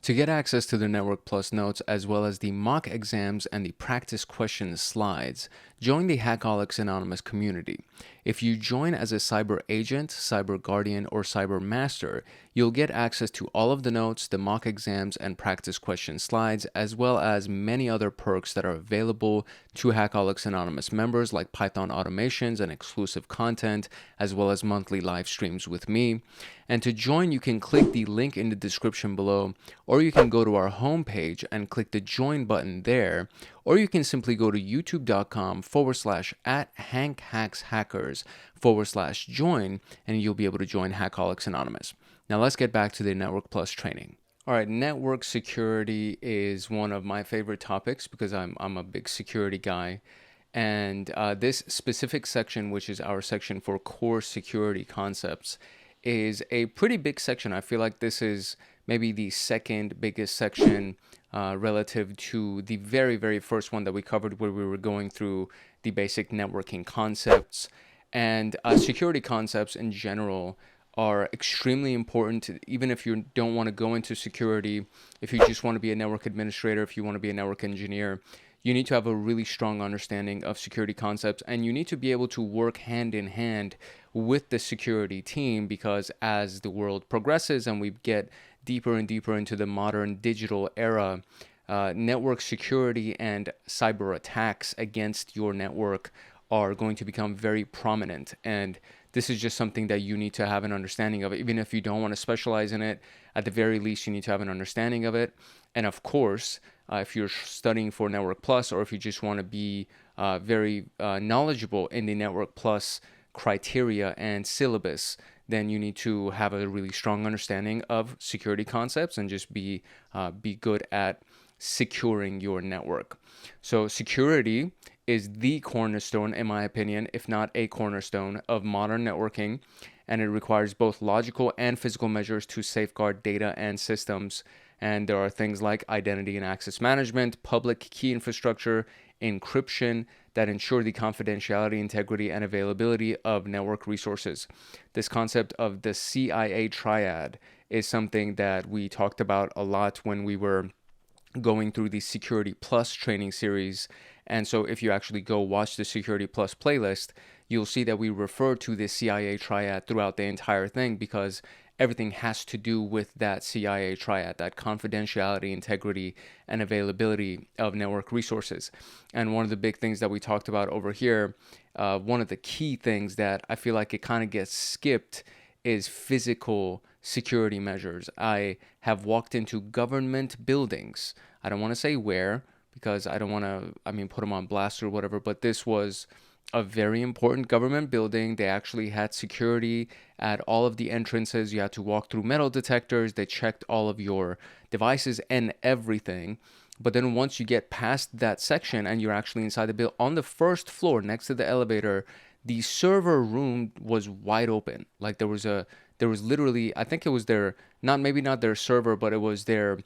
To get access to the Network Plus notes as well as the mock exams and the practice question slides, join the Hackaholics Anonymous community. If you join as a cyber agent, cyber guardian, or cyber master, you'll get access to all of the notes, the mock exams, and practice question slides, as well as many other perks that are available to Hackaholics Anonymous members like Python automations and exclusive content, as well as monthly live streams with me. And to join, you can click the link in the description below, or you can go to our homepage and click the join button there, or you can simply go to youtube.com/@HankHacksHackers/join, and you'll be able to join Hackaholics Anonymous. Now let's get back to the Network Plus training. All right, network security is one of my favorite topics because I'm a big security guy. And this specific section, which is our section for core security concepts, is a pretty big section. I feel like this is maybe the second biggest section relative to the very first one that we covered, where we were going through the basic networking concepts. And security concepts in general are extremely important, even if you don't want to go into security. If you just want to be a network administrator, if you want to be a network engineer, you need to have a really strong understanding of security concepts, and you need to be able to work hand in hand with the security team, because as the world progresses and we get deeper and deeper into the modern digital era, network security and cyber attacks against your network are going to become very prominent. And this is just something that you need to have an understanding of. Even if you don't want to specialize in it, at the very least, you need to have an understanding of it. And of course, if you're studying for Network Plus, or if you just want to be very knowledgeable in the Network Plus criteria and syllabus, then you need to have a really strong understanding of security concepts and just be good at securing your network. So security is the cornerstone, in my opinion, if not a cornerstone, of modern networking, and it requires both logical and physical measures to safeguard data and systems. And there are things like identity and access management, public key infrastructure, encryption that ensure the confidentiality, integrity, and availability of network resources. This concept of the CIA triad is something that we talked about a lot when we were going through the Security Plus training series. And so if you actually go watch the Security Plus playlist, you'll see that we refer to the CIA triad throughout the entire thing, because everything has to do with that CIA triad, that confidentiality, integrity, and availability of network resources. And one of the big things that we talked about over here, one of the key things that I feel like it kind of gets skipped, is physical security measures. I have walked into government buildings. I don't want to say where, because I don't want to, put them on blast or whatever, but this was a very important government building. They actually had security at all of the entrances. You had to walk through metal detectors. They checked all of your devices and everything. But then once you get past that section and you're actually inside the building, on the first floor next to the elevator, the server room was wide open. Like there was literally, I think it was maybe not their server, but it was their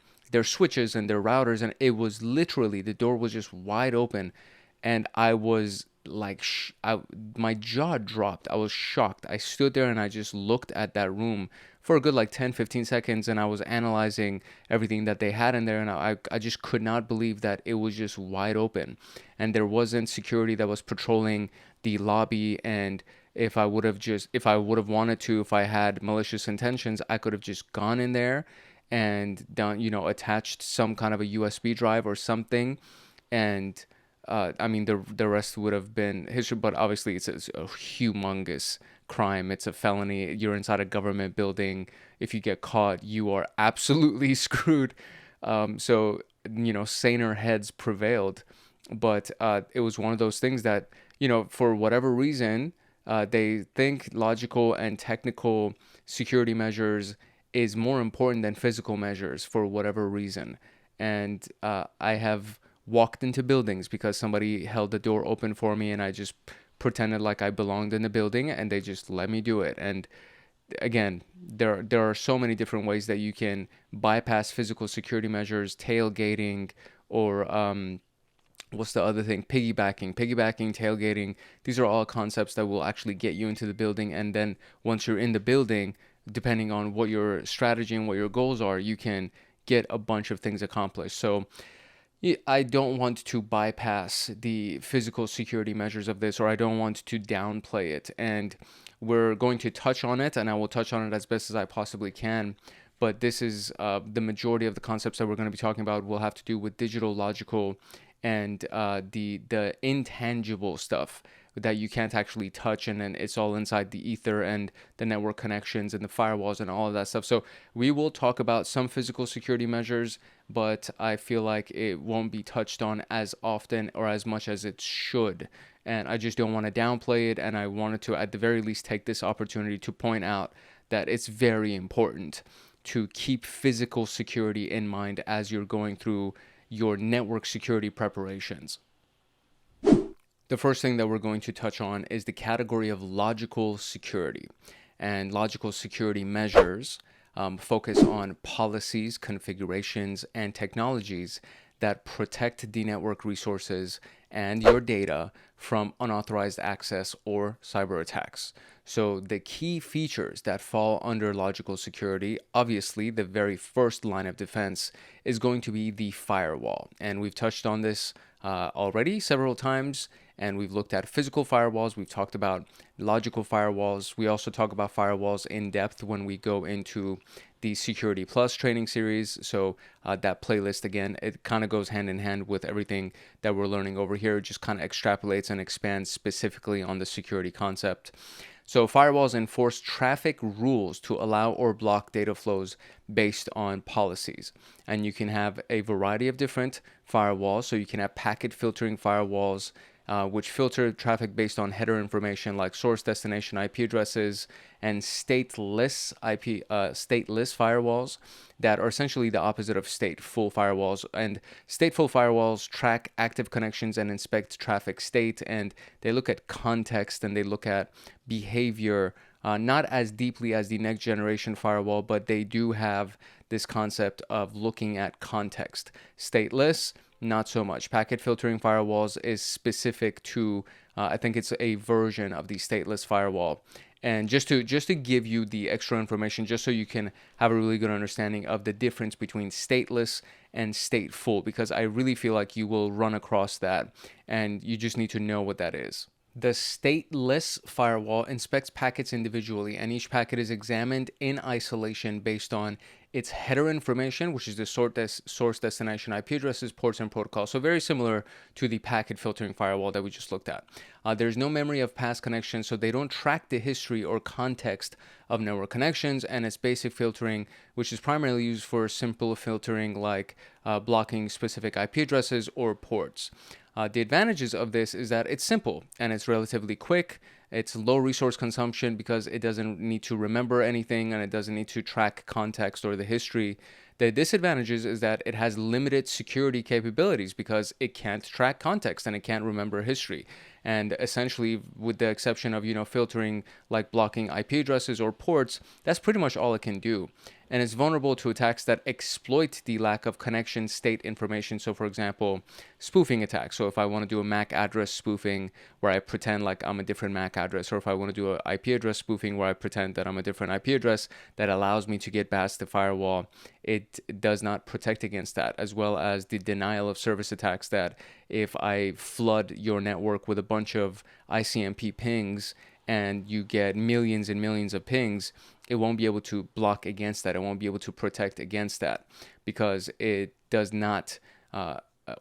switches and their routers, and it was literally, the door was just wide open. And I was like, my jaw dropped. I was shocked. I stood there and I just looked at that room for a good 10-15 seconds, and I was analyzing everything that they had in there, and I just could not believe that it was just wide open, and there wasn't security that was patrolling the lobby. And if I would have wanted to, if I had malicious intentions, I could have just gone in there and done, attached some kind of a USB drive or something, and the rest would have been history. But obviously it's a humongous crime. It's a felony. You're inside a government building. If you get caught, you are absolutely screwed. So saner heads prevailed. But it was one of those things that, for whatever reason, they think logical and technical security measures is more important than physical measures for whatever reason. And I have walked into buildings because somebody held the door open for me, and I just pretended like I belonged in the building, and they just let me do it. And again, there are so many different ways that you can bypass physical security measures, tailgating, or what's the other thing? Piggybacking, tailgating. These are all concepts that will actually get you into the building. And then once you're in the building, depending on what your strategy and what your goals are, you can get a bunch of things accomplished. So I don't want to bypass the physical security measures of this, or I don't want to downplay it. And we're going to touch on it, and I will touch on it as best as I possibly can. But this is the majority of the concepts that we're going to be talking about will have to do with digital, logical, and the intangible stuff that you can't actually touch, and then it's all inside the ether and the network connections and the firewalls and all of that stuff. So we will talk about some physical security measures, but I feel like it won't be touched on as often or as much as it should. And I just don't want to downplay it, and I wanted to at the very least take this opportunity to point out that it's very important to keep physical security in mind as you're going through your network security preparations. The first thing that we're going to touch on is the category of logical security. And logical security measures focus on policies, configurations, and technologies that protect the network resources and your data from unauthorized access or cyber attacks. So the key features that fall under logical security, obviously the very first line of defense is going to be the firewall. And we've touched on this already several times, and we've looked at physical firewalls. We've talked about logical firewalls. We also talk about firewalls in depth when we go into the Security Plus training series. So that playlist, again, it kind of goes hand in hand with everything that we're learning over here. It just kind of extrapolates and expands specifically on the security concept. So firewalls enforce traffic rules to allow or block data flows based on policies. And you can have a variety of different firewalls. So you can have packet filtering firewalls, which filter traffic based on header information like source, destination, IP addresses, and stateless firewalls that are essentially the opposite of stateful firewalls. And stateful firewalls track active connections and inspect traffic state, and they look at context and they look at behavior, not as deeply as the next generation firewall, but they do have this concept of looking at context. Stateless, not so much. Packet filtering firewalls is specific to, I think it's a version of the stateless firewall. And just to give you the extra information, just so you can have a really good understanding of the difference between stateless and stateful, because I really feel like you will run across that, and you just need to know what that is. The stateless firewall inspects packets individually, and each packet is examined in isolation based on its header information, which is the source, destination, IP addresses, ports, and protocols. So very similar to the packet filtering firewall that we just looked at. There's no memory of past connections, so they don't track the history or context of network connections, and it's basic filtering, which is primarily used for simple filtering like blocking specific IP addresses or ports. The advantages of this is that it's simple and it's relatively quick. It's low resource consumption because it doesn't need to remember anything and it doesn't need to track context or the history. The disadvantages is that it has limited security capabilities because it can't track context and it can't remember history. And essentially, with the exception of, filtering like blocking IP addresses or ports, that's pretty much all it can do. And it's vulnerable to attacks that exploit the lack of connection state information. So for example, spoofing attacks. So if I want to do a MAC address spoofing where I pretend like I'm a different MAC address, or if I want to do an IP address spoofing where I pretend that I'm a different IP address that allows me to get past the firewall, it does not protect against that, as well as the denial of service attacks that if I flood your network with a bunch of ICMP pings and you get millions and millions of pings, it won't be able to block against that. It won't be able to protect against that because it does not,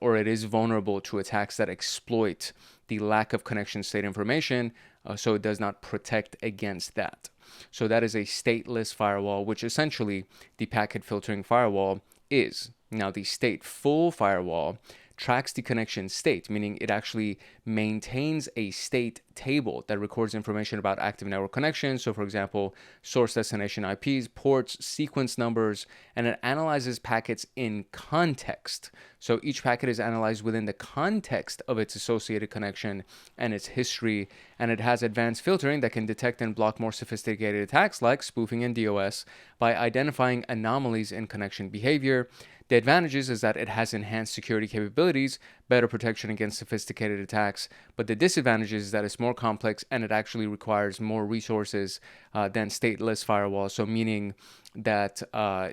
or it is vulnerable to attacks that exploit the lack of connection state information, so it does not protect against that. So that is a stateless firewall, which essentially the packet filtering firewall is. Now, the stateful firewall tracks the connection state, meaning it actually maintains a state table that records information about active network connections. So for example, source, destination IPs, ports, sequence numbers, and it analyzes packets in context. So each packet is analyzed within the context of its associated connection and its history, and it has advanced filtering that can detect and block more sophisticated attacks like spoofing and DOS by identifying anomalies in connection behavior. The advantages is that it has enhanced security capabilities better protection against sophisticated attacks. But the disadvantage is that it's more complex and it actually requires more resources than stateless firewalls. So meaning that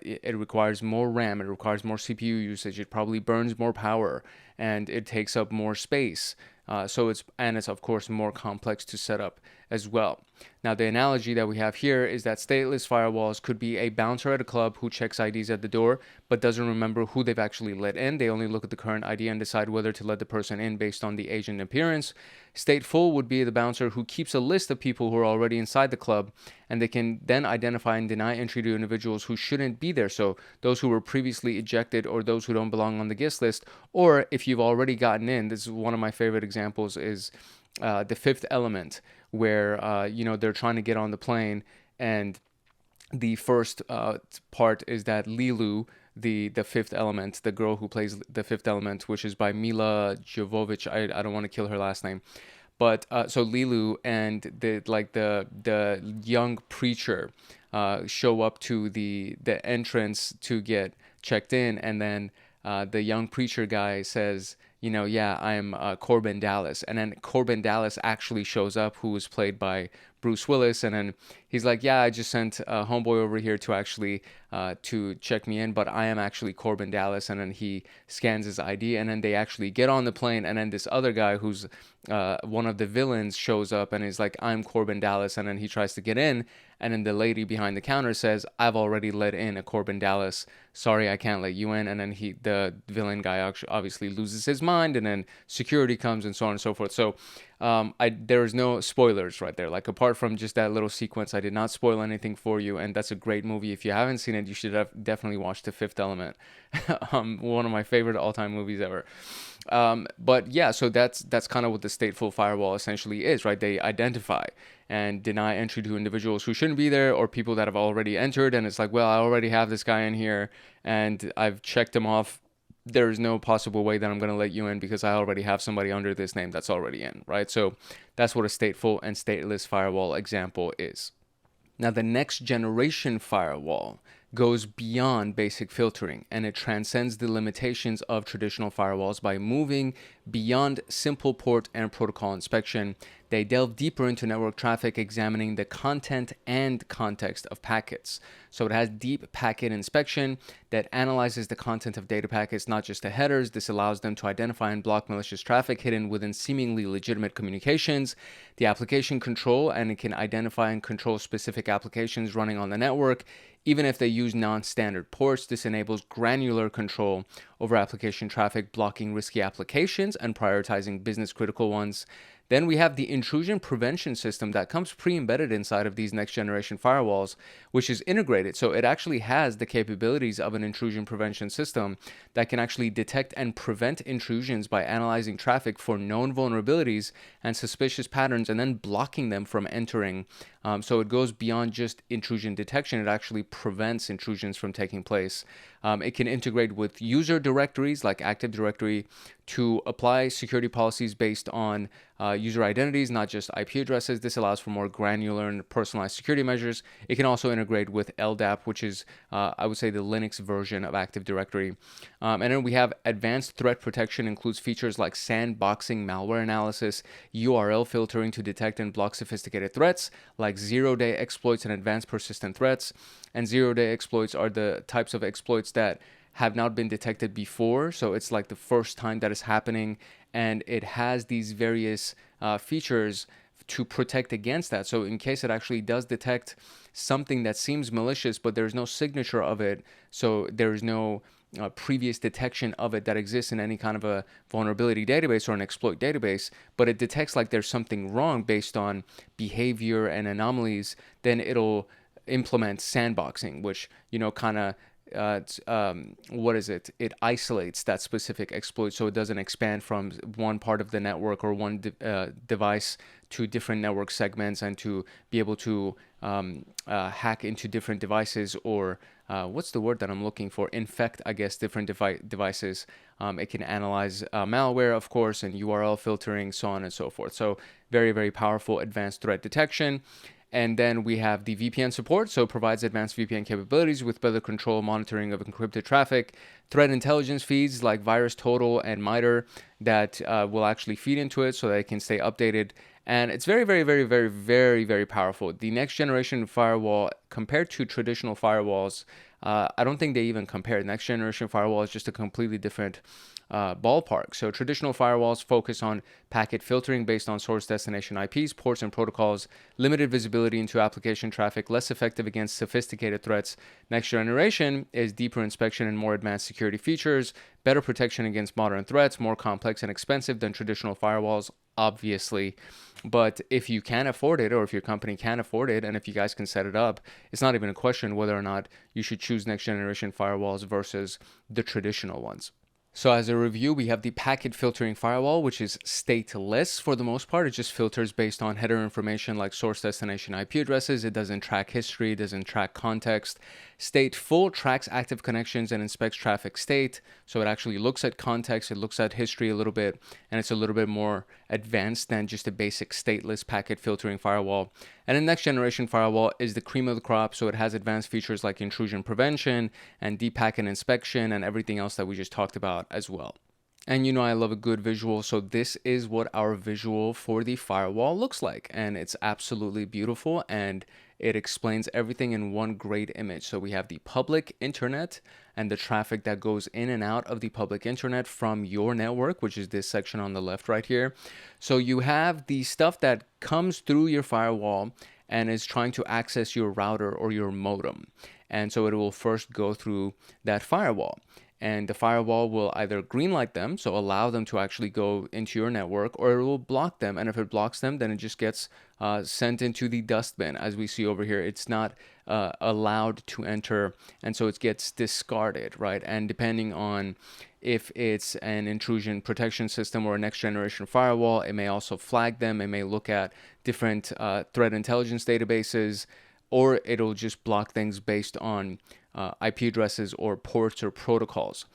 it requires more RAM, it requires more CPU usage, it probably burns more power, and it takes up more space. So it's of course more complex to set up as well. Now the analogy that we have here is that stateless firewalls could be a bouncer at a club who checks IDs at the door but doesn't remember who they've actually let in. They only look at the current ID and decide whether to let the person in based on the agent appearance. Stateful would be the bouncer who keeps a list of people who are already inside the club, and they can then identify and deny entry to individuals who shouldn't be there. So those who were previously ejected or those who don't belong on the guest list, or if you've already gotten in. This is one of my favorite examples is The Fifth Element, where they're trying to get on the plane, and the first part is that Lilu, the Fifth Element, the girl who plays the Fifth Element, which is by Mila Jovovich. I don't want to kill her last name, but so Lilu and the young preacher show up to the entrance to get checked in, and then the young preacher guy says, yeah, I'm Corbin Dallas. And then Corbin Dallas actually shows up, who was played by Bruce Willis. And then he's like, yeah, I just sent a homeboy over here to actually to check me in, but I am actually Corbin Dallas. And then he scans his ID, and then they actually get on the plane. And then this other guy who's one of the villains shows up and is like, I'm Corbin Dallas. And then he tries to get in. And then the lady behind the counter says, I've already let in a Corbin Dallas. Sorry, I can't let you in. And then the villain guy obviously loses his mind, and then security comes and so on and so forth. So there is no spoilers right there. Like, apart from just that little sequence, I did not spoil anything for you. And that's a great movie. If you haven't seen it, you should have definitely watched The Fifth Element. One of my favorite all-time movies ever. But yeah, so that's kind of what the stateful firewall essentially is, right? They identify and deny entry to individuals who shouldn't be there, or people that have already entered, and it's like, well, I already have this guy in here and I've checked him off. There's no possible way that I'm going to let you in because I already have somebody under this name that's already in, right? So that's what a stateful and stateless firewall example is. Now, the next generation firewall goes beyond basic filtering, and it transcends the limitations of traditional firewalls by moving beyond simple port and protocol inspection. They delve deeper into network traffic, examining the content and context of packets. So it has deep packet inspection that analyzes the content of data packets, not just the headers. This allows them to identify and block malicious traffic hidden within seemingly legitimate communications. The application control, and it can identify and control specific applications running on the network, even if they use non-standard ports. This enables granular control over application traffic, blocking risky applications and prioritizing business-critical ones. Then we have the intrusion prevention system that comes pre-embedded inside of these next generation firewalls, which is integrated. So it actually has the capabilities of an intrusion prevention system that can actually detect and prevent intrusions by analyzing traffic for known vulnerabilities and suspicious patterns, and then blocking them from entering. So it goes beyond just intrusion detection. It actually prevents intrusions from taking place. It can integrate with user directories like Active Directory to apply security policies based on user identities, not just IP addresses. This allows for more granular and personalized security measures. It can also integrate with LDAP, which is, I would say, the Linux version of Active Directory. And then we have advanced threat protection, includes features like sandboxing, malware analysis, URL filtering to detect and block sophisticated threats, like zero-day exploits and advanced persistent threats. And zero-day exploits are the types of exploits that have not been detected before. So it's like the first time that is happening, and it has these various features to protect against that. So in case it actually does detect something that seems malicious, but there's no signature of it, so there's no previous detection of it that exists in any kind of a vulnerability database or an exploit database, but it detects like there's something wrong based on behavior and anomalies, then it'll implement sandboxing, which, kind of it isolates that specific exploit so it doesn't expand from one part of the network or one device to different network segments, and to be able to hack into different devices, or what's the word that I'm looking for? Infect, I guess, different devices. It can analyze malware, of course, and URL filtering, so on and so forth. So very, very powerful advanced threat detection. And then we have the VPN support, so it provides advanced VPN capabilities with better control monitoring of encrypted traffic, threat intelligence feeds like VirusTotal and MITRE that will actually feed into it so that it can stay updated. And it's very, very, very, very, very, very powerful. The next generation firewall, compared to traditional firewalls, I don't think they even compare. Next generation firewall is just a completely different ballpark. So traditional firewalls focus on packet filtering based on source destination IPs, ports, and protocols, limited visibility into application traffic, less effective against sophisticated threats. Next generation is deeper inspection and more advanced security features, better protection against modern threats, more complex and expensive than traditional firewalls, obviously. But if you can afford it, or if your company can afford it, and if you guys can set it up, it's not even a question whether or not you should choose next generation firewalls versus the traditional ones. So as a review, we have the packet filtering firewall, which is stateless for the most part. It just filters based on header information like source destination IP addresses. It doesn't track history, it doesn't track context. Stateful tracks active connections and inspects traffic state. So it actually looks at context, it looks at history a little bit, and it's a little bit more advanced than just a basic stateless packet filtering firewall. And the next generation firewall is the cream of the crop. So it has advanced features like intrusion prevention and deep packet inspection and everything else that we just talked about as well. And you know, I love a good visual. So this is what our visual for the firewall looks like. And it's absolutely beautiful. And it explains everything in one great image. So we have the public internet and the traffic that goes in and out of the public internet from your network, which is this section on the left right here. So you have the stuff that comes through your firewall and is trying to access your router or your modem. And so it will first go through that firewall. And the firewall will either greenlight them, so allow them to actually go into your network, or it will block them. And if it blocks them, then it just gets sent into the dustbin. As we see over here, it's not allowed to enter, and so it gets discarded, right? And depending on if it's an intrusion protection system or a next generation firewall, it may also flag them. It may look at different threat intelligence databases, or it'll just block things based on IP addresses or ports or protocols.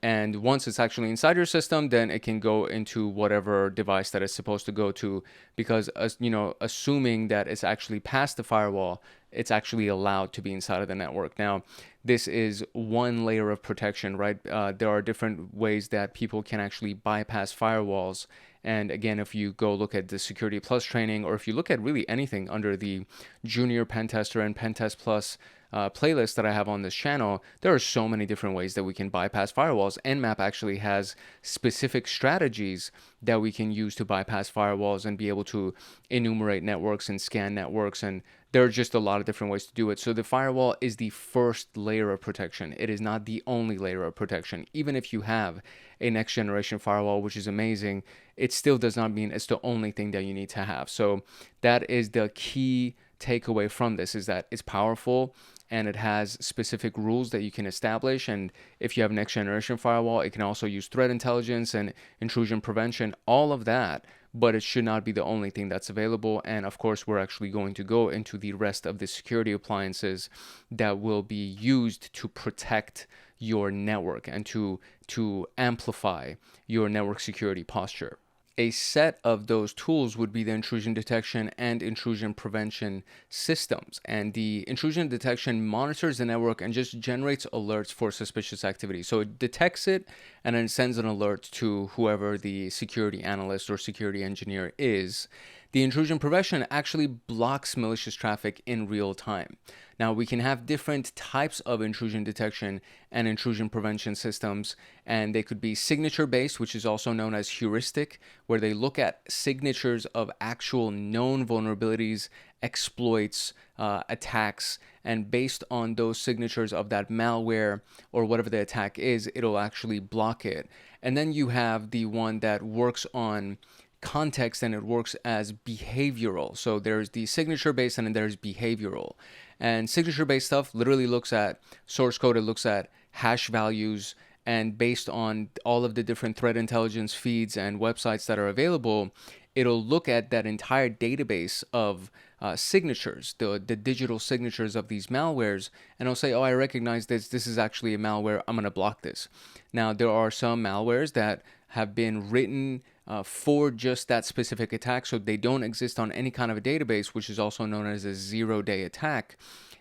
And once it's actually inside your system, then it can go into whatever device that it's supposed to go to, because assuming that it's actually past the firewall, it's actually allowed to be inside of the network. Now, this is one layer of protection, right? There are different ways that people can actually bypass firewalls. And again, if you go look at the Security Plus training, or if you look at really anything under the Junior Pen Tester and Pen Test Plus playlist that I have on this channel, there are so many different ways that we can bypass firewalls. Nmap actually has specific strategies that we can use to bypass firewalls and be able to enumerate networks and scan networks, and there are just a lot of different ways to do it. So the firewall is the first layer of protection. It is not the only layer of protection. Even if you have a next generation firewall, which is amazing, it still does not mean it's the only thing that you need to have. So that is the key takeaway from this, is that it's powerful and it has specific rules that you can establish. And if you have next generation firewall, it can also use threat intelligence and intrusion prevention, all of that, but it should not be the only thing that's available. And of course, we're actually going to go into the rest of the security appliances that will be used to protect your network and to amplify your network security posture. A set of those tools would be the intrusion detection and intrusion prevention systems. And the intrusion detection monitors the network and just generates alerts for suspicious activity. So it detects it and then sends an alert to whoever the security analyst or security engineer is. The intrusion prevention actually blocks malicious traffic in real time. Now, we can have different types of intrusion detection and intrusion prevention systems, and they could be signature-based, which is also known as heuristic, where they look at signatures of actual known vulnerabilities, exploits, attacks, and based on those signatures of that malware or whatever the attack is, it'll actually block it. And then you have the one that works on context, and it works as behavioral. So there's the signature based and then there's behavioral. And signature based stuff literally looks at source code, it looks at hash values, and based on all of the different threat intelligence feeds and websites that are available, it'll look at that entire database of signatures, the digital signatures of these malwares, and it'll say, oh, I recognize this is actually a malware, I'm going to block this. Now, there are some malwares that have been written for just that specific attack. So they don't exist on any kind of a database, which is also known as a zero-day attack.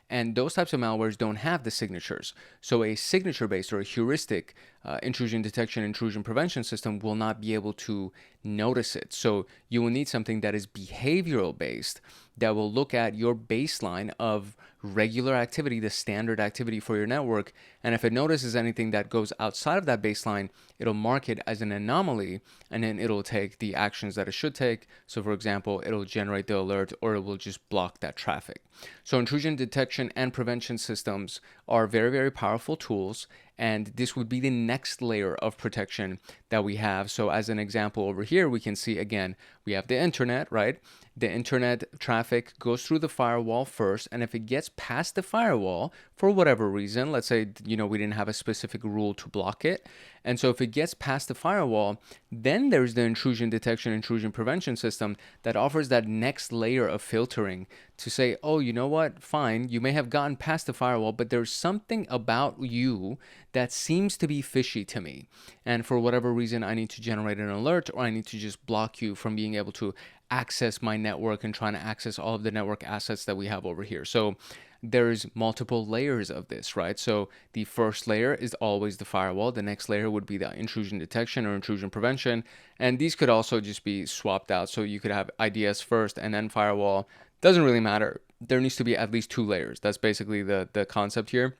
And those types of malwares don't have the signatures. So a signature-based or a heuristic intrusion detection, intrusion prevention system will not be able to notice it. So you will need something that is behavioral-based, that will look at your baseline of regular activity, the standard activity for your network. And if it notices anything that goes outside of that baseline, it'll mark it as an anomaly, and then it'll take the actions that it should take. So for example, it'll generate the alert, or it will just block that traffic. So intrusion detection and prevention systems are very, very powerful tools. And this would be the next layer of protection that we have. So as an example over here, we can see, again, we have the internet, right? The internet traffic goes through the firewall first. And if it gets past the firewall for whatever reason, let's say, we didn't have a specific rule to block it. And so if it gets past the firewall, then there's the intrusion detection, intrusion prevention system that offers that next layer of filtering to say, oh, you know what? Fine. You may have gotten past the firewall, but there's something about you that seems to be fishy to me. And for whatever reason, I need to generate an alert, or I need to just block you from being able to access my network and trying to access all of the network assets that we have over here. So there's multiple layers of this, right? So the first layer is always the firewall. The next layer would be the intrusion detection or intrusion prevention. And these could also just be swapped out. So you could have IDS first and then firewall. Doesn't really matter. There needs to be at least 2 layers. That's basically the concept here.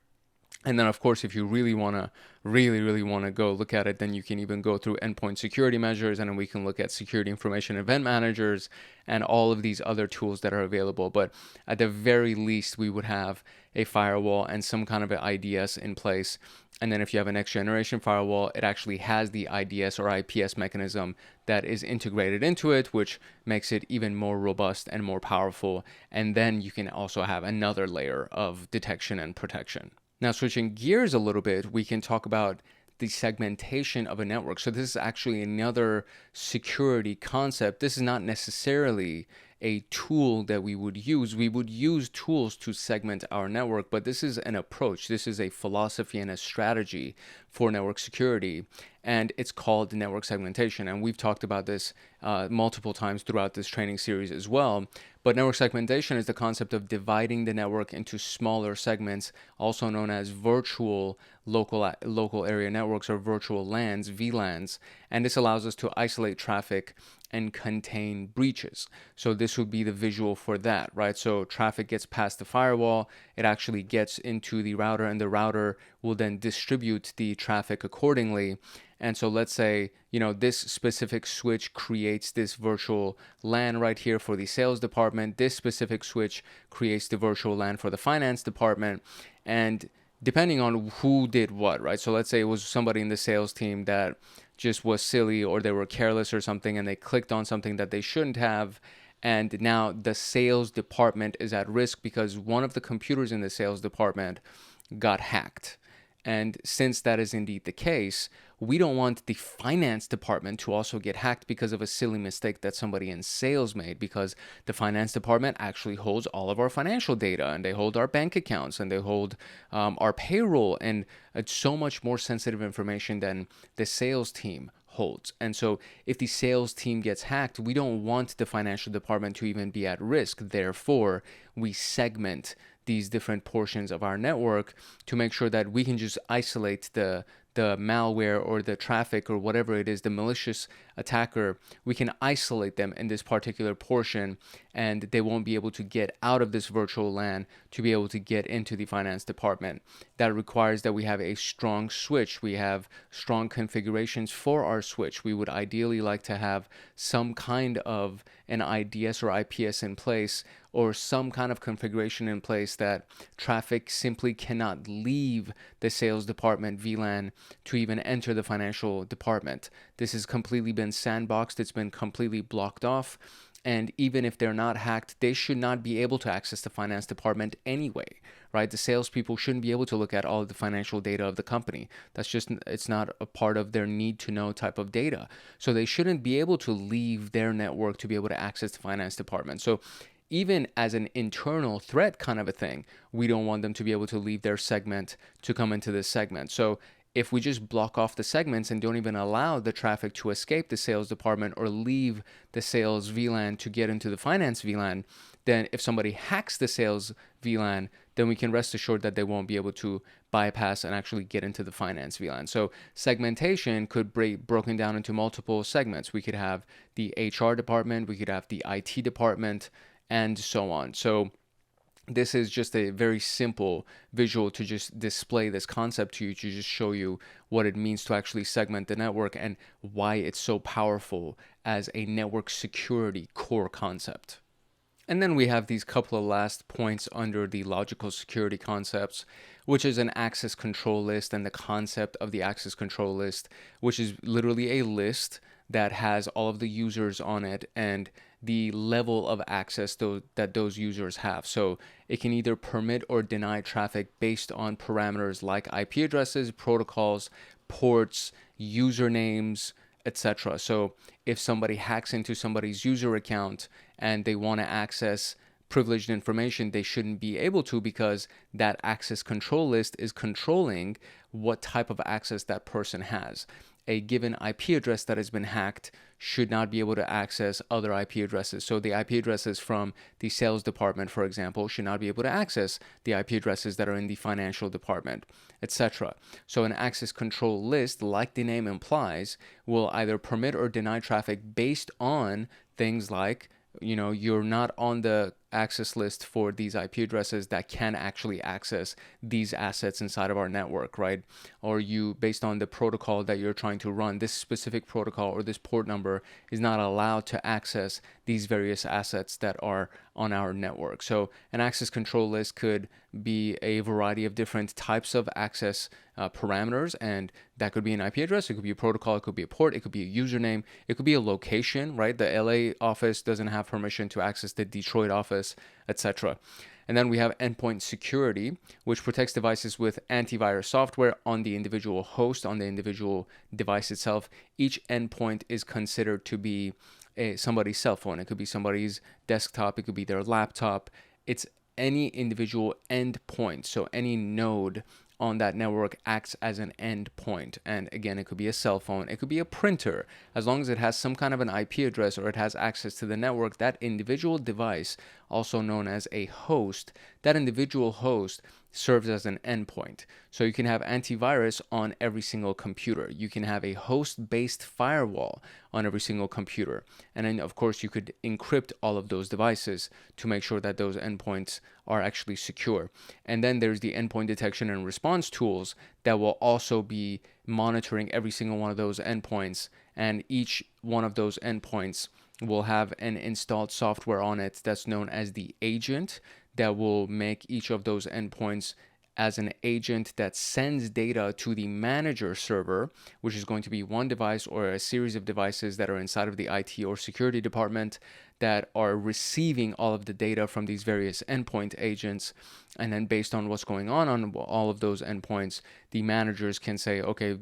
And then, of course, if you really want to go look at it, then you can even go through endpoint security measures, and then we can look at security information event managers and all of these other tools that are available. But at the very least, we would have a firewall and some kind of an IDS in place. And then if you have a next generation firewall, it actually has the IDS or IPS mechanism that is integrated into it, which makes it even more robust and more powerful. And then you can also have another layer of detection and protection. Now, switching gears a little bit, we can talk about the segmentation of a network. So this is actually another security concept. This is not necessarily a tool that we would use. We would use tools to segment our network, but this is an approach. This is a philosophy and a strategy for network security, and it's called network segmentation. And we've talked about this multiple times throughout this training series as well. But network segmentation is the concept of dividing the network into smaller segments, also known as virtual local area networks, or virtual LANs, VLANs. And this allows us to isolate traffic and contain breaches. So this would be the visual for that, right? So traffic gets past the firewall, it actually gets into the router, and the router will then distribute the traffic accordingly. And so let's say, this specific switch creates this virtual LAN right here for the sales department. This specific switch creates the virtual LAN for the finance department. And depending on who did what, right? So let's say it was somebody in the sales team that just was silly, or they were careless or something, and they clicked on something that they shouldn't have. And now the sales department is at risk because one of the computers in the sales department got hacked. And since that is indeed the case, we don't want the finance department to also get hacked because of a silly mistake that somebody in sales made, because the finance department actually holds all of our financial data, and they hold our bank accounts, and they hold our payroll, and it's so much more sensitive information than the sales team holds. And so if the sales team gets hacked, we don't want the financial department to even be at risk. Therefore, we segment these different portions of our network to make sure that we can just isolate the malware or the traffic or whatever it is, the malicious attacker. We can isolate them in this particular portion, and they won't be able to get out of this virtual LAN to be able to get into the finance department. That requires that we have a strong switch. We have strong configurations for our switch. We would ideally like to have some kind of an IDS or IPS in place, or some kind of configuration in place that traffic simply cannot leave the sales department VLAN to even enter the financial department. This has completely been sandboxed. It's been completely blocked off. And even if they're not hacked, they should not be able to access the finance department anyway, right? The salespeople shouldn't be able to look at all of the financial data of the company. It's not a part of their need to know type of data. So they shouldn't be able to leave their network to be able to access the finance department. So even as an internal threat kind of a thing, we don't want them to be able to leave their segment to come into this segment. So if we just block off the segments and don't even allow the traffic to escape the sales department or leave the sales VLAN to get into the finance VLAN, then if somebody hacks the sales VLAN, then we can rest assured that they won't be able to bypass and actually get into the finance VLAN. So segmentation could be broken down into multiple segments. We could have the HR department, we could have the IT department, and so on. So this is just a very simple visual to just display this concept to you, to just show you what it means to actually segment the network and why it's so powerful as a network security core concept. And then we have these couple of last points under the logical security concepts, which is an access control list, and the concept of the access control list, which is literally a list that has all of the users on it and the level of access that those users have. So it can either permit or deny traffic based on parameters like IP addresses, protocols, ports, usernames, etc. So if somebody hacks into somebody's user account and they want to access privileged information, they shouldn't be able to, because that access control list is controlling what type of access that person has. A given IP address that has been hacked should not be able to access other IP addresses. So the IP addresses from the sales department, for example, should not be able to access the IP addresses that are in the financial department, etc. So an access control list, like the name implies, will either permit or deny traffic based on things like, you're not on the access list for these IP addresses that can actually access these assets inside of our network, right? Or you, based on the protocol that you're trying to run, this specific protocol or this port number is not allowed to access these various assets that are on our network. So an access control list could be a variety of different types of access parameters, and that could be an IP address, it could be a protocol, it could be a port, it could be a username, it could be a location, right? The LA office doesn't have permission to access the Detroit office, etc. And then we have endpoint security, which protects devices with antivirus software on the individual host, on the individual device itself. Each endpoint is considered to be somebody's cell phone. It could be somebody's desktop, it could be their laptop. It's any individual endpoint. So any node on that network acts as an endpoint. And again, it could be a cell phone, it could be a printer. As long as it has some kind of an IP address or it has access to the network, that individual device, also known as a host, that individual host serves as an endpoint. So you can have antivirus on every single computer. You can have a host-based firewall on every single computer. And then, of course, you could encrypt all of those devices to make sure that those endpoints are actually secure. And then there's the endpoint detection and response tools that will also be monitoring every single one of those endpoints. And each one of those endpoints will have an installed software on it that's known as the agent, that will make each of those endpoints as an agent that sends data to the manager server, which is going to be one device or a series of devices that are inside of the IT or security department that are receiving all of the data from these various endpoint agents. And then based on what's going on all of those endpoints, the managers can say, okay,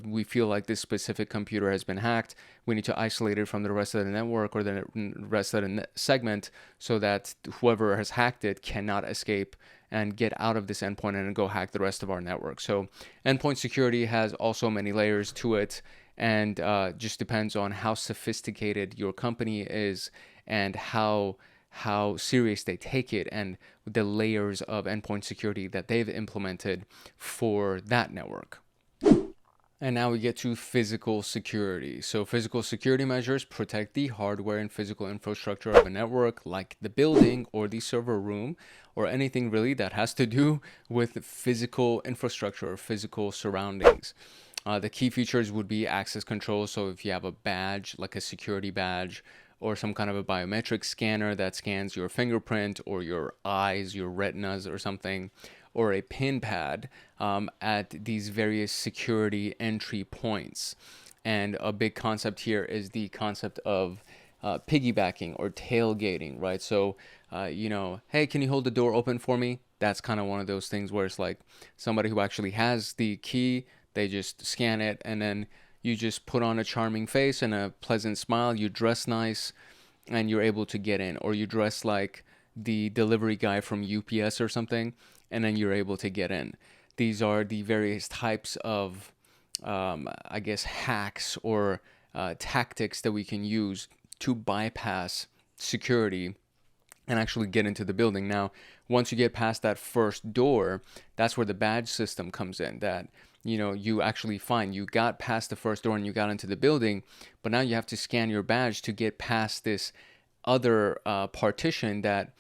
we feel like this specific computer has been hacked. We need to isolate it from the rest of the network or the rest of the segment so that whoever has hacked it cannot escape and get out of this endpoint and go hack the rest of our network. So endpoint security has also many layers to it, and just depends on how sophisticated your company is and how serious they take it and the layers of endpoint security that they've implemented for that network. And now we get to physical security. So physical security measures protect the hardware and physical infrastructure of a network, like the building or the server room, or anything really that has to do with physical infrastructure or physical surroundings. The key features would be access control. So if you have a badge, like a security badge, or some kind of a biometric scanner that scans your fingerprint or your eyes, your retinas or something, or a pin pad at these various security entry points. And a big concept here is the concept of piggybacking or tailgating, right? So, hey, can you hold the door open for me? That's kind of one of those things where it's like somebody who actually has the key, they just scan it, and then you just put on a charming face and a pleasant smile, you dress nice, and you're able to get in. Or you dress like the delivery guy from UPS or something, and then you're able to get in. These are the various types of I guess, hacks or tactics that we can use to bypass security and actually get into the building. Now, once you get past that first door, that's where the badge system comes in. That, you actually find you got past the first door and you got into the building, but now you have to scan your badge to get past this other partition that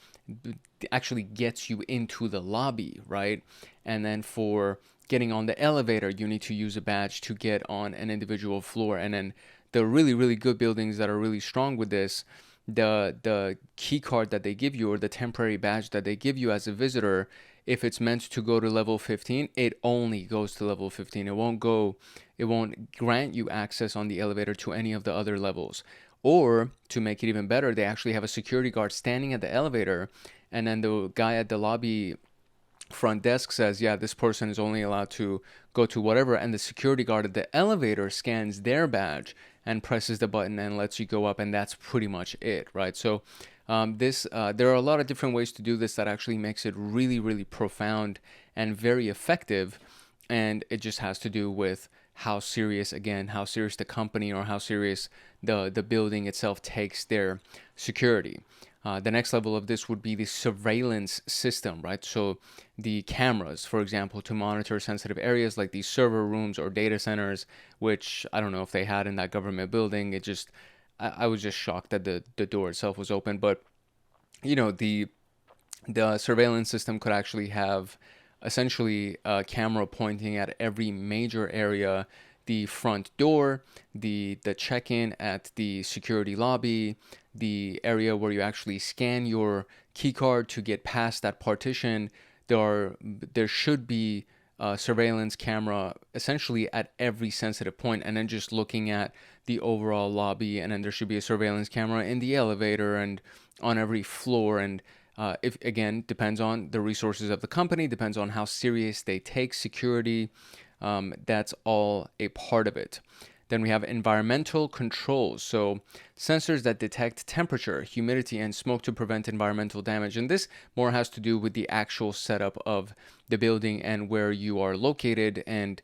actually gets you into the lobby, right? And then for getting on the elevator, you need to use a badge to get on an individual floor. And then the really, really good buildings that are really strong with this, the key card that they give you, or the temporary badge that they give you as a visitor, if it's meant to go to level 15, it only goes to level 15. It won't grant you access on the elevator to any of the other levels. Or to make it even better, they actually have a security guard standing at the elevator, and then the guy at the lobby front desk says, yeah, this person is only allowed to go to whatever, and the security guard at the elevator scans their badge and presses the button and lets you go up, and that's pretty much it, right? So there are a lot of different ways to do this that actually makes it really, really profound and very effective, and it just has to do with how serious the company or how serious the building itself takes their security. The next level of this would be the surveillance system, right? So the cameras, for example, to monitor sensitive areas like these server rooms or data centers, which I don't know if they had in that government building. I was just shocked that the door itself was open. But, the surveillance system could actually have essentially a camera pointing at every major area: the front door, the check-in at the security lobby, the area where you actually scan your key card to get past that partition. There should be a surveillance camera essentially at every sensitive point, and then just looking at the overall lobby, and then there should be a surveillance camera in the elevator and on every floor. And if again, depends on the resources of the company, depends on how serious they take security. That's all a part of it. Then we have environmental controls. So sensors that detect temperature, humidity, and smoke to prevent environmental damage. And this more has to do with the actual setup of the building and where you are located, and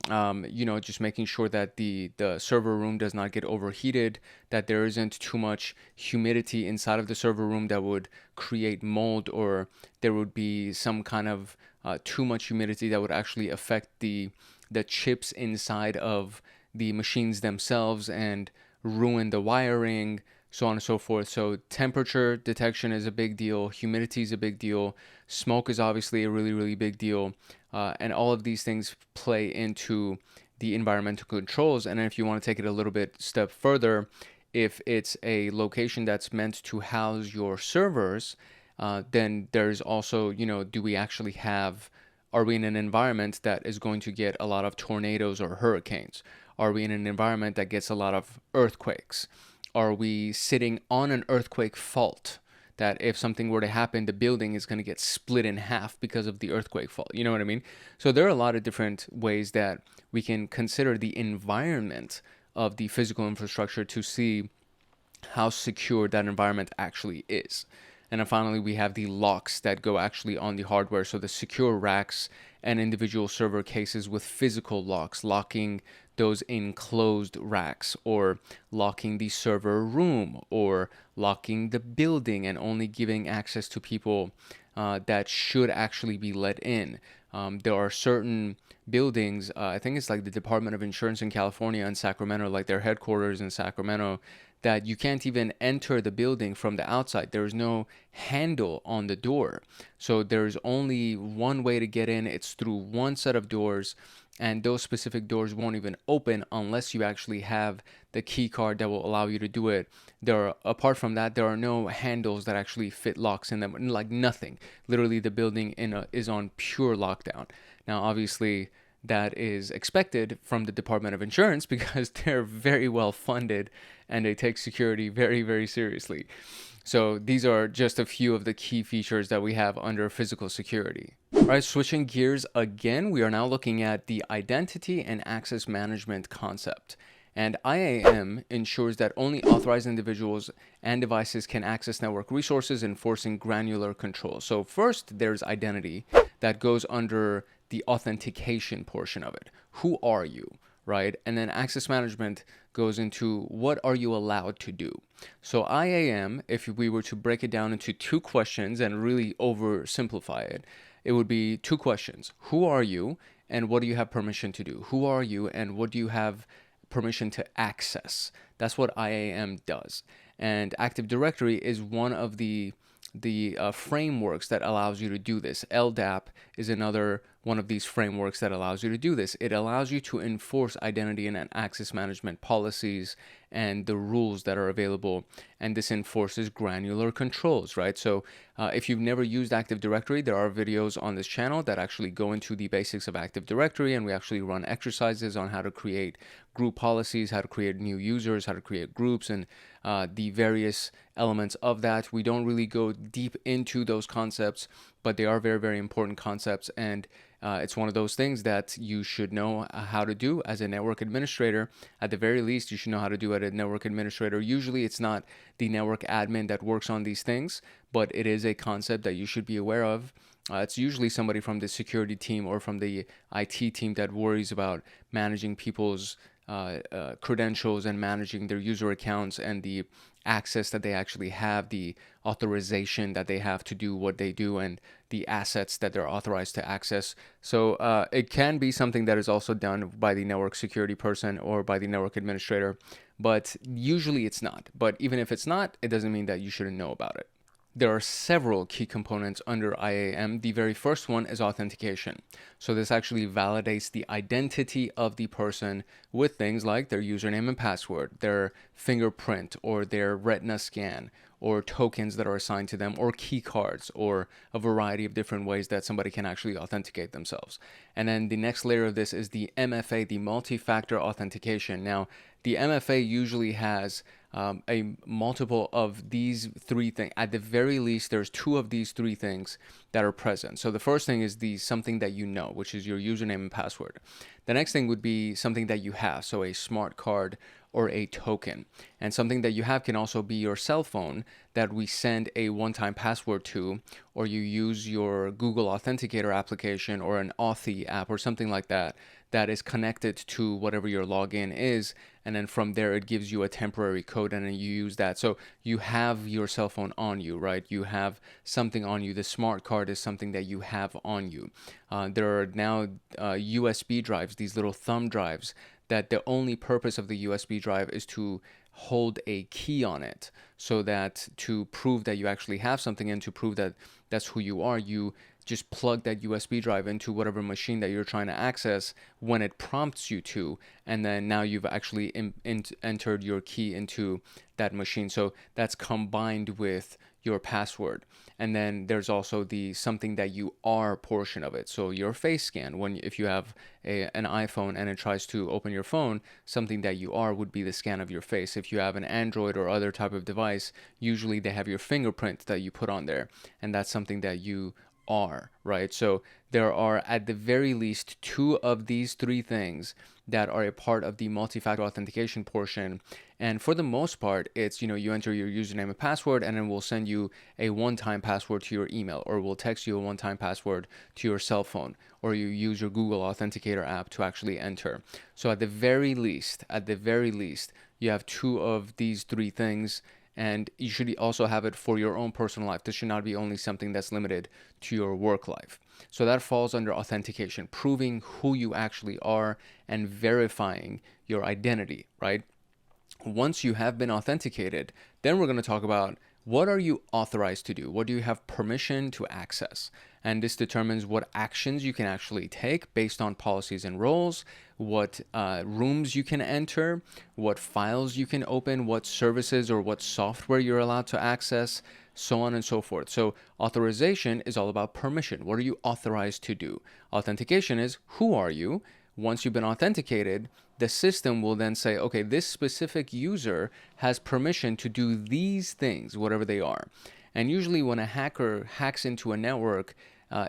just making sure that the server room does not get overheated, that there isn't too much humidity inside of the server room that would create mold, or there would be some kind of too much humidity that would actually affect the chips inside of the machines themselves and ruin the wiring, so on and so forth. So temperature detection is a big deal. Humidity is a big deal. Smoke is obviously a really, really big deal. And all of these things play into the environmental controls. And if you want to take it a little bit step further, if it's a location that's meant to house your servers, then there's also, are we in an environment that is going to get a lot of tornadoes or hurricanes? Are we in an environment that gets a lot of earthquakes? Are we sitting on an earthquake fault that if something were to happen, the building is going to get split in half because of the earthquake fault? You know what I mean? So there are a lot of different ways that we can consider the environment of the physical infrastructure to see how secure that environment actually is. And then finally, we have the locks that go actually on the hardware. So the secure racks and individual server cases with physical locks, locking those enclosed racks, or locking the server room, or locking the building and only giving access to people that should actually be let in. There are certain buildings, I think it's like the Department of Insurance in California and Sacramento, like their headquarters in Sacramento, that you can't even enter the building from the outside. There is no handle on the door. So there's only one way to get in. It's through one set of doors, and those specific doors won't even open unless you actually have the key card that will allow you to do it. Apart from that, there are no handles that actually fit locks in them, like nothing. Literally, the building is on pure lockdown. Now, obviously, that is expected from the Department of Insurance because they're very well funded and they take security very, very seriously. So these are just a few of the key features that we have under physical security. All right, switching gears again, we are now looking at the identity and access management concept. And IAM ensures that only authorized individuals and devices can access network resources, enforcing granular control. So first, there's identity that goes under the authentication portion of it. Who are you, right? And then access management goes into what are you allowed to do. So IAM, if we were to break it down into two questions and really oversimplify it, it would be two questions. Who are you and what do you have permission to do? Who are you and what do you have permission to access? That's what IAM does. And Active Directory is one of the frameworks that allows you to do this. LDAP is another one of these frameworks that allows you to do this. It allows you to enforce identity and access management policies and the rules that are available, and this enforces granular controls, right? So if you've never used Active Directory, there are videos on this channel that actually go into the basics of Active Directory, and we actually run exercises on how to create group policies, how to create new users, how to create groups, and the various elements of that. We don't really go deep into those concepts, but they are very, very important concepts, and it's one of those things that you should know how to do as a network administrator. At the very least, you should know how to do it as a network administrator. Usually it's not the network admin that works on these things, but it is a concept that you should be aware of. It's usually somebody from the security team or from the IT team that worries about managing people's credentials and managing their user accounts and the access that they actually have, the authorization that they have to do what they do, and the assets that they're authorized to access. So it can be something that is also done by the network security person or by the network administrator, but usually it's not. But even if it's not, it doesn't mean that you shouldn't know about it. There are several key components under IAM. The very first one is authentication. So this actually validates the identity of the person with things like their username and password, their fingerprint or their retina scan, or tokens that are assigned to them, or key cards, or a variety of different ways that somebody can actually authenticate themselves. And then the next layer of this is the MFA, the multi-factor authentication. Now, the MFA usually has a multiple of these three things. At the very least, there's two of these three things that are present. So the first thing is the something that you know, which is your username and password. The next thing would be something that you have, so a smart card or a token. And something that you have can also be your cell phone that we send a one-time password to, or you use your Google Authenticator application or an Authy app or something like that that is connected to whatever your login is, and then from there it gives you a temporary code and then you use that. So you have your cell phone on you, right? You have something on you. The smart card is something that you have on you. There are now USB drives, these little thumb drives, that the only purpose of the USB drive is to hold a key on it, so that to prove that you actually have something and to prove that that's who you are, you just plug that USB drive into whatever machine that you're trying to access when it prompts you to, and then now you've actually entered your key into that machine. So that's combined with your password. And then there's also the something that you are portion of it. So your face scan, if you have an iPhone and it tries to open your phone, something that you are would be the scan of your face. If you have an Android or other type of device, usually they have your fingerprint that you put on there, and that's something that you are, right? So there are at the very least two of these three things that are a part of the multi-factor authentication portion. And for the most part, it's, you enter your username and password, and then we'll send you a one-time password to your email, or we'll text you a one-time password to your cell phone, or you use your Google Authenticator app to actually enter. So at the very least, you have two of these three things, and you should also have it for your own personal life. This should not be only something that's limited to your work life. So that falls under authentication, proving who you actually are and verifying your identity, right? Once you have been authenticated, then we're going to talk about what are you authorized to do? What do you have permission to access? And this determines what actions you can actually take based on policies and roles, what rooms you can enter, what files you can open, what services or what software you're allowed to access, so on and so forth. So authorization is all about permission. What are you authorized to do? Authentication is who are you? Once you've been authenticated, the system will then say, okay, this specific user has permission to do these things, whatever they are. And usually when a hacker hacks into a network,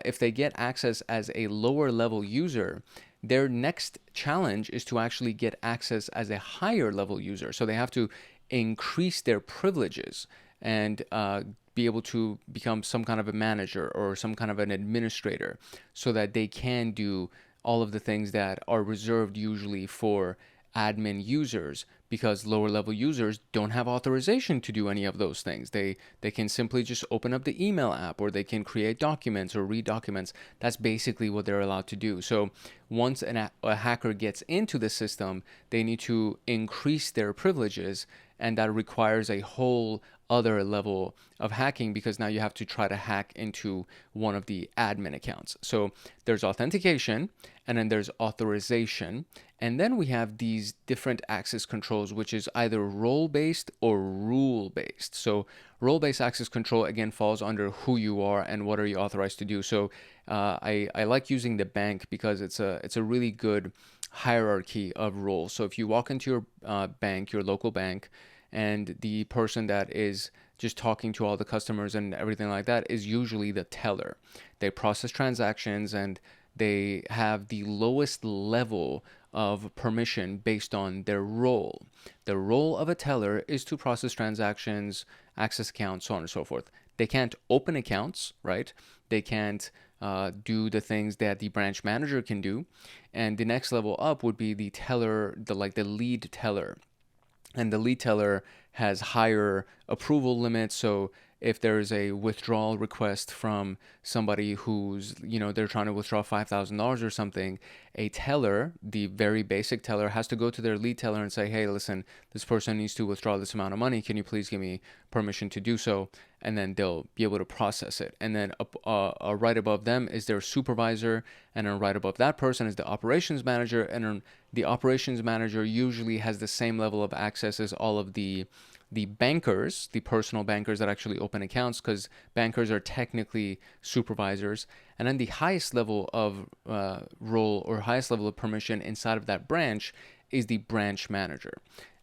if they get access as a lower level user, their next challenge is to actually get access as a higher level user. So they have to increase their privileges and be able to become some kind of a manager or some kind of an administrator so that they can do all of the things that are reserved usually for admin users, because lower level users don't have authorization to do any of those things. They can simply just open up the email app, or they can create documents or read documents. That's basically what they're allowed to do. So once a hacker gets into the system, they need to increase their privileges, and that requires a whole other level of hacking, because now you have to try to hack into one of the admin accounts. So there's authentication, and then there's authorization, and then we have these different access controls, which is either role-based or rule-based. So role-based access control, again, falls under who you are and what are you authorized to do. So I like using the bank because it's a really good hierarchy of roles. So if you walk into your bank, your local bank, and the person that is just talking to all the customers and everything like that is usually the teller. They process transactions, and they have the lowest level of permission based on their role. The role of a teller is to process transactions, access accounts, so on and so forth. They can't open accounts, right? They can't do the things that the branch manager can do. And the next level up would be the teller, the lead teller. And the lead teller has higher approval limits. So if there's a withdrawal request from somebody who's, they're trying to withdraw $5,000 or something, a teller, the very basic teller, has to go to their lead teller and say, hey, listen, this person needs to withdraw this amount of money. Can you please give me permission to do so? And then they'll be able to process it. And then right above them is their supervisor. And then right above that person is the operations manager. And then the operations manager usually has the same level of access as all of the bankers, the personal bankers that actually open accounts, because bankers are technically supervisors. And then the highest level of role or highest level of permission inside of that branch is the branch manager.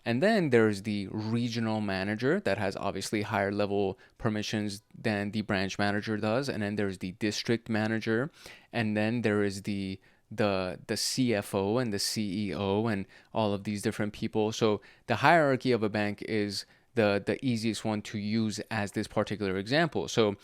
And then there's the regional manager that has obviously higher level permissions than the branch manager does. And then there's the district manager. And then there is the CFO and the CEO and all of these different people. So the hierarchy of a bank is the easiest one to use as this particular example. So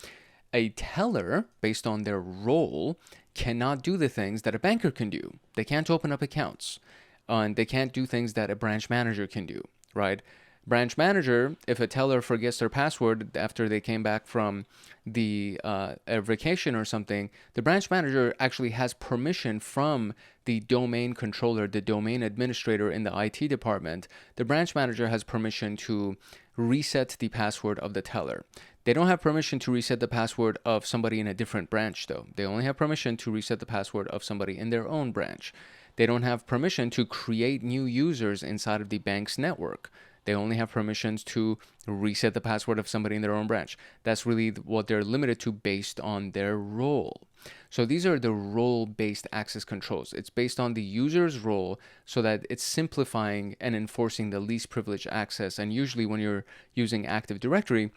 a teller, based on their role, cannot do the things that a banker can do. They can't open up accounts, and they can't do things that a branch manager can do, right? Branch manager, if a teller forgets their password after they came back from the a vacation or something, the branch manager actually has permission from the domain controller, the domain administrator in the IT department. The branch manager has permission to reset the password of the teller. They don't have permission to reset the password of somebody in a different branch, though. They only have permission to reset the password of somebody in their own branch. They don't have permission to create new users inside of the bank's network. They only have permissions to reset the password of somebody in their own branch. That's really what they're limited to based on their role. So these are the role-based access controls. It's based on the user's role so that it's simplifying and enforcing the least privileged access. And usually when you're using Active Directory,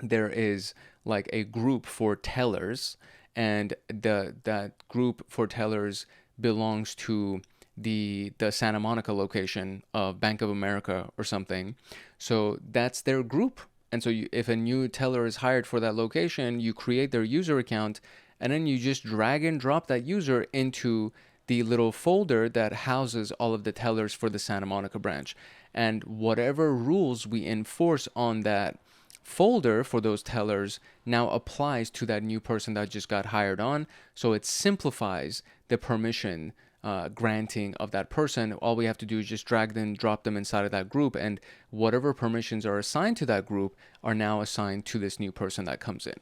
there is like a group for tellers, and that group for tellers belongs to the Santa Monica location of Bank of America or something. So that's their group. And so if a new teller is hired for that location, you create their user account, and then you just drag and drop that user into the little folder that houses all of the tellers for the Santa Monica branch. And whatever rules we enforce on that folder for those tellers now applies to that new person that just got hired on. So it simplifies the permission granting of that person. All we have to do is just drag them, drop them inside of that group, and whatever permissions are assigned to that group are now assigned to this new person that comes in.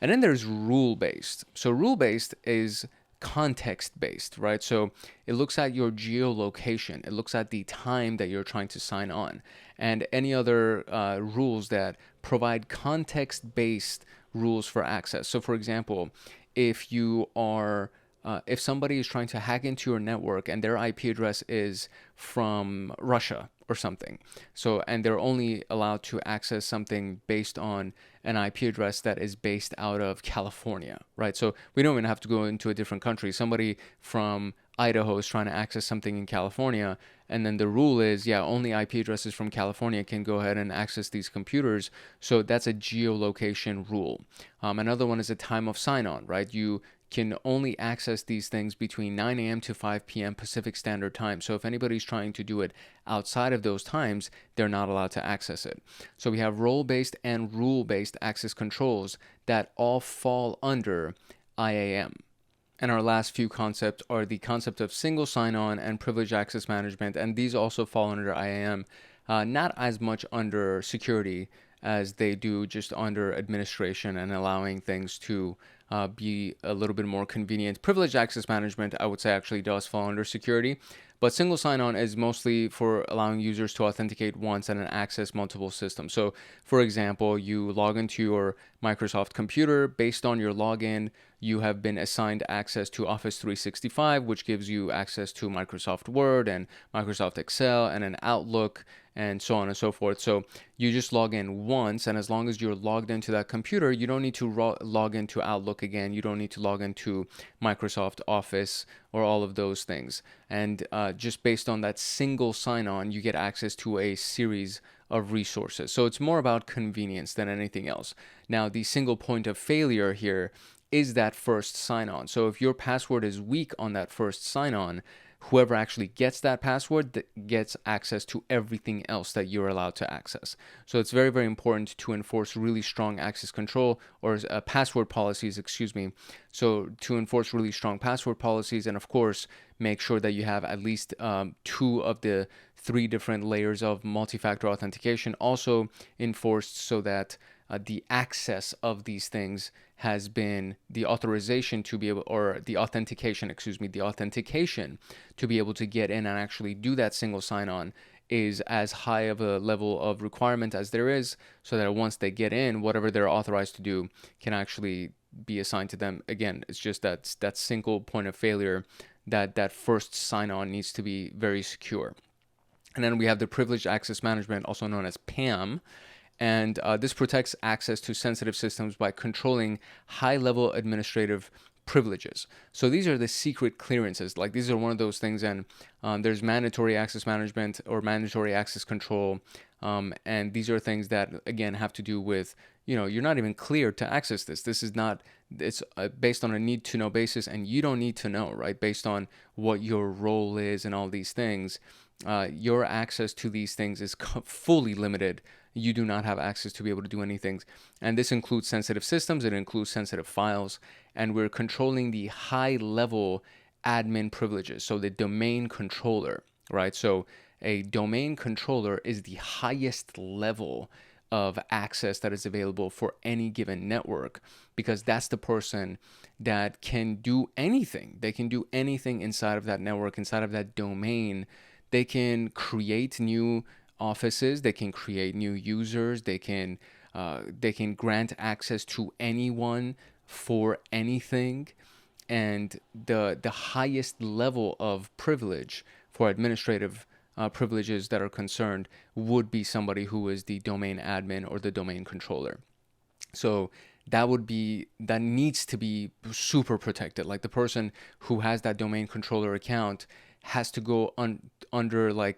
And then there's rule-based. So rule-based is context-based, right? So it looks at your geolocation. It looks at the time that you're trying to sign on, and any other rules that provide context-based rules for access. So for example, if somebody is trying to hack into your network and their IP address is from Russia or something, and they're only allowed to access something based on an IP address that is based out of California, right? So we don't even have to go into a different country. Somebody from Idaho is trying to access something in California, and then the rule is, only IP addresses from California can go ahead and access these computers. So that's a geolocation rule. Another one is a time of sign-on, right? You can only access these things between 9 a.m. to 5 p.m. Pacific Standard Time. So if anybody's trying to do it outside of those times, they're not allowed to access it. So we have role-based and rule-based access controls that all fall under IAM. And our last few concepts are the concept of single sign-on and privileged access management, and these also fall under IAM, not as much under security as they do just under administration and allowing things to be a little bit more convenient. Privileged access management, I would say, actually does fall under security, but single sign-on is mostly for allowing users to authenticate once and then access multiple systems. So, for example, you log into your Microsoft computer. Based on your login, you have been assigned access to Office 365, which gives you access to Microsoft Word and Microsoft Excel and an Outlook and so on and so forth. So you just log in once, and as long as you're logged into that computer, you don't need to log into Outlook again. You don't need to log into Microsoft Office or all of those things. And just based on that single sign-on, you get access to a series of resources. So it's more about convenience than anything else. Now, the single point of failure here is that first sign-on. So if your password is weak on that first sign-on, whoever actually gets that password gets access to everything else that you're allowed to access. So it's very, very important to enforce really strong access control or password policies, So to enforce really strong password policies, and of course, make sure that you have at least 2 of the 3 different layers of multi-factor authentication also enforced, so that the access of these things has been the authorization to be able, or the authentication to be able to get in and actually do that single sign-on is as high of a level of requirement as there is, so that once they get in, whatever they're authorized to do can actually be assigned to them. Again, it's just that single point of failure, that first sign-on needs to be very secure. And then we have the privileged access management, also known as PAM. And this protects access to sensitive systems by controlling high-level administrative privileges. So these are the secret clearances. Like, these are one of those things, and there's mandatory access management or mandatory access control. And these are things that, again, have to do with, you're not even cleared to access this. This is not, it's based on a need-to-know basis, and you don't need to know, right? Based on what your role is and all these things, your access to these things is fully limited. You do not have access to be able to do anything. And this includes sensitive systems, it includes sensitive files, and we're controlling the high-level admin privileges, so the domain controller, right? So a domain controller is the highest level of access that is available for any given network, because that's the person that can do anything. They can do anything inside of that network, inside of that domain. They can create new offices, they can create new users, they can grant access to anyone for anything. And the highest level of privilege for administrative privileges that are concerned would be somebody who is the domain admin or the domain controller. So that needs to be super protected. Like, the person who has that domain controller account has to go under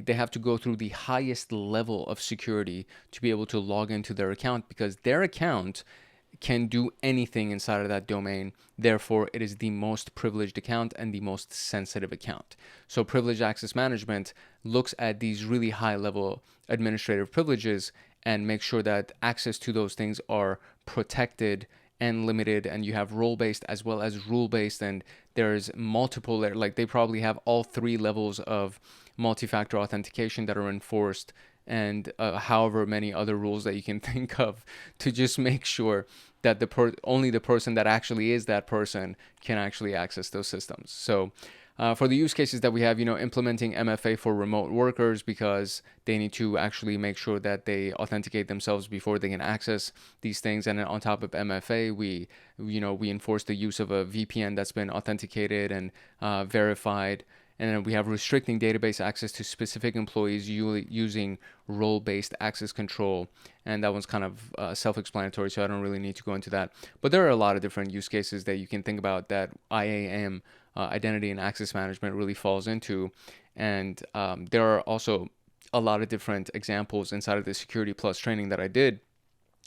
they have to go through the highest level of security to be able to log into their account, because their account can do anything inside of that domain. Therefore, it is the most privileged account and the most sensitive account. So privileged access management looks at these really high level administrative privileges and makes sure that access to those things are protected and limited, and you have role-based as well as rule-based, and there's multiple like they probably have all 3 levels of multi-factor authentication that are enforced, and however many other rules that you can think of, to just make sure that only the person that actually is that person can actually access those systems. So for the use cases that we have, implementing MFA for remote workers, because they need to actually make sure that they authenticate themselves before they can access these things. And then on top of MFA, we enforce the use of a VPN that's been authenticated and verified. And then we have restricting database access to specific employees using role-based access control. And that one's kind of self-explanatory, so I don't really need to go into that. But there are a lot of different use cases that you can think about that IAM, identity and access management, really falls into. And there are also a lot of different examples inside of the Security Plus training that I did,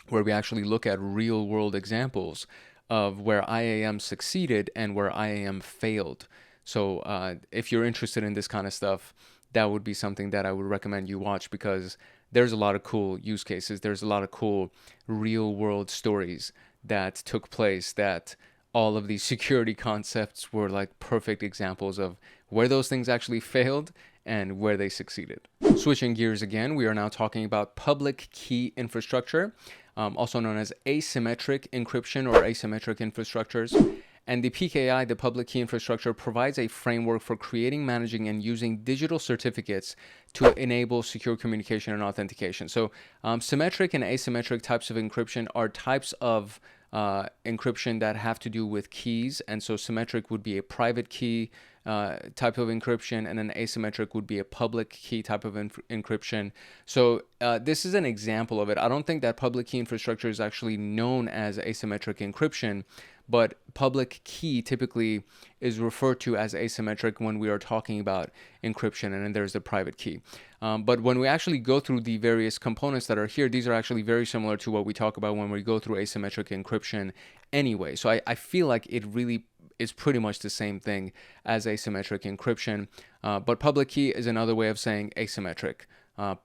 where we actually look at real-world examples of where IAM succeeded and where IAM failed. So if you're interested in this kind of stuff, that would be something that I would recommend you watch, because there's a lot of cool use cases. There's a lot of cool real world stories that took place, that all of these security concepts were like perfect examples of where those things actually failed and where they succeeded. Switching gears again, we are now talking about public key infrastructure, also known as asymmetric encryption or asymmetric infrastructures. And the PKI, the public key infrastructure, provides a framework for creating, managing, and using digital certificates to enable secure communication and authentication. So symmetric and asymmetric types of encryption are types of encryption that have to do with keys. And so symmetric would be a private key type of encryption, and then asymmetric would be a public key type of encryption. So this is an example of it. I don't think that public key infrastructure is actually known as asymmetric encryption, but public key typically is referred to as asymmetric when we are talking about encryption, and then there's the private key. But when we actually go through the various components that are here, these are actually very similar to what we talk about when we go through asymmetric encryption anyway. So I feel like it really is pretty much the same thing as asymmetric encryption. But public key is another way of saying asymmetric.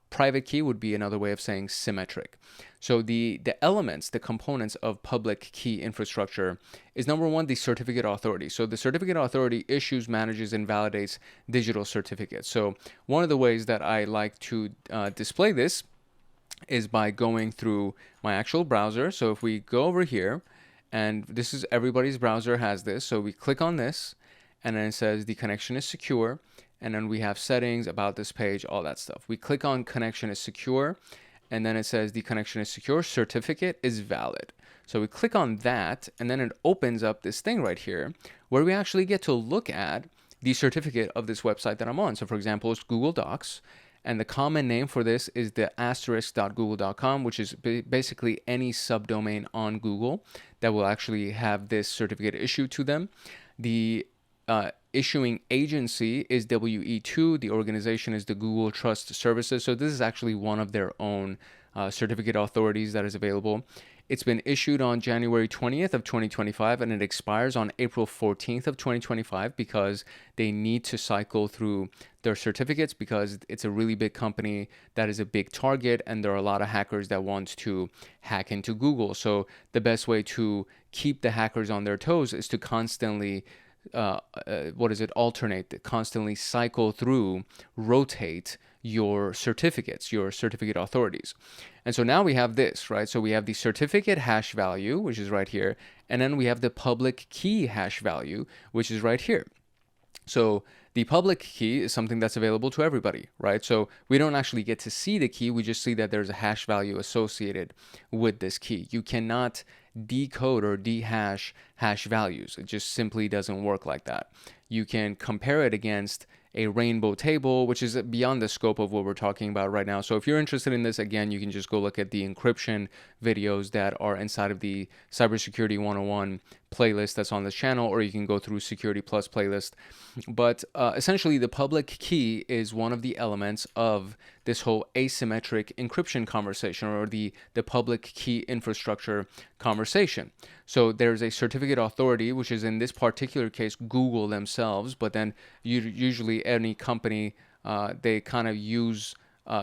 Private key would be another way of saying symmetric. So the elements, the components of public key infrastructure is, number one, the certificate authority. So the certificate authority issues, manages, and validates digital certificates. So one of the ways that I like to display this is by going through my actual browser. So if we go over here, and this is everybody's browser has this. So we click on this, and then it says the connection is secure. And then we have settings, about this page, all that stuff. We click on connection is secure, and then it says the connection is secure, certificate is valid. So we click on that, and then it opens up this thing right here where we actually get to look at the certificate of this website that I'm on. So for example, it's Google Docs, and the common name for this is the *.google.com, which is basically any subdomain on Google that will actually have this certificate issued to them. The issuing agency is WE2. The organization is the Google Trust Services. So this is actually one of their own certificate authorities that is available. It's been issued on January 20th of 2025, and it expires on April 14th of 2025 because they need to cycle through their certificates, because it's a really big company that is a big target, and there are a lot of hackers that want to hack into Google. So the best way to keep the hackers on their toes is to constantly alternate, constantly cycle through, rotate your certificates, your certificate authorities. And so now we have this, right? So we have the certificate hash value, which is right here, and then we have the public key hash value, which is right here. So the public key is something that's available to everybody, right? So we don't actually get to see the key. We just see that there's a hash value associated with this key. You cannot decode or dehash hash values. It just simply doesn't work like that. You can compare it against a rainbow table, which is beyond the scope of what we're talking about right now. So if you're interested in this, again, you can just go look at the encryption videos that are inside of the Cybersecurity 101 playlist that's on this channel, or you can go through Security Plus playlist. But essentially, the public key is one of the elements of this whole asymmetric encryption conversation, or the public key infrastructure conversation. So there's a certificate authority, which is in this particular case Google themselves, but then usually any company, they kind of use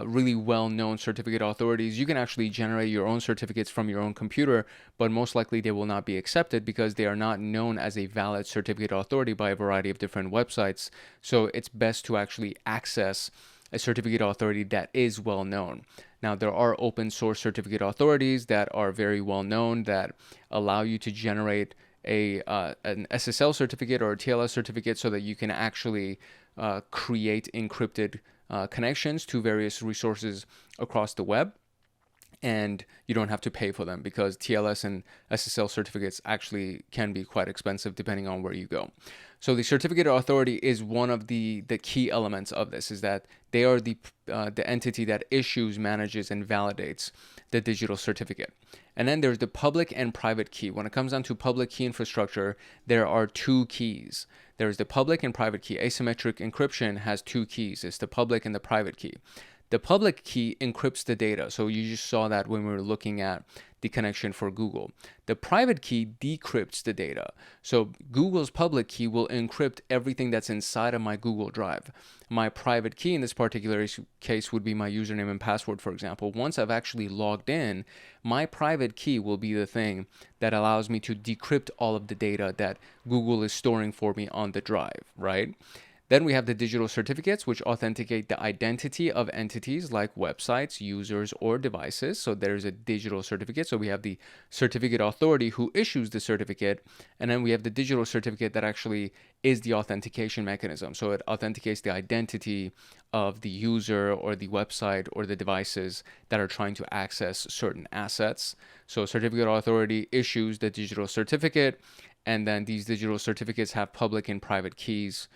really well-known certificate authorities. You can actually generate your own certificates from your own computer, but most likely they will not be accepted because they are not known as a valid certificate authority by a variety of different websites. So it's best to actually access a certificate authority that is well known. Now, there are open source certificate authorities that are very well known that allow you to generate an SSL certificate or a TLS certificate so that you can actually create encrypted connections to various resources across the web. And you don't have to pay for them because TLS and SSL certificates actually can be quite expensive depending on where you go. So the certificate authority is one of the key elements of this, is that they are the entity that issues, manages, and validates the digital certificate. And then there's the public and private key. When it comes down to public key infrastructure, there are two keys. There's the public and private key. Asymmetric encryption has two keys. It's the public and the private key. The public key encrypts the data. So you just saw that when we were looking at the connection for Google. The private key decrypts the data. So Google's public key will encrypt everything that's inside of my Google Drive. My private key in this particular case would be my username and password, for example. Once I've actually logged in, my private key will be the thing that allows me to decrypt all of the data that Google is storing for me on the drive, right? Then we have the digital certificates, which authenticate the identity of entities like websites, users, or devices. So there's a digital certificate. So we have the certificate authority who issues the certificate. And then we have the digital certificate that actually is the authentication mechanism. So it authenticates the identity of the user or the website or the devices that are trying to access certain assets. So certificate authority issues the digital certificate. And then these digital certificates have public and private keys.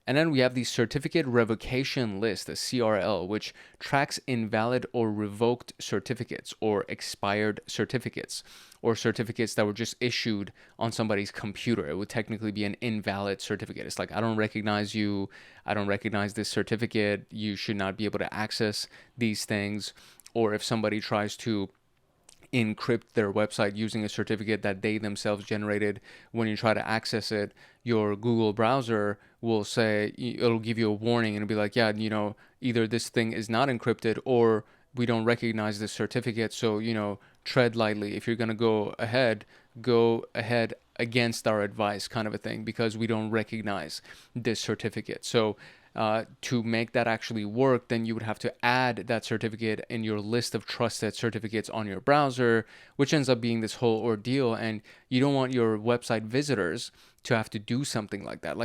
And then we have the certificate revocation list, the CRL, which tracks invalid or revoked certificates or expired certificates or certificates that were just issued on somebody's computer. It would technically be an invalid certificate. It's like, I don't recognize you. I don't recognize this certificate. You should not be able to access these things. Or if somebody tries to encrypt their website using a certificate that they themselves generated, when you try to access it, your Google browser will say, it'll give you a warning and it'll be like, yeah, either this thing is not encrypted or we don't recognize this certificate. So, tread lightly. If you're going to go ahead against our advice, kind of a thing, because we don't recognize this certificate. So to make that actually work, then you would have to add that certificate in your list of trusted certificates on your browser, which ends up being this whole ordeal. And you don't want your website visitors to have to do something like that.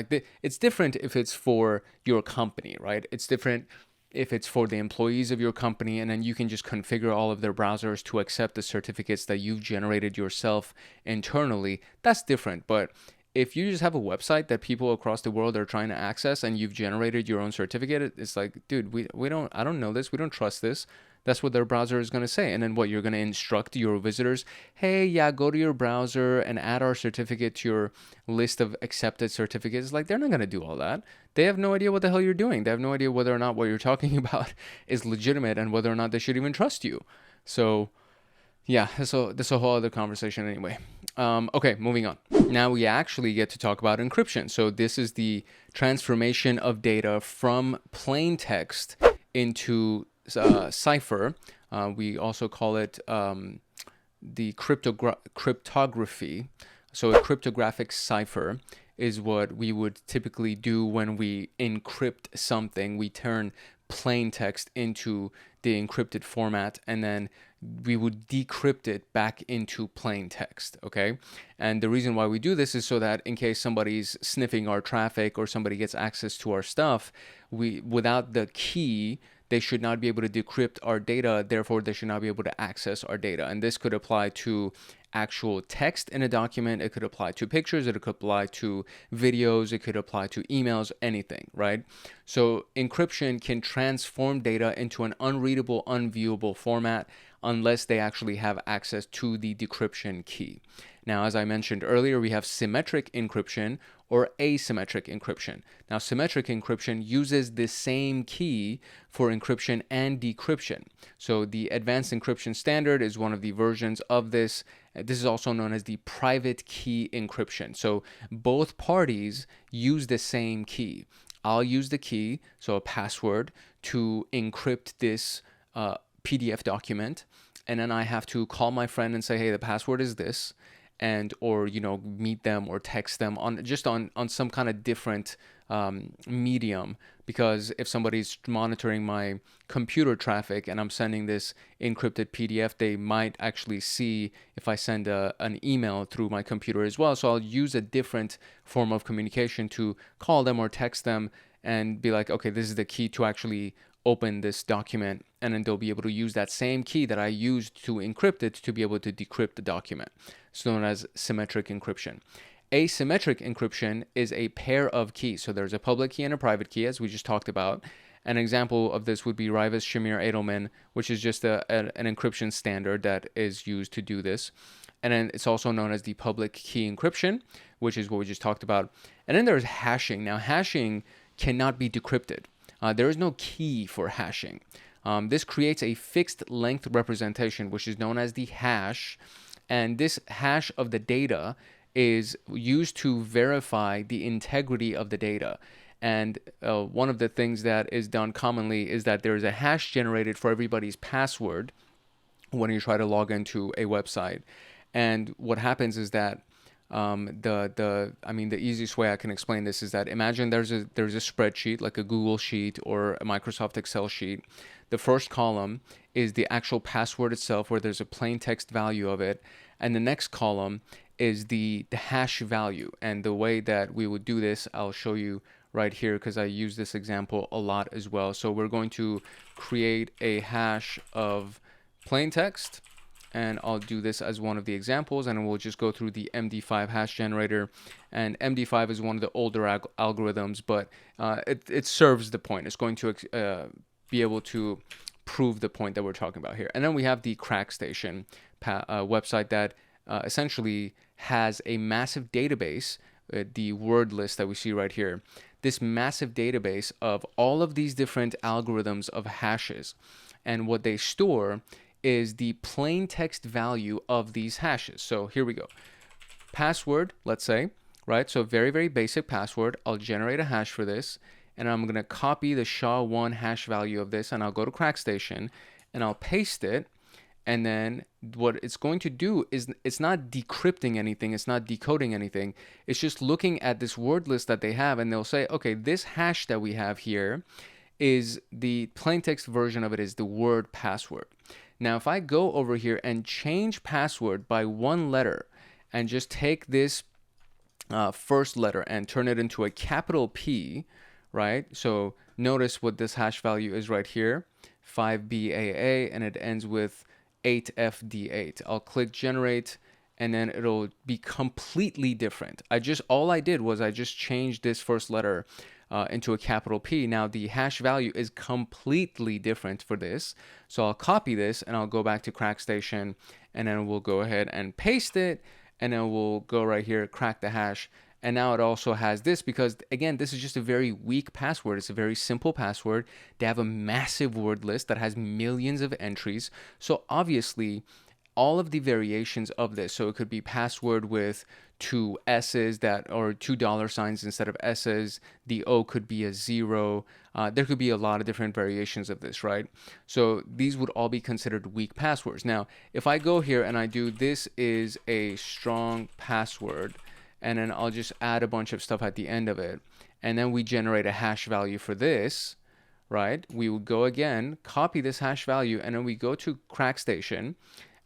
It's different if it's for your company, right? It's different if it's for the employees of your company, and then you can just configure all of their browsers to accept the certificates that you've generated yourself internally. That's different. But if you just have a website that people across the world are trying to access and you've generated your own certificate, it's like, dude, I don't know this. We don't trust this. That's what their browser is going to say. And then what, you're going to instruct your visitors, hey, yeah, go to your browser and add our certificate to your list of accepted certificates. Like, they're not going to do all that. They have no idea what the hell you're doing. They have no idea whether or not what you're talking about is legitimate and whether or not they should even trust you. So yeah, that's a whole other conversation anyway. Okay, moving on. Now we actually get to talk about encryption. So this is the transformation of data from plain text into cipher. We also call it the cryptography. So a cryptographic cipher is what we would typically do when we encrypt something. We turn plain text into the encrypted format, and then we would decrypt it back into plain text, okay? And the reason why we do this is so that in case somebody's sniffing our traffic or somebody gets access to our stuff, without the key, they should not be able to decrypt our data, therefore they should not be able to access our data. And this could apply to actual text in a document, it could apply to pictures, it could apply to videos, it could apply to emails, anything, right? So encryption can transform data into an unreadable, unviewable format unless they actually have access to the decryption key. Now, as I mentioned earlier, we have symmetric encryption or asymmetric encryption. Now, symmetric encryption uses the same key for encryption and decryption. So the advanced encryption standard is one of the versions of this. This is also known as the private key encryption. So both parties use the same key. I'll use the key, so a password, to encrypt this PDF document, and then I have to call my friend and say, hey, the password is this, and or meet them or text them on some kind of different medium, because if somebody's monitoring my computer traffic and I'm sending this encrypted PDF, they might actually see if I send an email through my computer as well. So I'll use a different form of communication to call them or text them and be like, okay, this is the key to actually open this document, and then they'll be able to use that same key that I used to encrypt it to be able to decrypt the document. It's known as symmetric encryption. Asymmetric encryption is a pair of keys. So there's a public key and a private key, as we just talked about. An example of this would be Rivas Shamir Edelman, which is just an encryption standard that is used to do this. And then it's also known as the public key encryption, which is what we just talked about. And then there's hashing. Now, hashing cannot be decrypted. There is no key for hashing. This creates a fixed length representation, which is known as the hash. And this hash of the data is used to verify the integrity of the data. And one of the things that is done commonly is that there is a hash generated for everybody's password when you try to log into a website. And what happens is that the easiest way I can explain this is that imagine there's a spreadsheet like a Google sheet or a Microsoft Excel sheet. The first column is the actual password itself, where there's a plain text value of it, and the next column is the hash value. And the way that we would do this, I'll show you right here because I use this example a lot as well. So we're going to create a hash of plain text, and I'll do this as one of the examples, and we'll just go through the MD5 hash generator. And MD5 is one of the older algorithms, but it serves the point. It's going to be able to prove the point that we're talking about here. And then we have the CrackStation website that essentially has a massive database, the word list that we see right here. This massive database of all of these different algorithms of hashes. And what they store is the plain text value of these hashes. So here we go. Password, let's say, right? So very, very basic password. I'll generate a hash for this, and I'm going to copy the SHA-1 hash value of this, and I'll go to CrackStation, and I'll paste it. And then what it's going to do is it's not decrypting anything. It's not decoding anything. It's just looking at this word list that they have, and they'll say, okay, this hash that we have here is the plain text version of it is the word password. Now, if I go over here and change password by one letter and just take this first letter and turn it into a capital P, right? So notice what this hash value is right here, 5BAA, and it ends with 8FD8. I'll click generate, and then it'll be completely different. All I did was I just changed this first letter into a capital P. Now the hash value is completely different for this. So I'll copy this and I'll go back to CrackStation, and then we'll go ahead and paste it, and then we'll go right here, crack the hash. And now it also has this because, again, this is just a very weak password. It's a very simple password. They have a massive word list that has millions of entries. So obviously, all of the variations of this, so it could be password with two S's or $2 instead of S's. The O could be a 0. There could be a lot of different variations of this, right? So these would all be considered weak passwords. Now, if I go here and I do this is a strong password, and then I'll just add a bunch of stuff at the end of it, and then we generate a hash value for this, right? We would go again, copy this hash value, and then we go to CrackStation,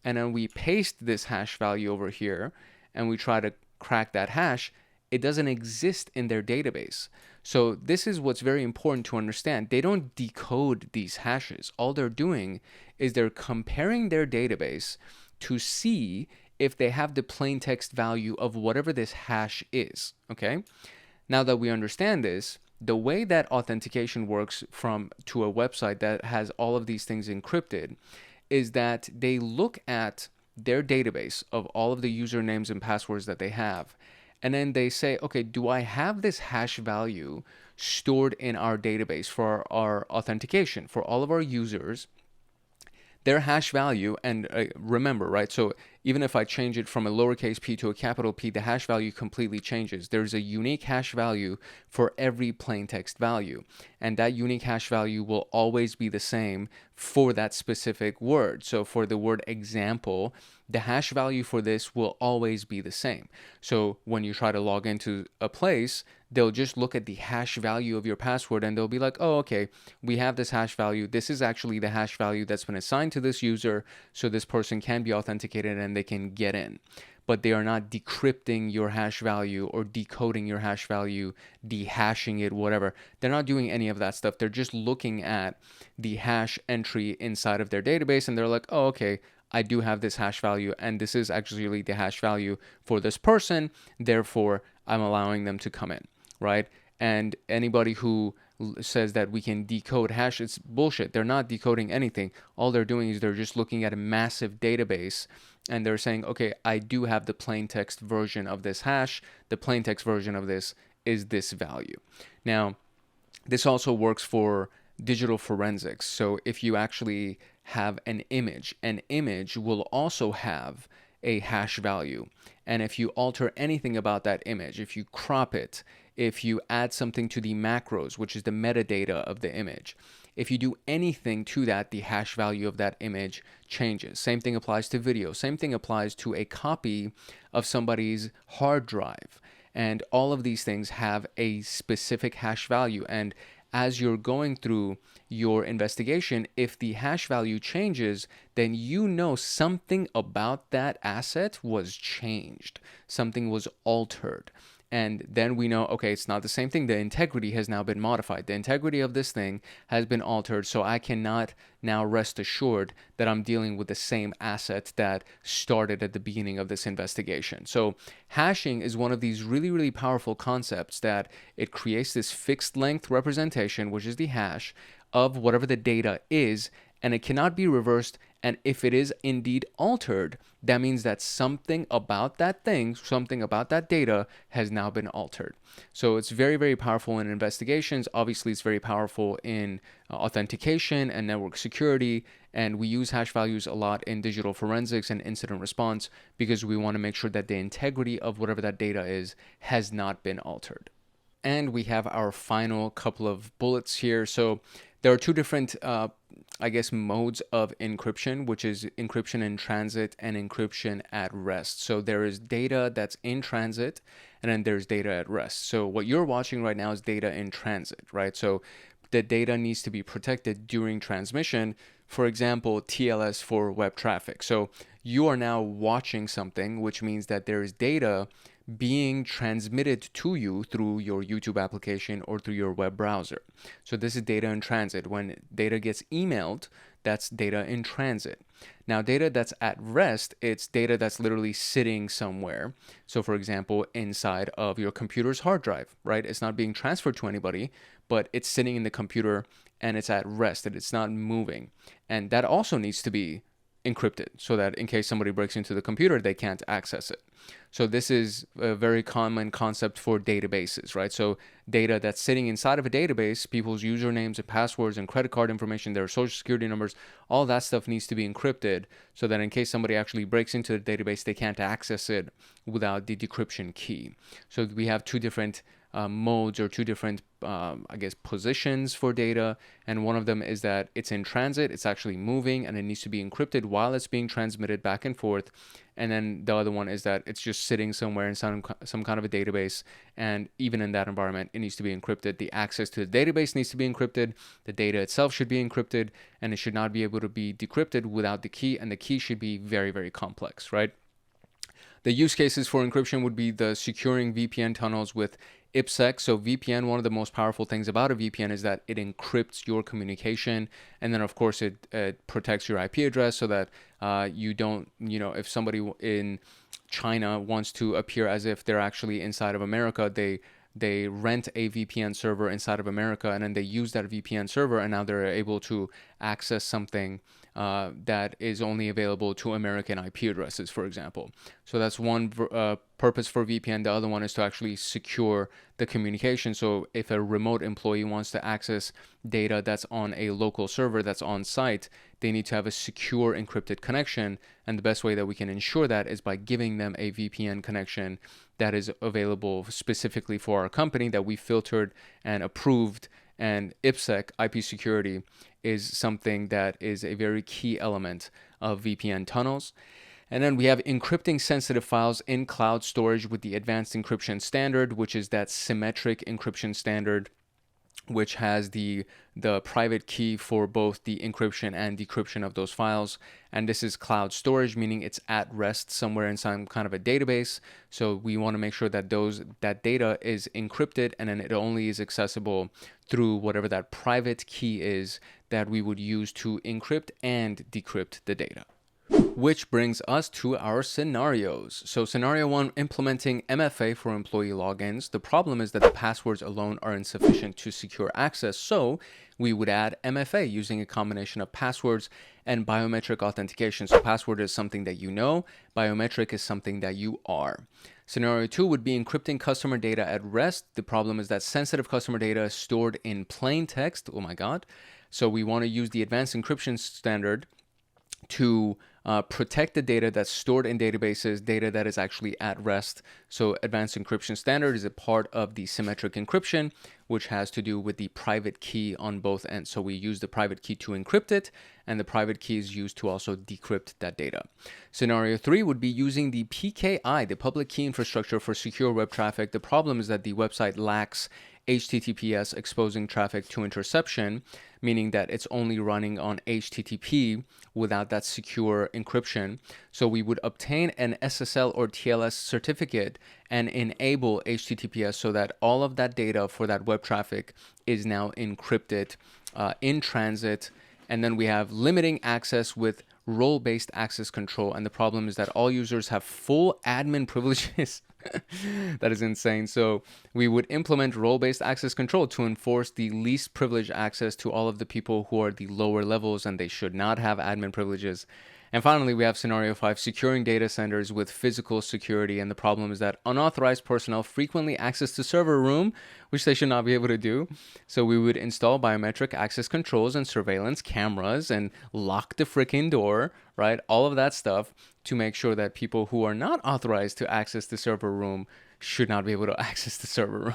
and then we paste this hash value over here, and we try to crack that hash. It doesn't exist in their database. So this is what's very important to understand. They don't decode these hashes. All they're doing is they're comparing their database to see if they have the plain text value of whatever this hash is, okay? Now that we understand this, the way that authentication works to a website that has all of these things encrypted is that they look at their database of all of the usernames and passwords that they have, and then they say, okay, do I have this hash value stored in our database for our authentication for all of our users? Their hash value, and remember, right, so even if I change it from a lowercase p to a capital P, the hash value completely changes. There's a unique hash value for every plain text value, and that unique hash value will always be the same for that specific word. So for the word example, the hash value for this will always be the same. So when you try to log into a place, they'll just look at the hash value of your password, and they'll be like, oh, okay, we have this hash value. This is actually the hash value that's been assigned to this user, so this person can be authenticated and they can get in. But they are not decrypting your hash value or decoding your hash value, dehashing it, whatever. They're not doing any of that stuff. They're just looking at the hash entry inside of their database, and they're like, oh, okay, I do have this hash value, and this is actually the hash value for this person. Therefore, I'm allowing them to come in, right? And anybody who says that we can decode hash, it's bullshit. They're not decoding anything. All they're doing is they're just looking at a massive database, and they're saying, okay, I do have the plain text version of this hash. The plain text version of this is this value. Now, This also works for digital forensics. So if you actually have an image will also have a hash value. And if you alter anything about that image, if you crop it, if you add something to the macros, which is the metadata of the image, if you do anything to that, the hash value of that image changes. Same thing applies to video. Same thing applies to a copy of somebody's hard drive. And all of these things have a specific hash value. And as you're going through your investigation, if the hash value changes, then you know something about that asset was changed, something was altered. And then we know, okay, it's not the same thing. The integrity has now been modified. The integrity of this thing has been altered, so I cannot now rest assured that I'm dealing with the same asset that started at the beginning of this investigation. So hashing is one of these really, really powerful concepts that it creates this fixed length representation, which is the hash of whatever the data is, and it cannot be reversed. And if it is indeed altered, that means that something about that thing, something about that data has now been altered. So it's very, very powerful in investigations. Obviously, it's very powerful in authentication and network security. And we use hash values a lot in digital forensics and incident response because we want to make sure that the integrity of whatever that data is has not been altered. And we have our final couple of bullets here. So there are two different modes of encryption, which is encryption in transit and encryption at rest. So there is data that's in transit, and then there's data at rest. So what you're watching right now is data in transit, right? So the data needs to be protected during transmission. For example, TLS for web traffic. So you are now watching something, which means that there is data being transmitted to you through your YouTube application or through your web browser. So this is data in transit. When data gets emailed, that's data in transit. Now, data that's at rest, it's data that's literally sitting somewhere. So for example, inside of your computer's hard drive, right? It's not being transferred to anybody, but it's sitting in the computer and it's at rest and it's not moving. And that also needs to be encrypted so that in case somebody breaks into the computer, they can't access it. So this is a very common concept for databases, right? So data that's sitting inside of a database, people's usernames and passwords and credit card information, their social security numbers, all that stuff needs to be encrypted so that in case somebody actually breaks into the database, they can't access it without the decryption key. So we have two different modes or two different, positions for data. And one of them is that it's in transit, it's actually moving, and it needs to be encrypted while it's being transmitted back and forth. And then the other one is that it's just sitting somewhere in some kind of a database. And even in that environment, it needs to be encrypted. The access to the database needs to be encrypted. The data itself should be encrypted, and it should not be able to be decrypted without the key. And the key should be very, very complex, right? The use cases for encryption would be the securing VPN tunnels with IPsec. So VPN, one of the most powerful things about a VPN is that it encrypts your communication. And then, of course, it protects your IP address so that you don't, if somebody in China wants to appear as if they're actually inside of America, they rent a VPN server inside of America, and then they use that VPN server, and now they're able to access something that is only available to American IP addresses, for example. So that's one purpose for VPN. The other one is to actually secure the communication. So if a remote employee wants to access data that's on a local server that's on site, they need to have a secure encrypted connection. And the best way that we can ensure that is by giving them a VPN connection that is available specifically for our company that we filtered and approved. And IPsec, IP security, is something that is a very key element of VPN tunnels. And then we have encrypting sensitive files in cloud storage with the advanced encryption standard, which is that symmetric encryption standard, which has the private key for both the encryption and decryption of those files. And this is cloud storage, meaning it's at rest somewhere in some kind of a database. So we want to make sure that that data is encrypted, and then it only is accessible through whatever that private key is that we would use to encrypt and decrypt the data. Which brings us to our scenarios. So scenario 1, implementing MFA for employee logins. The problem is that the passwords alone are insufficient to secure access, so we would add MFA using a combination of passwords and biometric authentication. So password is something that you know, biometric is something that you are. Scenario 2 would be encrypting customer data at rest. The problem is that sensitive customer data is stored in plain text. Oh my God. So we want to use the advanced encryption standard to protect the data that's stored in databases, data that is actually at rest. So advanced encryption standard is a part of the symmetric encryption, which has to do with the private key on both ends. So we use the private key to encrypt it, and the private key is used to also decrypt that data. Scenario 3 would be using the PKI, the public key infrastructure for secure web traffic. The problem is that the website lacks HTTPS exposing traffic to interception, meaning that it's only running on HTTP without that secure encryption. So we would obtain an SSL or TLS certificate and enable HTTPS so that all of that data for that web traffic is now encrypted in transit. And then we have limiting access with role-based access control. And the problem is that all users have full admin privileges. That is insane. So we would implement role-based access control to enforce the least privileged access to all of the people who are the lower levels, and they should not have admin privileges. And finally, we have scenario 5, securing data centers with physical security. And the problem is that unauthorized personnel frequently access the server room, which they should not be able to do. So we would install biometric access controls and surveillance cameras and lock the freaking door, right? All of that stuff to make sure that people who are not authorized to access the server room should not be able to access the server room.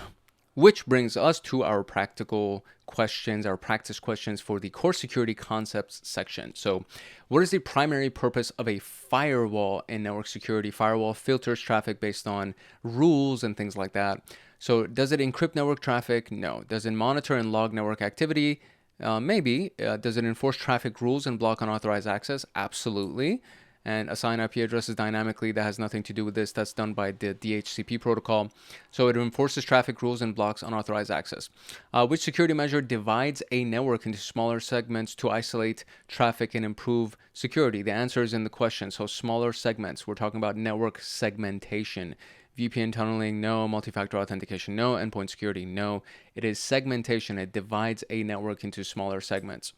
Which brings us to our practical questions, our practice questions for the core security concepts section. So what is the primary purpose of a firewall in network security? Firewall filters traffic based on rules and things like that. So does it encrypt network traffic? No. Does it monitor and log network activity? Maybe. Does it enforce traffic rules and block unauthorized access? Absolutely. And assign IP addresses dynamically. That has nothing to do with this. That's done by the DHCP protocol. So it enforces traffic rules and blocks unauthorized access. Which security measure divides a network into smaller segments to isolate traffic and improve security? The answer is in the question. So smaller segments. We're talking about network segmentation. VPN tunneling, no. Multi-factor authentication, no. Endpoint security, no. It is segmentation. It divides a network into smaller segments.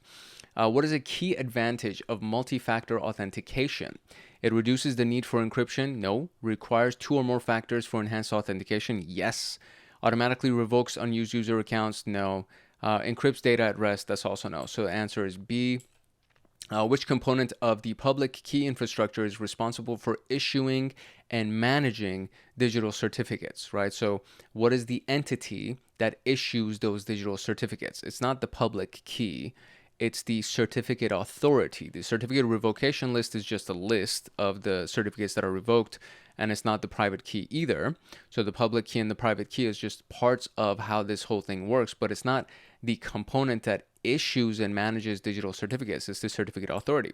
What is a key advantage of multi-factor authentication? It reduces the need for encryption, no. Requires 2 or more factors for enhanced authentication, yes. Automatically revokes unused user accounts, no. Encrypts data at rest, that's also no. So the answer is B. Which component of the public key infrastructure is responsible for issuing and managing digital certificates, right? So what is the entity that issues those digital certificates? It's not the public key. It's the certificate authority. The certificate revocation list is just a list of the certificates that are revoked, and it's not the private key either. So the public key and the private key is just parts of how this whole thing works, but it's not the component that issues and manages digital certificates. It's the certificate authority.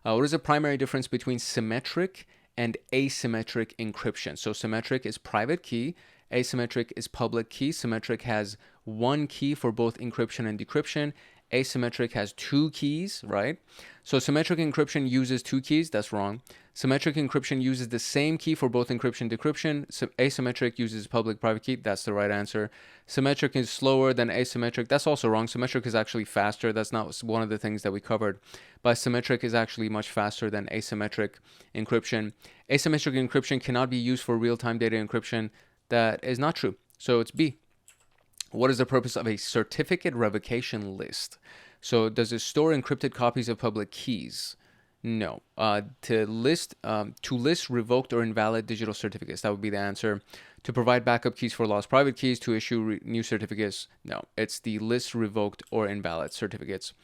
What is the primary difference between symmetric and asymmetric encryption? So symmetric is private key. Asymmetric is public key. Symmetric has one key for both encryption and decryption. Asymmetric has 2 keys, right? So symmetric encryption uses 2 keys. That's wrong. Symmetric encryption uses the same key for both encryption and decryption. Asymmetric uses public-private key. That's the right answer. Symmetric is slower than asymmetric. That's also wrong. Symmetric is actually faster. That's not one of the things that we covered. But symmetric is actually much faster than asymmetric encryption. Asymmetric encryption cannot be used for real-time data encryption. That is not true. So it's B. What is the purpose of a certificate revocation list? So does it store encrypted copies of public keys? No. To list revoked or invalid digital certificates. That would be the answer. To provide backup keys for lost private keys. To issue new certificates. No. It's the list revoked or invalid certificates.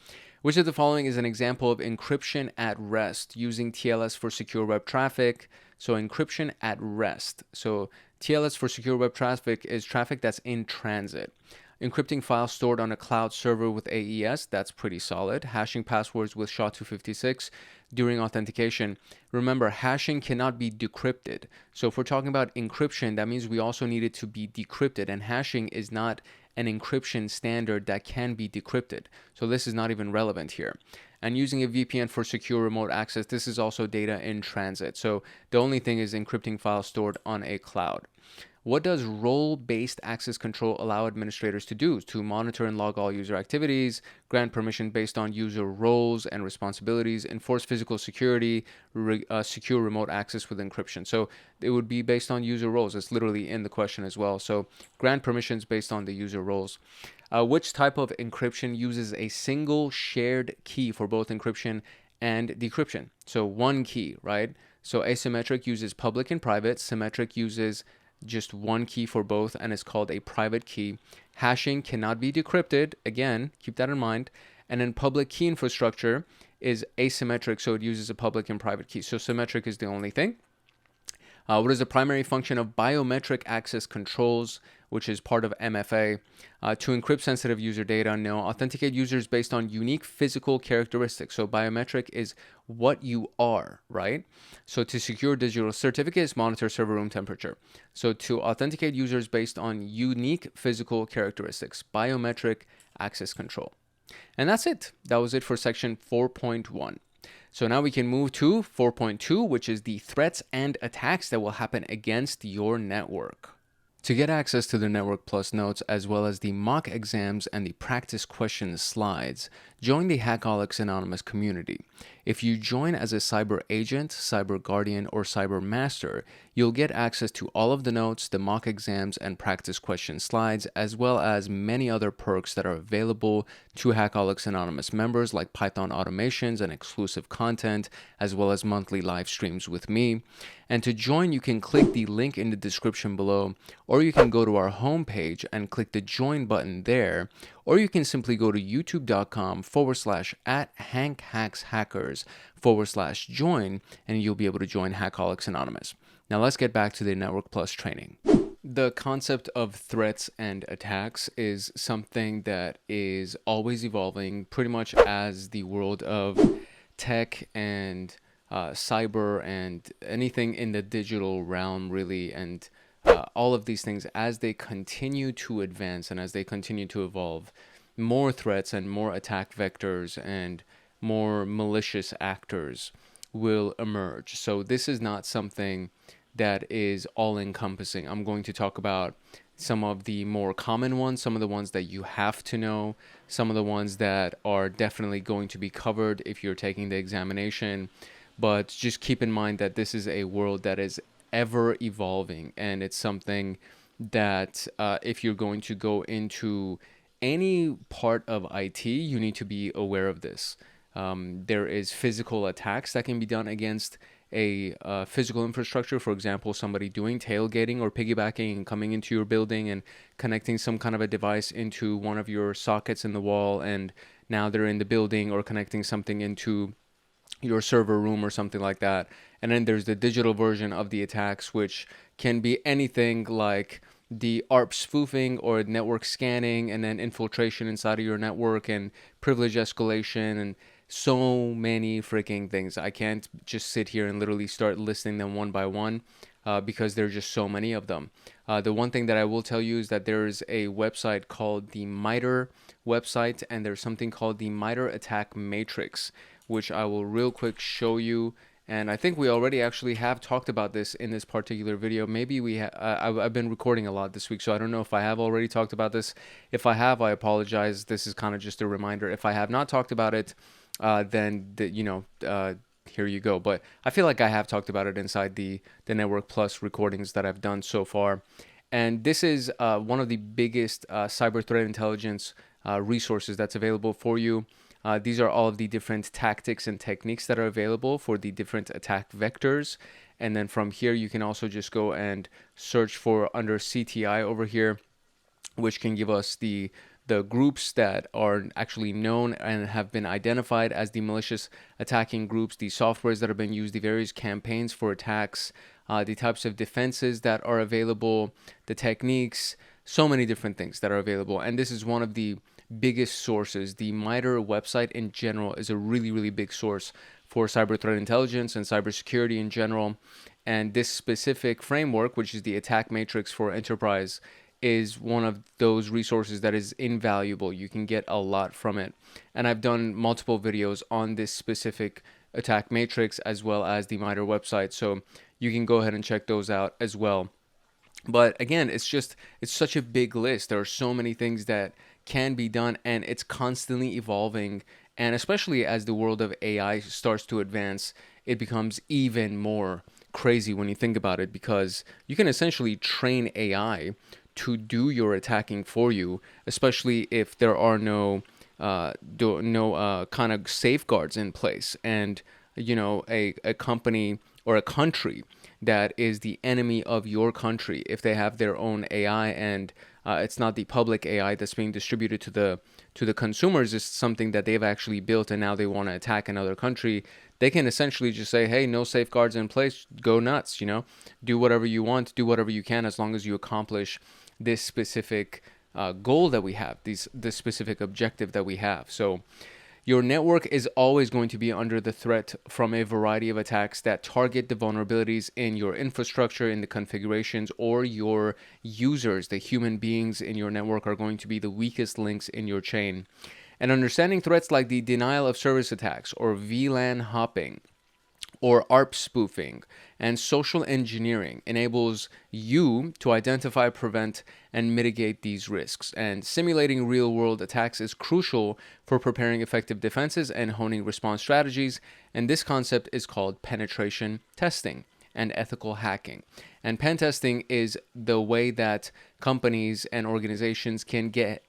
Which of the following is an example of encryption at rest using TLS for secure web traffic? So encryption at rest. So TLS for secure web traffic is traffic that's in transit. Encrypting files stored on a cloud server with AES, that's pretty solid. Hashing passwords with SHA-256 during authentication. Remember, hashing cannot be decrypted. So if we're talking about encryption, that means we also need it to be decrypted, and hashing is not an encryption standard that can be decrypted. So this is not even relevant here. And using a VPN for secure remote access, this is also data in transit. So the only thing is encrypting files stored on a cloud. What does role-based access control allow administrators to do? To monitor and log all user activities, grant permission based on user roles and responsibilities, enforce physical security, secure remote access with encryption. So it would be based on user roles. It's literally in the question as well. So grant permissions based on the user roles. Which type of encryption uses a single shared key for both encryption and decryption? So one key, right? So asymmetric uses public and private. Symmetric uses just one key for both and is called a private key. Hashing cannot be decrypted. Again, keep that in mind. And then public key infrastructure is asymmetric, so it uses a public and private key. So symmetric is the only thing. What is the primary function of biometric access controls, which is part of MFA? To encrypt sensitive user data. No. Authenticate users based on unique physical characteristics. So biometric is what you are, right? So to secure digital certificates, monitor server room temperature. So to authenticate users based on unique physical characteristics, biometric access control. And that's it. That was it for section 4.1. So now we can move to 4.2, which is the threats and attacks that will happen against your network. To get access to the Network Plus notes, as well as the mock exams and the practice question slides, join the Hackaholics Anonymous community. If you join as a cyber agent, cyber guardian, or cyber master, you'll get access to all of the notes, the mock exams, and practice question slides, as well as many other perks that are available to Hackaholics Anonymous members, like Python automations and exclusive content, as well as monthly live streams with me. And to join, you can click the link in the description below, or you can go to our homepage and click the join button there, or you can simply go to youtube.com/@HankHacksHackers/join, and you'll be able to join Hackaholics Anonymous. Now let's get back to the Network Plus training. The concept of threats and attacks is something that is always evolving, pretty much as the world of tech and cyber and anything in the digital realm, really, and all of these things, as they continue to advance and as they continue to evolve, more threats and more attack vectors and more malicious actors will emerge. So this is not something that is all-encompassing. I'm going to talk about some of the more common ones, some of the ones that you have to know, some of the ones that are definitely going to be covered if you're taking the examination. But just keep in mind that this is a world that is ever evolving, and it's something that if you're going to go into any part of IT, you need to be aware of this. There is physical attacks that can be done against a physical infrastructure. For example, somebody doing tailgating or piggybacking and coming into your building and connecting some kind of a device into one of your sockets in the wall, and now they're in the building, or connecting something into your server room or something like that. And then there's the digital version of the attacks, which can be anything like the ARP spoofing or network scanning, and then infiltration inside of your network and privilege escalation, and so many freaking things. I can't just sit here and literally start listing them one by one because there are just so many of them. The one thing that I will tell you is that there's a website called the MITRE website, and there's something called the MITRE Attack Matrix, which I will real quick show you. And I think we already actually have talked about this in this particular video. Maybe we I've been recording a lot this week, so I don't know if I have already talked about this. If I have, I apologize. This is kind of just a reminder. If I have not talked about it, then here you go. But I feel like I have talked about it inside the Network Plus recordings that I've done so far. And this is one of the biggest cyber threat intelligence resources that's available for you. These are all of the different tactics and techniques that are available for the different attack vectors. And then from here, you can also just go and search for under CTI over here, which can give us the groups that are actually known and have been identified as the malicious attacking groups, the softwares that have been used, the various campaigns for attacks, the types of defenses that are available, the techniques, so many different things that are available. And this is one of the biggest sources. The MITRE website in general is a really, really big source for cyber threat intelligence and cybersecurity in general. And this specific framework, which is the attack matrix for enterprise, is one of those resources that is invaluable. You can get a lot from it. And I've done multiple videos on this specific attack matrix as well as the MITRE website. So you can go ahead and check those out as well. But again, it's such a big list. There are so many things that can be done, and it's constantly evolving. And especially as the world of AI starts to advance, it becomes even more crazy when you think about it, because you can essentially train AI to do your attacking for you, especially if there are no kind of safeguards in place. And a company or a country that is the enemy of your country, if they have their own AI and it's not the public AI that's being distributed to the consumers, it's something that they've actually built, and now they want to attack another country, they can essentially just say, hey, no safeguards in place, go nuts, do whatever you want, do whatever you can, as long as you accomplish this specific goal that we have, this specific objective that we have. So your network is always going to be under the threat from a variety of attacks that target the vulnerabilities in your infrastructure, in the configurations, or your users. The human beings in your network are going to be the weakest links in your chain. And understanding threats like the denial of service attacks, or VLAN hopping, or ARP spoofing, and social engineering enables you to identify, prevent, and mitigate these risks. And simulating real-world attacks is crucial for preparing effective defenses and honing response strategies. And this concept is called penetration testing and ethical hacking. And pen testing is the way that companies and organizations can get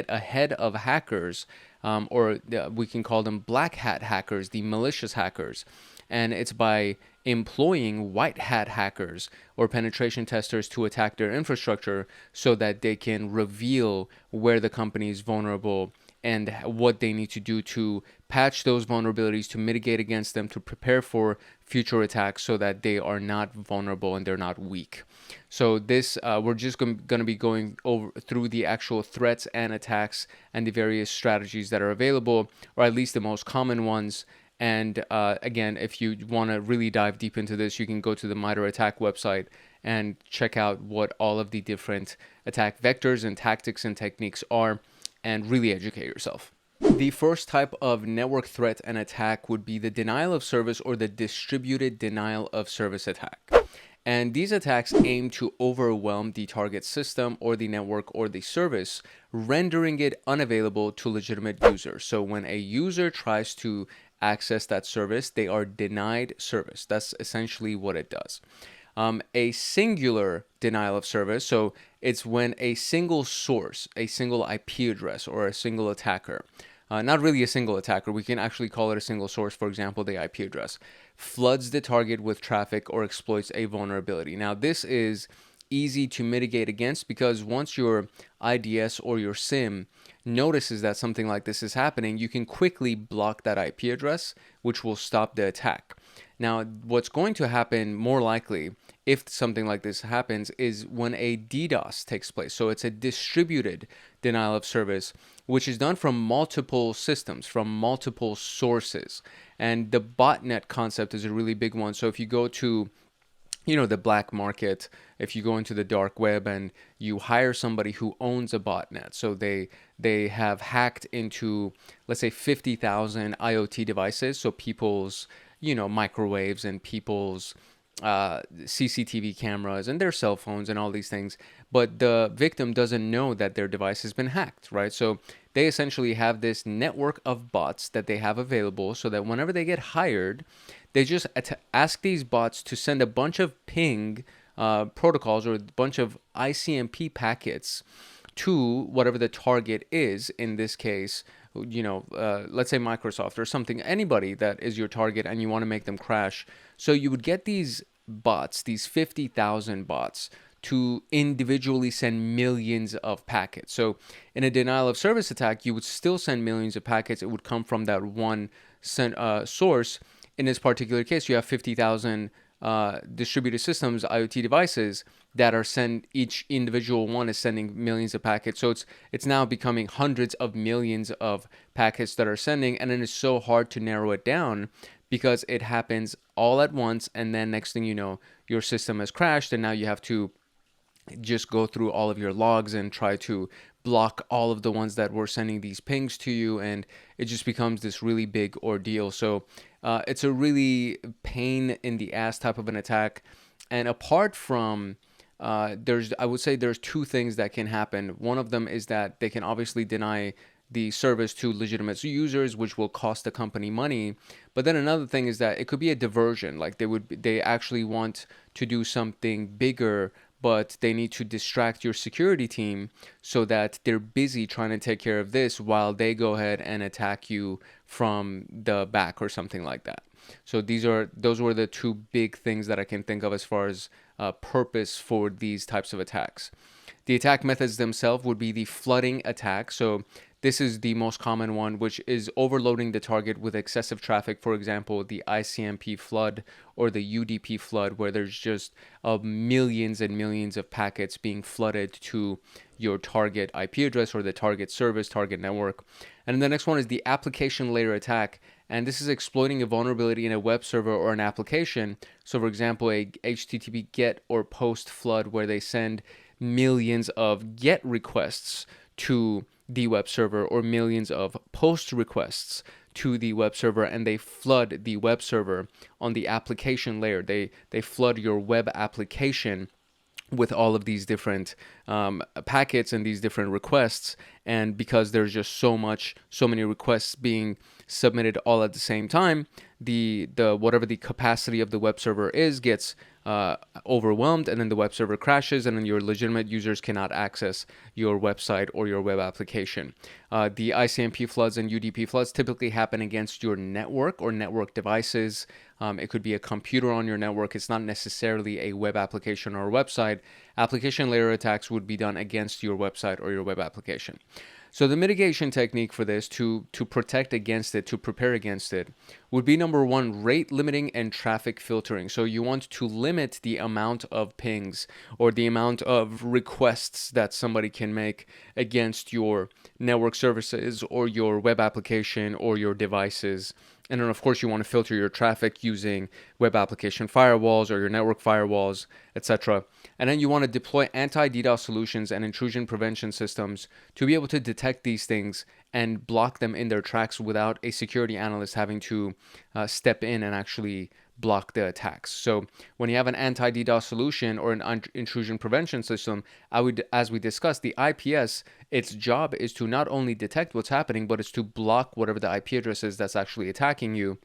ahead of hackers, or we can call them black hat hackers, the malicious hackers. And it's by employing white hat hackers or penetration testers to attack their infrastructure so that they can reveal where the company is vulnerable and what they need to do to patch those vulnerabilities, to mitigate against them, to prepare for future attacks so that they are not vulnerable and they're not weak. So this, we're just going to be going over through the actual threats and attacks and the various strategies that are available, or at least the most common ones. And again, if you want to really dive deep into this, you can go to the MITRE attack website and check out what all of the different attack vectors and tactics and techniques are, and really educate yourself. The first type of network threat and attack would be the denial of service, or the distributed denial of service attack. And these attacks aim to overwhelm the target system or the network or the service, rendering it unavailable to legitimate users. So when a user tries to access that service, they are denied service. That's essentially what it does. A singular denial of service, so it's when a single source, a single IP address, or a single attacker, not really a single attacker, we can actually call it a single source, for example, the IP address, floods the target with traffic or exploits a vulnerability. Now, this is easy to mitigate against, because once your IDS or your SIM notices that something like this is happening, you can quickly block that IP address, which will stop the attack. Now, what's going to happen more likely if something like this happens is when a DDoS takes place. So it's a distributed denial of service, which is done from multiple systems, from multiple sources. And the botnet concept is a really big one. So if you go to the black market, if you go into the dark web and you hire somebody who owns a botnet, so they have hacked into, let's say, 50,000 IoT devices, so people's microwaves and people's CCTV cameras and their cell phones and all these things, but the victim doesn't know that their device has been hacked, right? So they essentially have this network of bots that they have available, so that whenever they get hired, they just ask these bots to send a bunch of ping protocols, or a bunch of ICMP packets to whatever the target is. In this case, let's say Microsoft or something, anybody that is your target, and you want to make them crash. So you would get these bots, these 50,000 bots, to individually send millions of packets. So in a denial of service attack, you would still send millions of packets. It would come from that one source. In this particular case, you have 50,000 distributed systems, IoT devices, that are each individual one is sending millions of packets. So it's now becoming hundreds of millions of packets that are sending, and then it's so hard to narrow it down because it happens all at once, and then next thing you know, your system has crashed, and now you have to just go through all of your logs and try to block all of the ones that were sending these pings to you, and it just becomes this really big ordeal. So it's a really pain in the ass type of an attack. And apart from I would say there's two things that can happen. One of them is that they can obviously deny the service to legitimate users, which will cost the company money. But then another thing is that it could be a diversion. Like they actually want to do something bigger, but they need to distract your security team so that they're busy trying to take care of this while they go ahead and attack you from the back or something like that. So those were the two big things that I can think of as far as purpose for these types of attacks. The attack methods themselves would be the flooding attack. So this is the most common one, which is overloading the target with excessive traffic. For example, the ICMP flood or the UDP flood, where there's just millions and millions of packets being flooded to your target IP address or the target service, target network. And the next one is the application layer attack. And this is exploiting a vulnerability in a web server or an application. So for example, a HTTP GET or POST flood where they send millions of GET requests to the web server or millions of POST requests to the web server, and they flood the web server on the application layer. They flood your web application with all of these different packets and these different requests. And because there's just so many requests being submitted all at the same time, the whatever the capacity of the web server is gets overwhelmed, and then the web server crashes, and then your legitimate users cannot access your website or your web application. The ICMP floods and UDP floods typically happen against your network or network devices. It could be a computer on your network. It's not necessarily a web application or a website. Application layer attacks would be done against your website or your web application. So the mitigation technique for this to protect against it, to prepare against it, would be number one, rate limiting and traffic filtering. So you want to limit the amount of pings or the amount of requests that somebody can make against your network services or your web application or your devices. And then, of course, you want to filter your traffic using web application firewalls or your network firewalls, etc. And then you want to deploy anti-DDoS solutions and intrusion prevention systems to be able to detect these things and block them in their tracks without a security analyst having to step in and actually block the attacks. So when you have an anti-DDoS solution or an intrusion prevention system, as we discussed, the IPS, its job is to not only detect what's happening, but it's to block whatever the IP address is that's actually attacking you,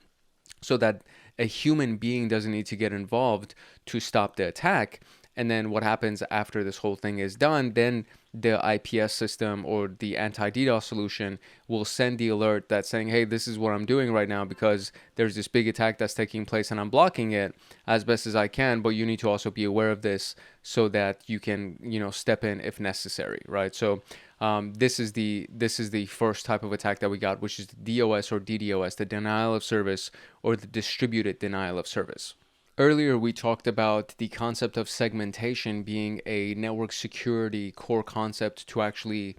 so that a human being doesn't need to get involved to stop the attack. And then what happens after this whole thing is done, then the IPS system or the anti-DDoS solution will send the alert that's saying, hey, this is what I'm doing right now because there's this big attack that's taking place and I'm blocking it as best as I can, but you need to also be aware of this so that you can, step in if necessary, right? So this is the first type of attack that we got, which is the DOS or DDoS, the denial of service or the distributed denial of service. Earlier, we talked about the concept of segmentation being a network security core concept to actually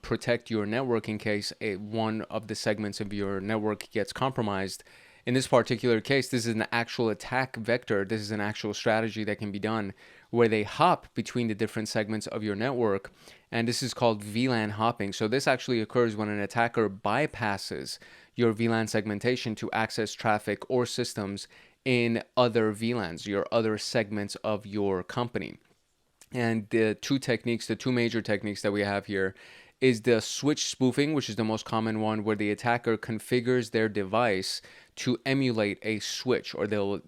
protect your network in case one of the segments of your network gets compromised. In this particular case, this is an actual attack vector. This is an actual strategy that can be done where they hop between the different segments of your network. And this is called VLAN hopping. So this actually occurs when an attacker bypasses your VLAN segmentation to access traffic or systems in other VLANs, your other segments of your company. And the two major techniques that we have here is the switch spoofing, which is the most common one, where the attacker configures their device to emulate a switch, or they'll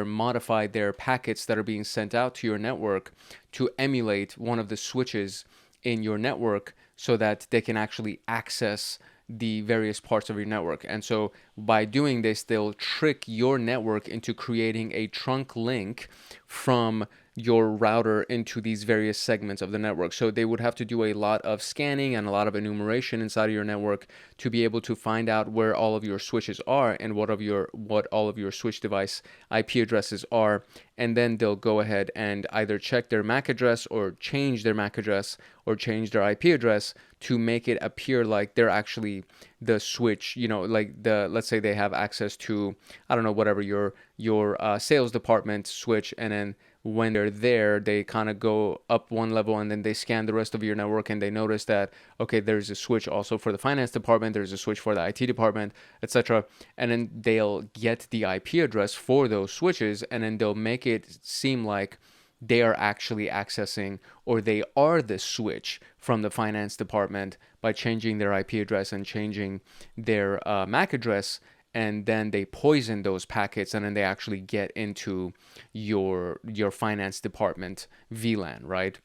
modify their packets that are being sent out to your network to emulate one of the switches in your network so that they can actually access the various parts of your network. And so by doing this, they'll trick your network into creating a trunk link from your router into these various segments of the network. So they would have to do a lot of scanning and a lot of enumeration inside of your network to be able to find out where all of your switches are and what all of your switch device IP addresses are. And then they'll go ahead and either check their MAC address or change their MAC address or change their IP address to make it appear like they're actually the switch, let's say they have access to, I don't know, whatever your sales department switch, and then when they're there, they kind of go up one level and then they scan the rest of your network and they notice that, okay, there's a switch also for the finance department, there's a switch for the IT department, etc. And then they'll get the IP address for those switches, and then they'll make it seem like they are actually accessing, or they are the switch from the finance department by changing their IP address and changing their MAC address. And then they poison those packets, and then they actually get into your finance department VLAN, right?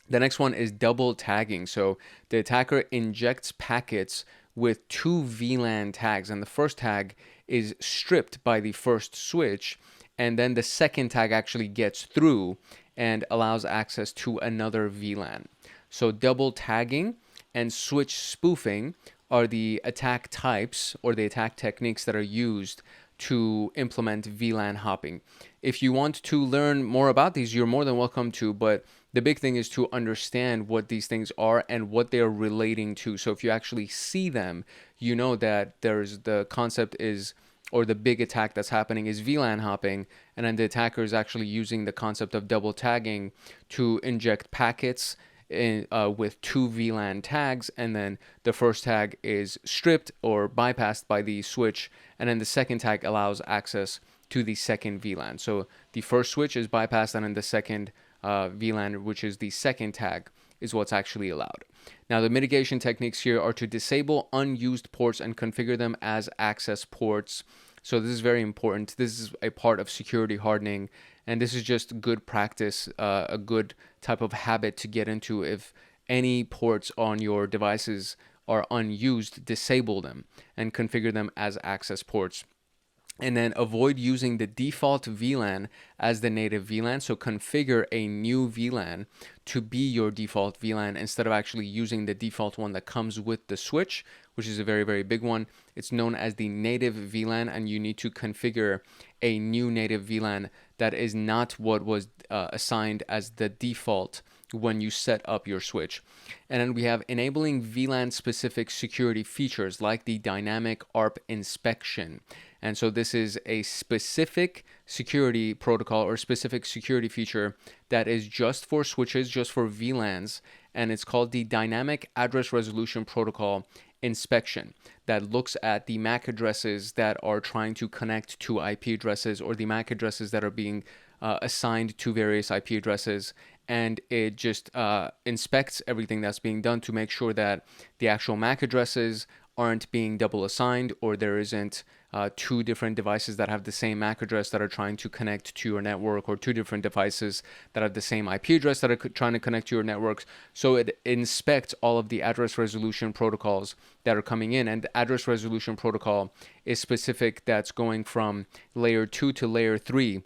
The next one is double tagging. So the attacker injects packets with two VLAN tags, and the first tag is stripped by the first switch, and then the second tag actually gets through and allows access to another VLAN. So double tagging and switch spoofing are the attack types or the attack techniques that are used to implement VLAN hopping. If you want to learn more about these, you're more than welcome to, but the big thing is to understand what these things are and what they are relating to. So if you actually see them, you know that there's the concept is, or the big attack that's happening is VLAN hopping, and then the attacker is actually using the concept of double tagging to inject packets with two VLAN tags, and then the first tag is stripped or bypassed by the switch, and then the second tag allows access to the second VLAN. So the first switch is bypassed, and then the second VLAN, which is the second tag, is what's actually allowed. Now, the mitigation techniques here are to disable unused ports and configure them as access ports. So this is very important. This is a part of security hardening, and this is just good practice, a good type of habit to get into. If any ports on your devices are unused, disable them and configure them as access ports. And then avoid using the default VLAN as the native VLAN. So configure a new VLAN to be your default VLAN instead of actually using the default one that comes with the switch, which is a very, very big one. It's known as the native VLAN, and you need to configure a new native VLAN that is not what was assigned as the default when you set up your switch. And then we have enabling VLAN specific security features like the dynamic ARP inspection. And so this is a specific security protocol or specific security feature that is just for switches, just for VLANs, and it's called the dynamic address resolution protocol inspection, that looks at the MAC addresses that are trying to connect to IP addresses, or the MAC addresses that are being assigned to various IP addresses, and it just inspects everything that's being done to make sure that the actual MAC addresses aren't being double assigned, or there isn't two different devices that have the same MAC address that are trying to connect to your network, or two different devices that have the same IP address that are trying to connect to your networks. So it inspects all of the address resolution protocols that are coming in, and the address resolution protocol is specific, that's going from layer 2 to layer 3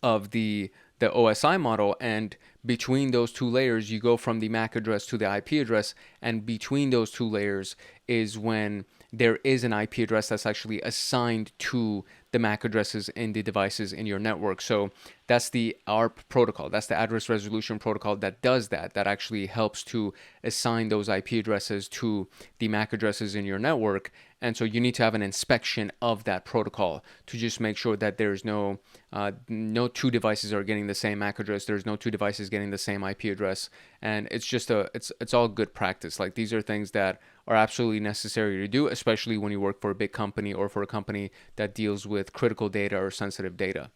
of the OSI model, and between those two layers you go from the MAC address to the IP address, and between those two layers is when there is an IP address that's actually assigned to the MAC addresses in the devices in your network. So that's the ARP protocol, that's the address resolution protocol that does that actually helps to assign those IP addresses to the MAC addresses in your network. And so you need to have an inspection of that protocol to just make sure that there's no two devices are getting the same MAC address, there's no two devices getting the same IP address, and it's just it's all good practice. Like, these are things that are absolutely necessary to do, especially when you work for a big company or for a company that deals with critical data or sensitive data.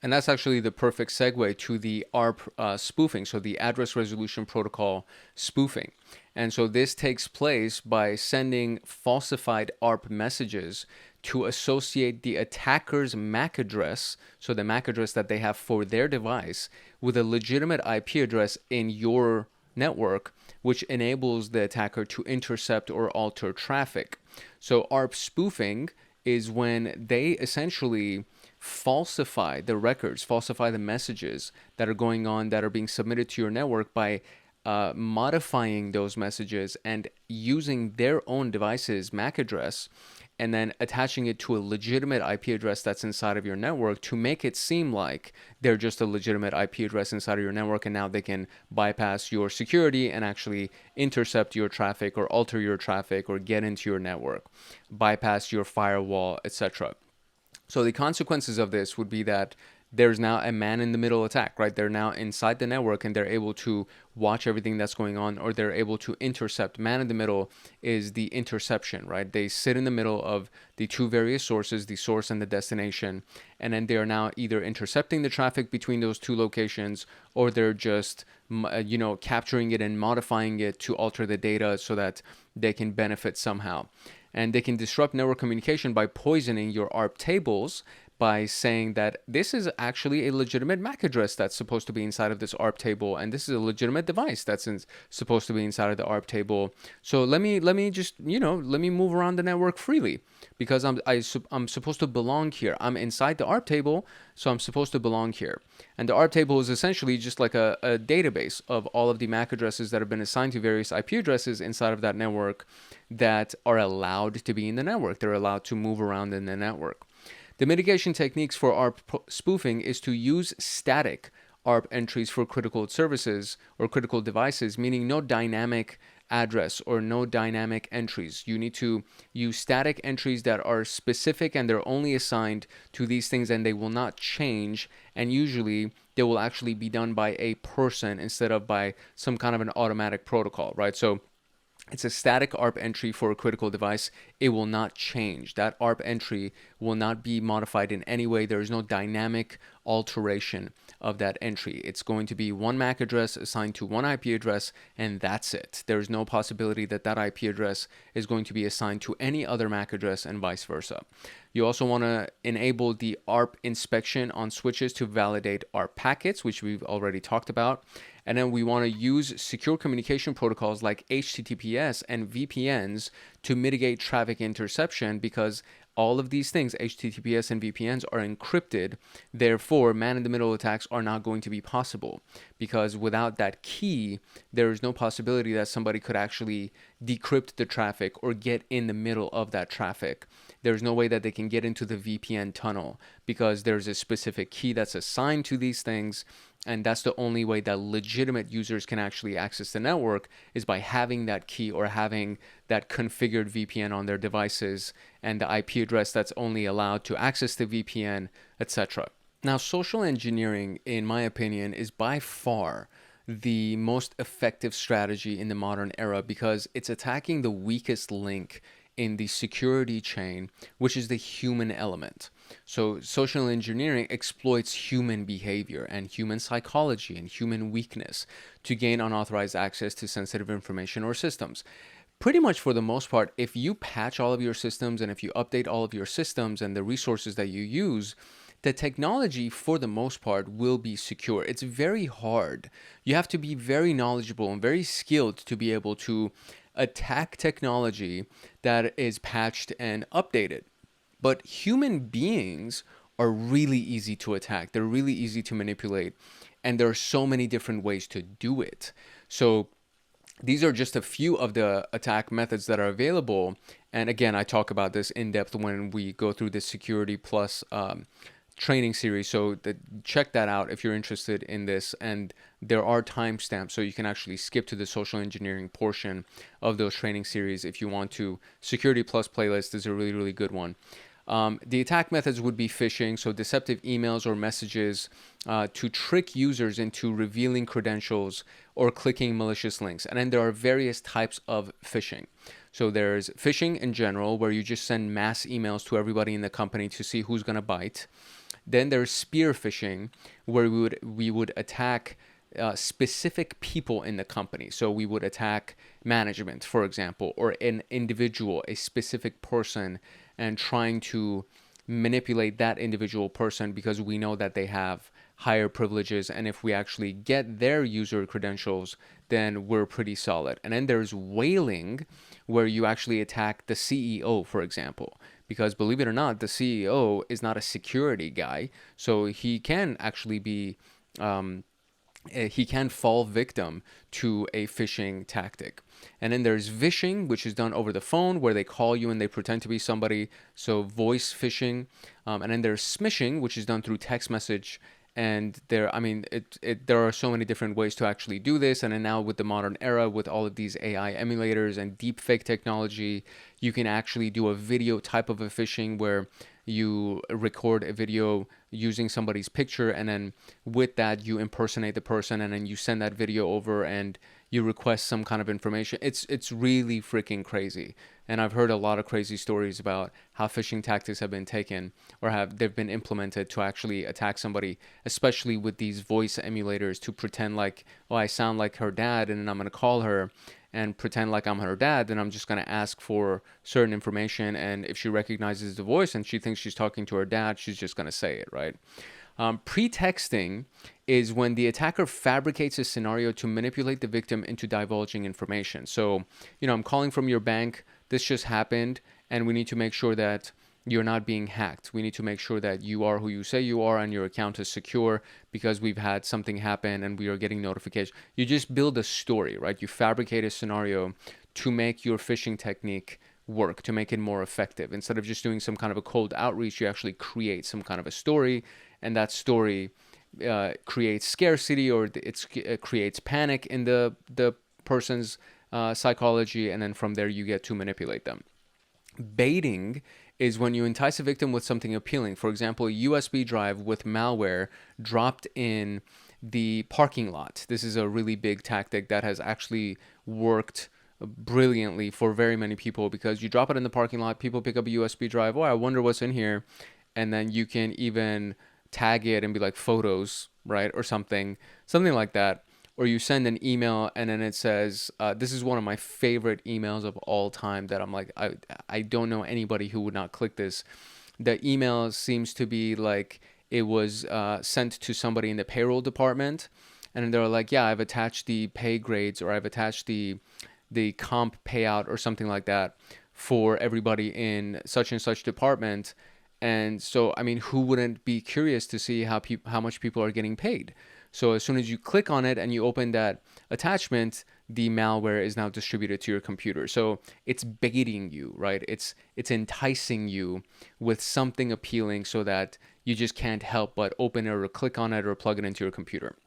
And that's actually the perfect segue to the ARP spoofing, so the address resolution protocol spoofing. And so this takes place by sending falsified ARP messages to associate the attacker's MAC address, so the MAC address that they have for their device, with a legitimate IP address in your network, which enables the attacker to intercept or alter traffic. So ARP spoofing is when they essentially falsify the records, falsify the messages that are going on, that are being submitted to your network, by modifying those messages and using their own device's MAC address, and then attaching it to a legitimate IP address that's inside of your network to make it seem like they're just a legitimate IP address inside of your network, and now they can bypass your security and actually intercept your traffic or alter your traffic or get into your network, bypass your firewall, etc. So the consequences of this would be that there's now a man-in-the-middle attack, right? They're now inside the network and they're able to watch everything that's going on, or they're able to intercept. Man-in-the-middle is the interception, right? They sit in the middle of the two various sources, the source and the destination, and then they are now either intercepting the traffic between those two locations, or they're just capturing it and modifying it to alter the data so that they can benefit somehow. And they can disrupt network communication by poisoning your ARP tables, by saying that this is actually a legitimate MAC address that's supposed to be inside of this ARP table, and this is a legitimate device that's supposed to be inside of the ARP table. So let me just let me move around the network freely, because I'm supposed to belong here. I'm inside the ARP table, so I'm supposed to belong here. And the ARP table is essentially just like a database of all of the MAC addresses that have been assigned to various IP addresses inside of that network that are allowed to be in the network. They're allowed to move around in the network. The mitigation techniques for ARP spoofing is to use static ARP entries for critical services or critical devices, meaning no dynamic address or no dynamic entries. You need to use static entries that are specific and they're only assigned to these things and they will not change. And usually they will actually be done by a person instead of by some kind of an automatic protocol, right? So it's a static ARP entry for a critical device. It will not change. That ARP entry will not be modified in any way. There is no dynamic alteration of that entry. It's going to be one MAC address assigned to one IP address, and that's it. There is no possibility that that IP address is going to be assigned to any other MAC address and vice versa. You also want to enable the ARP inspection on switches to validate ARP packets, which we've already talked about. And then we want to use secure communication protocols like HTTPS and VPNs to mitigate traffic interception, because all of these things, HTTPS and VPNs, are encrypted. Therefore, man-in-the-middle attacks are not going to be possible, because without that key, there is no possibility that somebody could actually decrypt the traffic or get in the middle of that traffic. There's no way that they can get into the VPN tunnel, because there's a specific key that's assigned to these things. And that's the only way that legitimate users can actually access the network, is by having that key or having that configured VPN on their devices and the IP address that's only allowed to access the VPN, etc. Now, social engineering, in my opinion, is by far the most effective strategy in the modern era, because it's attacking the weakest link in the security chain, which is the human element. So social engineering exploits human behavior and human psychology and human weakness to gain unauthorized access to sensitive information or systems. Pretty much for the most part, if you patch all of your systems and if you update all of your systems and the resources that you use, the technology for the most part will be secure. It's very hard. You have to be very knowledgeable and very skilled to be able to attack technology that is patched and updated. But human beings are really easy to attack. They're really easy to manipulate. And there are so many different ways to do it. So these are just a few of the attack methods that are available. And again, I talk about this in depth when we go through the Security Plus training series. So check that out if you're interested in this. And there are timestamps, so you can actually skip to the social engineering portion of those training series if you want to. Security Plus playlist is a really, really good one. The attack methods would be phishing, so deceptive emails or messages to trick users into revealing credentials or clicking malicious links. And then there are various types of phishing. So there's phishing in general, where you just send mass emails to everybody in the company to see who's going to bite. Then there's spear phishing, where we would attack specific people in the company. So we would attack management, for example, or an individual, a specific person, and trying to manipulate that individual person because we know that they have higher privileges. And if we actually get their user credentials, then we're pretty solid. And then there's whaling, where you actually attack the CEO, for example. Because believe it or not, the CEO is not a security guy. So he can actually be, he can fall victim to a phishing tactic. And then there's vishing, which is done over the phone, where they call you and they pretend to be somebody. So voice phishing. And then there's smishing, which is done through text message. And there are so many different ways to actually do this. And then now with the modern era, with all of these AI emulators and deep fake technology, you can actually do a video type of a phishing where you record a video using somebody's picture, and then with that you impersonate the person, and then you send that video over and you request some kind of information. It's really freaking crazy. And I've heard a lot of crazy stories about how phishing tactics have been taken or they've been implemented to actually attack somebody, especially with these voice emulators to pretend like, oh, I sound like her dad, and then I'm going to call her and pretend like I'm her dad, then I'm just going to ask for certain information, and if she recognizes the voice and she thinks she's talking to her dad, she's just going to say it, right? Pretexting is when the attacker fabricates a scenario to manipulate the victim into divulging information. So, I'm calling from your bank, this just happened, and we need to make sure that you're not being hacked. We need to make sure that you are who you say you are and your account is secure because we've had something happen and we are getting notifications. You just build a story, right? You fabricate a scenario to make your phishing technique work, to make it more effective. Instead of just doing some kind of a cold outreach, you actually create some kind of a story, and that story creates scarcity, or it creates panic in the person's psychology, and then from there you get to manipulate them. Baiting is when you entice a victim with something appealing. For example, a USB drive with malware dropped in the parking lot. This is a really big tactic that has actually worked brilliantly for very many people, because you drop it in the parking lot, people pick up a USB drive, oh, I wonder what's in here, and then you can even tag it and be like photos, right, or something like that. Or you send an email and then it says, this is one of my favorite emails of all time that I'm like, I don't know anybody who would not click this. The email seems to be like it was sent to somebody in the payroll department, and they're like, yeah, I've attached the pay grades, or I've attached the comp payout or something like that for everybody in such and such department. And so, I mean, who wouldn't be curious to see how much people are getting paid? So as soon as you click on it and you open that attachment, the malware is now distributed to your computer. So it's baiting you, right? It's enticing you with something appealing so that you just can't help but open it or click on it or plug it into your computer.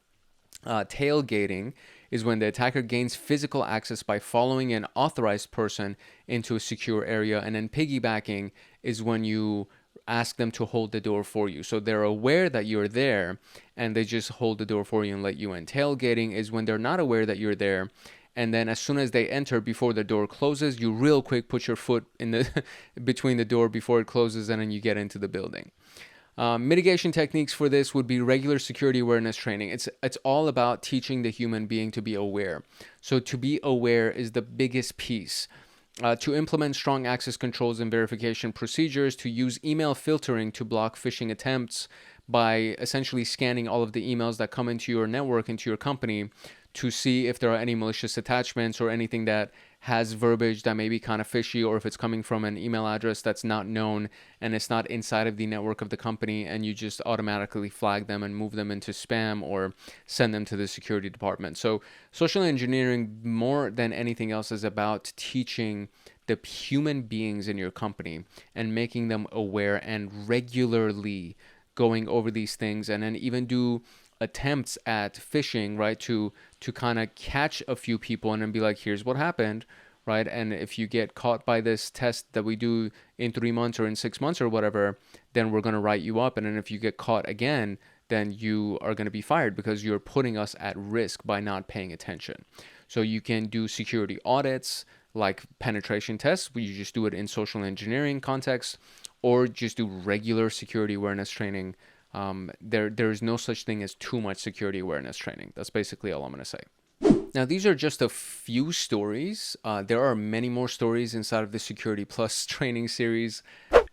Tailgating is when the attacker gains physical access by following an authorized person into a secure area. And then piggybacking is when you ask them to hold the door for you. So they're aware that you're there and they just hold the door for you and let you in. Tailgating is when they're not aware that you're there, and then as soon as they enter, before the door closes, you real quick put your foot in the between the door before it closes, and then you get into the building. Mitigation techniques for this would be regular security awareness training. It's all about teaching the human being to be aware. So to be aware is the biggest piece. To implement strong access controls and verification procedures, to use email filtering to block phishing attempts by essentially scanning all of the emails that come into your network, into your company, to see if there are any malicious attachments or anything that has verbiage that may be kind of fishy, or if it's coming from an email address that's not known and it's not inside of the network of the company, and you just automatically flag them and move them into spam or send them to the security department. So social engineering, more than anything else, is about teaching the human beings in your company and making them aware, and regularly going over these things, and then even do attempts at phishing, right, to kind of catch a few people and then be like, here's what happened, right? And if you get caught by this test that we do in 3 months or in 6 months or whatever, then we're going to write you up. And then if you get caught again, then you are going to be fired because you're putting us at risk by not paying attention. So you can do security audits like penetration tests, where you just do it in social engineering context, or just do regular security awareness training. There's no such thing as too much security awareness training. That's basically all I'm going to say. Now, these are just a few stories. There are many more stories inside of the Security Plus training series.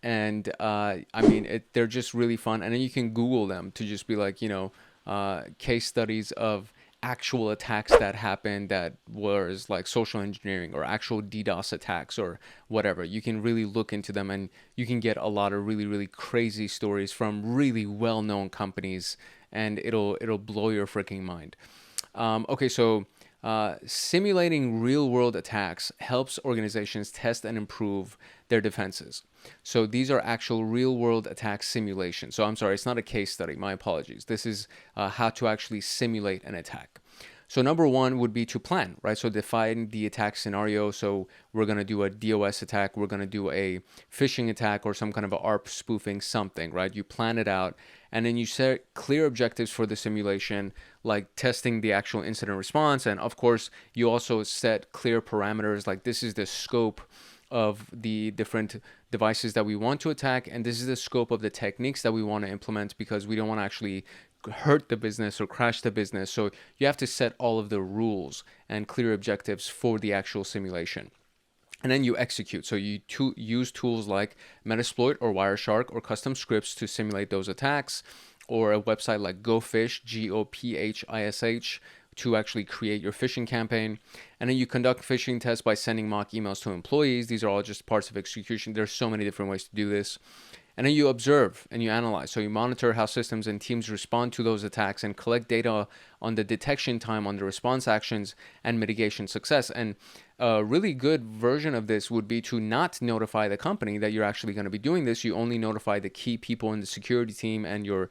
And I mean, they're just really fun. And then you can Google them to just be like, case studies of actual attacks that happened that was like social engineering, or actual DDoS attacks, or whatever. You can really look into them, and you can get a lot of really, really crazy stories from really well-known companies, and it'll blow your freaking mind. Okay, so simulating real-world attacks helps organizations test and improve their defenses. So these are actual real-world attack simulations. So I'm sorry, it's not a case study. My apologies. This is how to actually simulate an attack. So number one would be to plan, right? So define the attack scenario. So we're going to do a DOS attack. We're going to do a phishing attack or some kind of a ARP spoofing something, right? You plan it out and then you set clear objectives for the simulation, like testing the actual incident response. And of course, you also set clear parameters, like this is the scope of the different devices that we want to attack, and this is the scope of the techniques that we want to implement, because we don't want to actually hurt the business or crash the business. So you have to set all of the rules and clear objectives for the actual simulation. And then you execute. So you use tools like Metasploit or Wireshark or custom scripts to simulate those attacks, or a website like GoPhish, GoPhish, to actually create your phishing campaign. And then you conduct phishing tests by sending mock emails to employees. These are all just parts of execution. There's so many different ways to do this. And then you observe and you analyze. So you monitor how systems and teams respond to those attacks and collect data on the detection time, on the response actions, and mitigation success. And a really good version of this would be to not notify the company that you're actually going to be doing this. You only notify the key people in the security team and your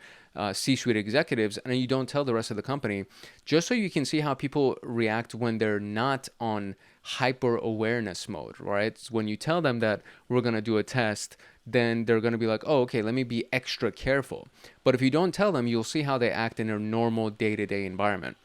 C-suite executives, and then you don't tell the rest of the company, just so you can see how people react when they're not on hyper awareness mode, right? When you tell them that we're going to do a test, then they're going to be like, oh, okay, let me be extra careful. But if you don't tell them, you'll see how they act in their normal day-to-day environment.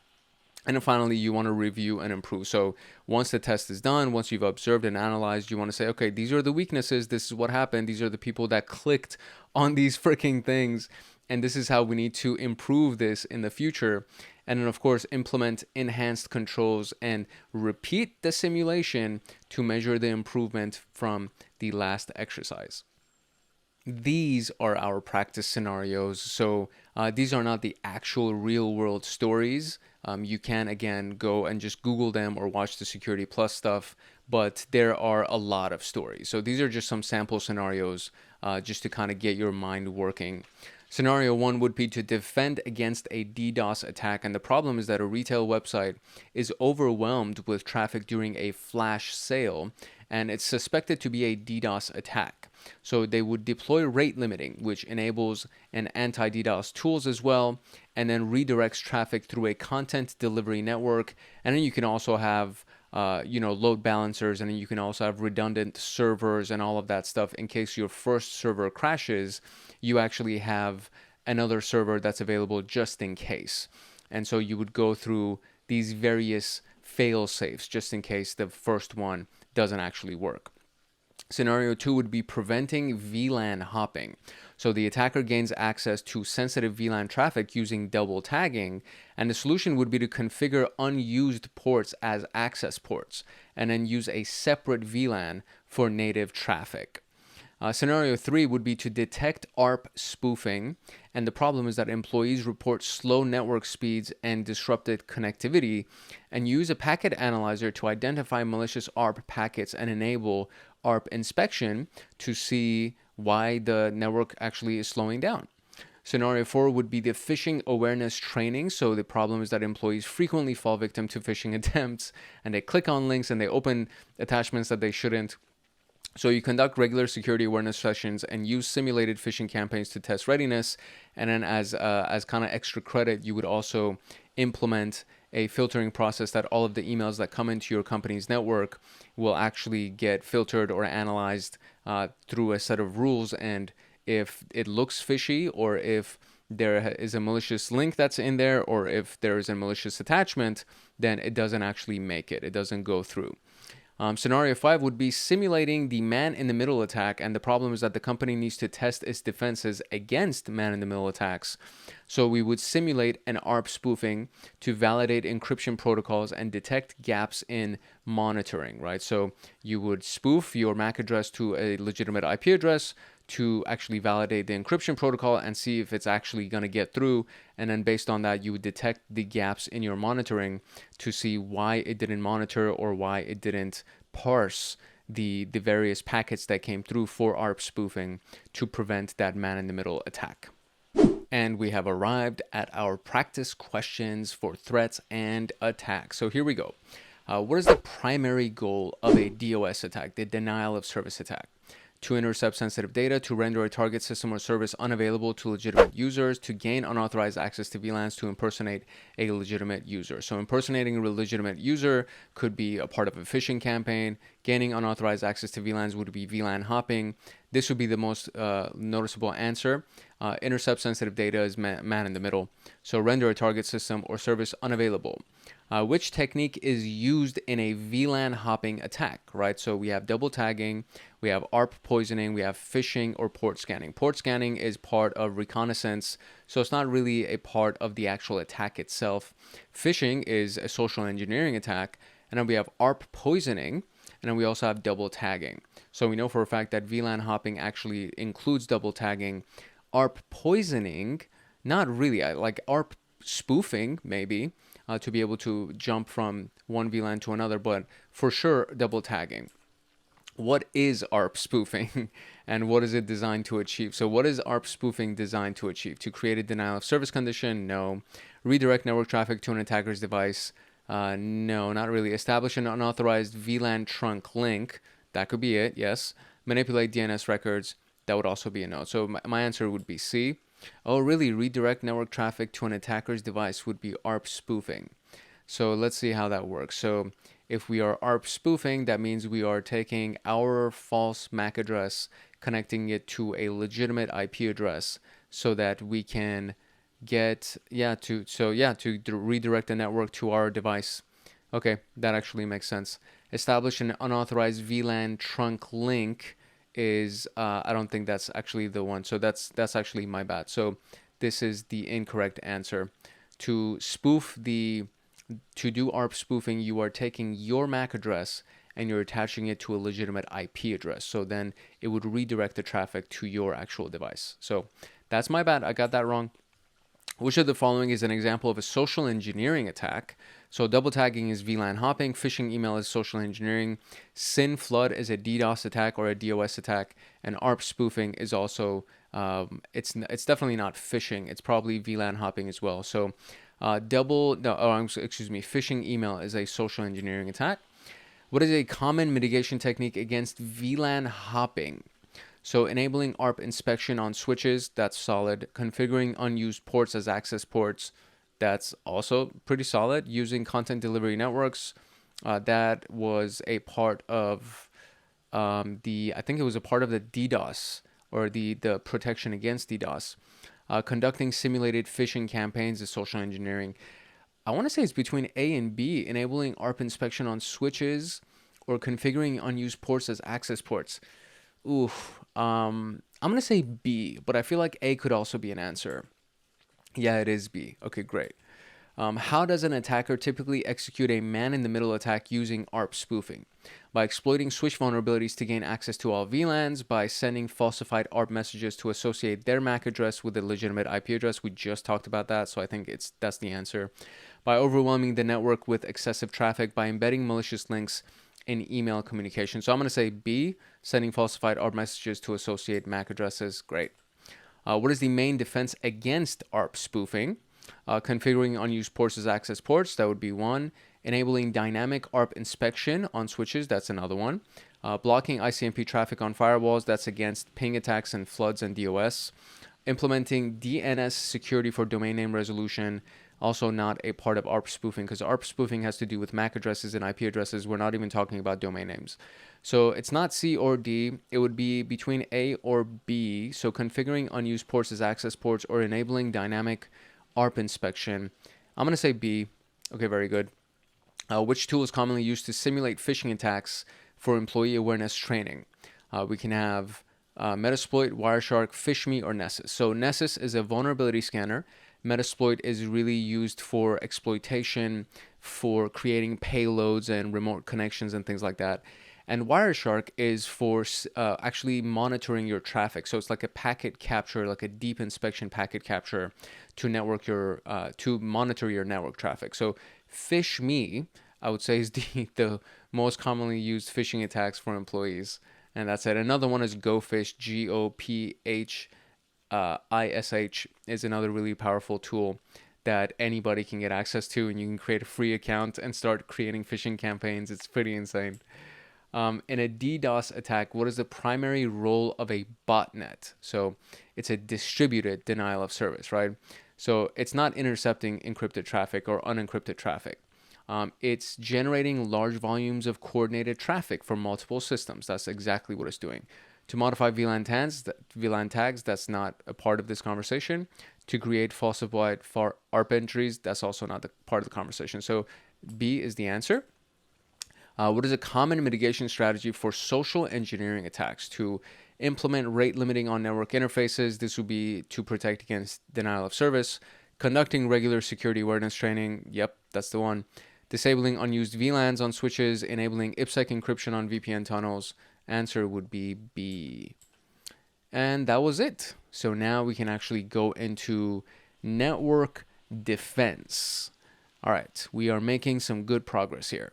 And then finally, you want to review and improve. So once the test is done, once you've observed and analyzed, you want to say, okay, these are the weaknesses. This is what happened. These are the people that clicked on these freaking things. And this is how we need to improve this in the future. And then, of course, implement enhanced controls and repeat the simulation to measure the improvement from the last exercise. These are our practice scenarios. So these are not the actual real world stories. You can, again, go and just Google them or watch the Security Plus stuff, but there are a lot of stories. So these are just some sample scenarios just to kind of get your mind working. Scenario one would be to defend against a DDoS attack. And the problem is that a retail website is overwhelmed with traffic during a flash sale, and it's suspected to be a DDoS attack. So they would deploy rate limiting, which enables an anti-DDoS tools as well, and then redirects traffic through a content delivery network. And then you can also have load balancers, and then you can also have redundant servers and all of that stuff. In case your first server crashes, you actually have another server that's available just in case. And so you would go through these various fail safes just in case the first one doesn't actually work. Scenario two would be preventing VLAN hopping. So the attacker gains access to sensitive VLAN traffic using double tagging, and the solution would be to configure unused ports as access ports, and then use a separate VLAN for native traffic. Scenario three would be to detect ARP spoofing, and the problem is that employees report slow network speeds and disrupted connectivity, and use a packet analyzer to identify malicious ARP packets and enable ARP inspection to see why the network actually is slowing down. Scenario four would be the phishing awareness training. So the problem is that employees frequently fall victim to phishing attempts, and they click on links and they open attachments that they shouldn't. So you conduct regular security awareness sessions and use simulated phishing campaigns to test readiness. And then as kind of extra credit, you would also implement a filtering process that all of the emails that come into your company's network will actually get filtered or analyzed through a set of rules. And if it looks fishy, or if there is a malicious link that's in there, or if there is a malicious attachment, then it doesn't actually make it. It doesn't go through. Scenario five would be simulating the man-in-the-middle attack, and the problem is that the company needs to test its defenses against man-in-the-middle attacks. So we would simulate an ARP spoofing to validate encryption protocols and detect gaps in monitoring, right? So you would spoof your MAC address to a legitimate IP address to actually validate the encryption protocol and see if it's actually going to get through. And then based on that, you would detect the gaps in your monitoring to see why it didn't monitor or why it didn't parse the various packets that came through for ARP spoofing to prevent that man-in-the-middle attack. And we have arrived at our practice questions for threats and attacks. So here we go. What is the primary goal of a DOS attack, the denial of service attack? to intercept sensitive data, to render a target system or service unavailable to legitimate users, to gain unauthorized access to VLANs, to impersonate a legitimate user. So impersonating a legitimate user could be a part of a phishing campaign. Gaining unauthorized access to VLANs would be VLAN hopping. This would be the most noticeable answer. Intercept sensitive data is man in the middle. So render a target system or service unavailable. Which technique is used in a VLAN hopping attack, right? So we have double tagging, we have ARP poisoning, we have phishing or port scanning. Port scanning is part of reconnaissance, so it's not really a part of the actual attack itself. Phishing is a social engineering attack, and then we have ARP poisoning, and then we also have double tagging. So we know for a fact that VLAN hopping actually includes double tagging. ARP poisoning, not really, like ARP spoofing maybe, to be able to jump from one VLAN to another, but for sure double tagging. What is ARP spoofing and what is it designed to achieve? So what is ARP spoofing designed to achieve? To create a denial of service condition? No. Redirect network traffic to an attacker's device? No, not really. Establish an unauthorized VLAN trunk link? That could be it, yes. Manipulate DNS records? That would also be a no. So my answer would be C. Oh, really? Redirect network traffic to an attacker's device would be ARP spoofing. So let's see how that works. So if we are ARP spoofing, that means we are taking our false MAC address, connecting it to a legitimate IP address so that we can get, to redirect the network to our device. Okay, that actually makes sense. Establish an unauthorized VLAN trunk link is I don't think that's actually the one, so that's actually my bad. So this is the incorrect answer. To do ARP spoofing, you are taking your MAC address and you're attaching it to a legitimate IP address, so then it would redirect the traffic to your actual device. So that's my bad, I got that wrong. Which of the following is an example of a social engineering attack? So double tagging is VLAN hopping, phishing email is social engineering, SYN flood is a DDoS attack or a DOS attack, and ARP spoofing is also it's definitely not phishing. It's probably VLAN hopping as well. So phishing email is a social engineering attack. What is a common mitigation technique against VLAN hopping? So enabling ARP inspection on switches, that's solid. Configuring unused ports as access ports, that's also pretty solid. Using content delivery networks, that was a part of I think it was a part of the DDoS or the protection against DDoS. Conducting simulated phishing campaigns is social engineering. I want to say it's between A and B, enabling ARP inspection on switches or configuring unused ports as access ports. I'm going to say B, but I feel like A could also be an answer. Yeah, it is B. Okay, great. How does an attacker typically execute a man-in-the-middle attack using ARP spoofing? By exploiting switch vulnerabilities to gain access to all VLANs, by sending falsified ARP messages to associate their MAC address with a legitimate IP address. We just talked about that, so I think that's the answer. By overwhelming the network with excessive traffic, by embedding malicious links in email communication. So I'm going to say B, sending falsified ARP messages to associate MAC addresses. Great. What is the main defense against ARP spoofing? Configuring unused ports as access ports, that would be one. Enabling dynamic ARP inspection on switches, that's another one. Blocking ICMP traffic on firewalls, that's against ping attacks and floods and DOS. Implementing DNS security for domain name resolution, also not a part of ARP spoofing, because ARP spoofing has to do with MAC addresses and IP addresses. We're not even talking about domain names. So it's not C or D. It would be between A or B. So configuring unused ports as access ports or enabling dynamic ARP inspection. I'm going to say B. Okay, very good. Which tool is commonly used to simulate phishing attacks for employee awareness training? We can have Metasploit, Wireshark, PhishMe, or Nessus. So Nessus is a vulnerability scanner. Metasploit is really used for exploitation, for creating payloads and remote connections and things like that. And Wireshark is for actually monitoring your traffic. So it's like a packet capture, like a deep inspection packet capture to monitor your network traffic. So PhishMe, I would say, is the most commonly used phishing attacks for employees. And that's it. Another one is GoPhish, GoPhish. ISH is another really powerful tool that anybody can get access to, and you can create a free account and start creating phishing campaigns. It's pretty insane. In a DDoS attack, what is the primary role of a botnet? So it's a distributed denial of service, right? So it's not intercepting encrypted traffic or unencrypted traffic. It's generating large volumes of coordinated traffic from multiple systems. That's exactly what it's doing. To modify VLAN tags, that's not a part of this conversation. To create falsified ARP entries, that's also not the part of the conversation. So B is the answer. What is a common mitigation strategy for social engineering attacks? To implement rate limiting on network interfaces. This would be to protect against denial of service. Conducting regular security awareness training. Yep, that's the one. Disabling unused VLANs on switches. Enabling IPsec encryption on VPN tunnels. Answer would be B. And that was it. So now we can actually go into network defense. All right, we are making some good progress here.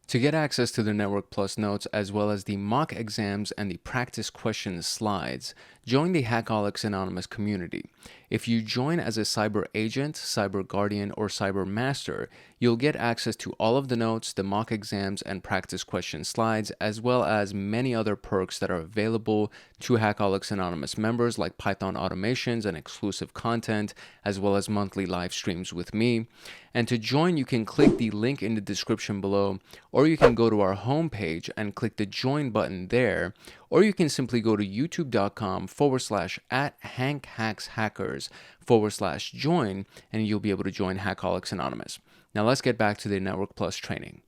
To get access to the Network Plus notes, as well as the mock exams and the practice questions slides, join the Hackaholics Anonymous community. If you join as a cyber agent, cyber guardian, or cyber master, you'll get access to all of the notes, the mock exams, and practice question slides, as well as many other perks that are available to Hackaholics Anonymous members, like Python automations and exclusive content, as well as monthly live streams with me. And to join, you can click the link in the description below, or you can go to our homepage and click the join button there, or you can simply go to youtube.com/@HankHacksHackers/join, and you'll be able to join Hackaholics Anonymous. Now let's get back to the Network Plus training.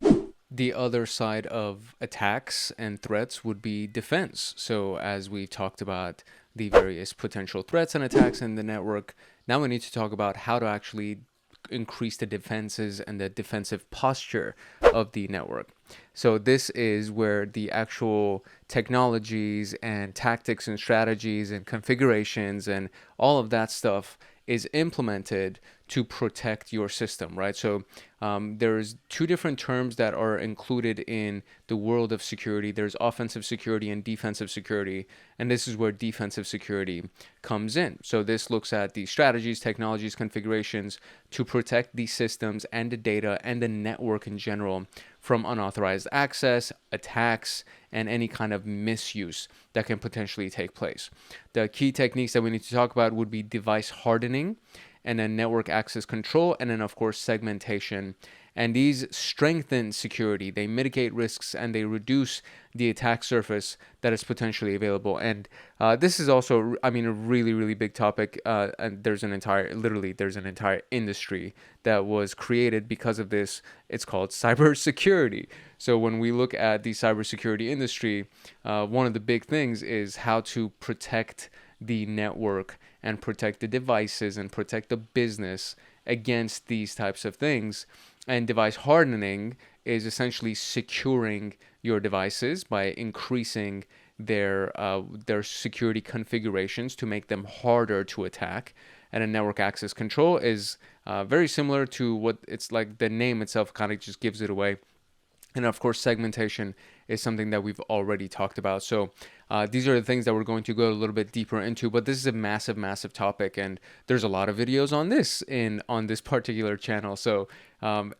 The other side of attacks and threats would be defense. So as we've talked about the various potential threats and attacks in the network, now we need to talk about how to actually increase the defenses and the defensive posture of the network. So this is where the actual technologies and tactics and strategies and configurations and all of that stuff is implemented to protect your system, right? So there's two different terms that are included in the world of security. There's offensive security and defensive security, and this is where defensive security comes in. So this looks at the strategies, technologies, configurations to protect the systems and the data and the network in general from unauthorized access, attacks, and any kind of misuse that can potentially take place. The key techniques that we need to talk about would be device hardening, and then network access control, and then of course segmentation. And these strengthen security, they mitigate risks, and they reduce the attack surface that is potentially available. And this is also, a really, really big topic. And there's an entire industry that was created because of this. It's called cybersecurity. So when we look at the cybersecurity industry, one of the big things is how to protect the network and protect the devices and protect the business against these types of things. And device hardening is essentially securing your devices by increasing their security configurations to make them harder to attack. And a network access control is very similar to what it's like. The name itself kind of just gives it away. And of course, segmentation is something that we've already talked about. So these are the things that we're going to go a little bit deeper into, but this is a massive, massive topic. And there's a lot of videos on this on this particular channel. So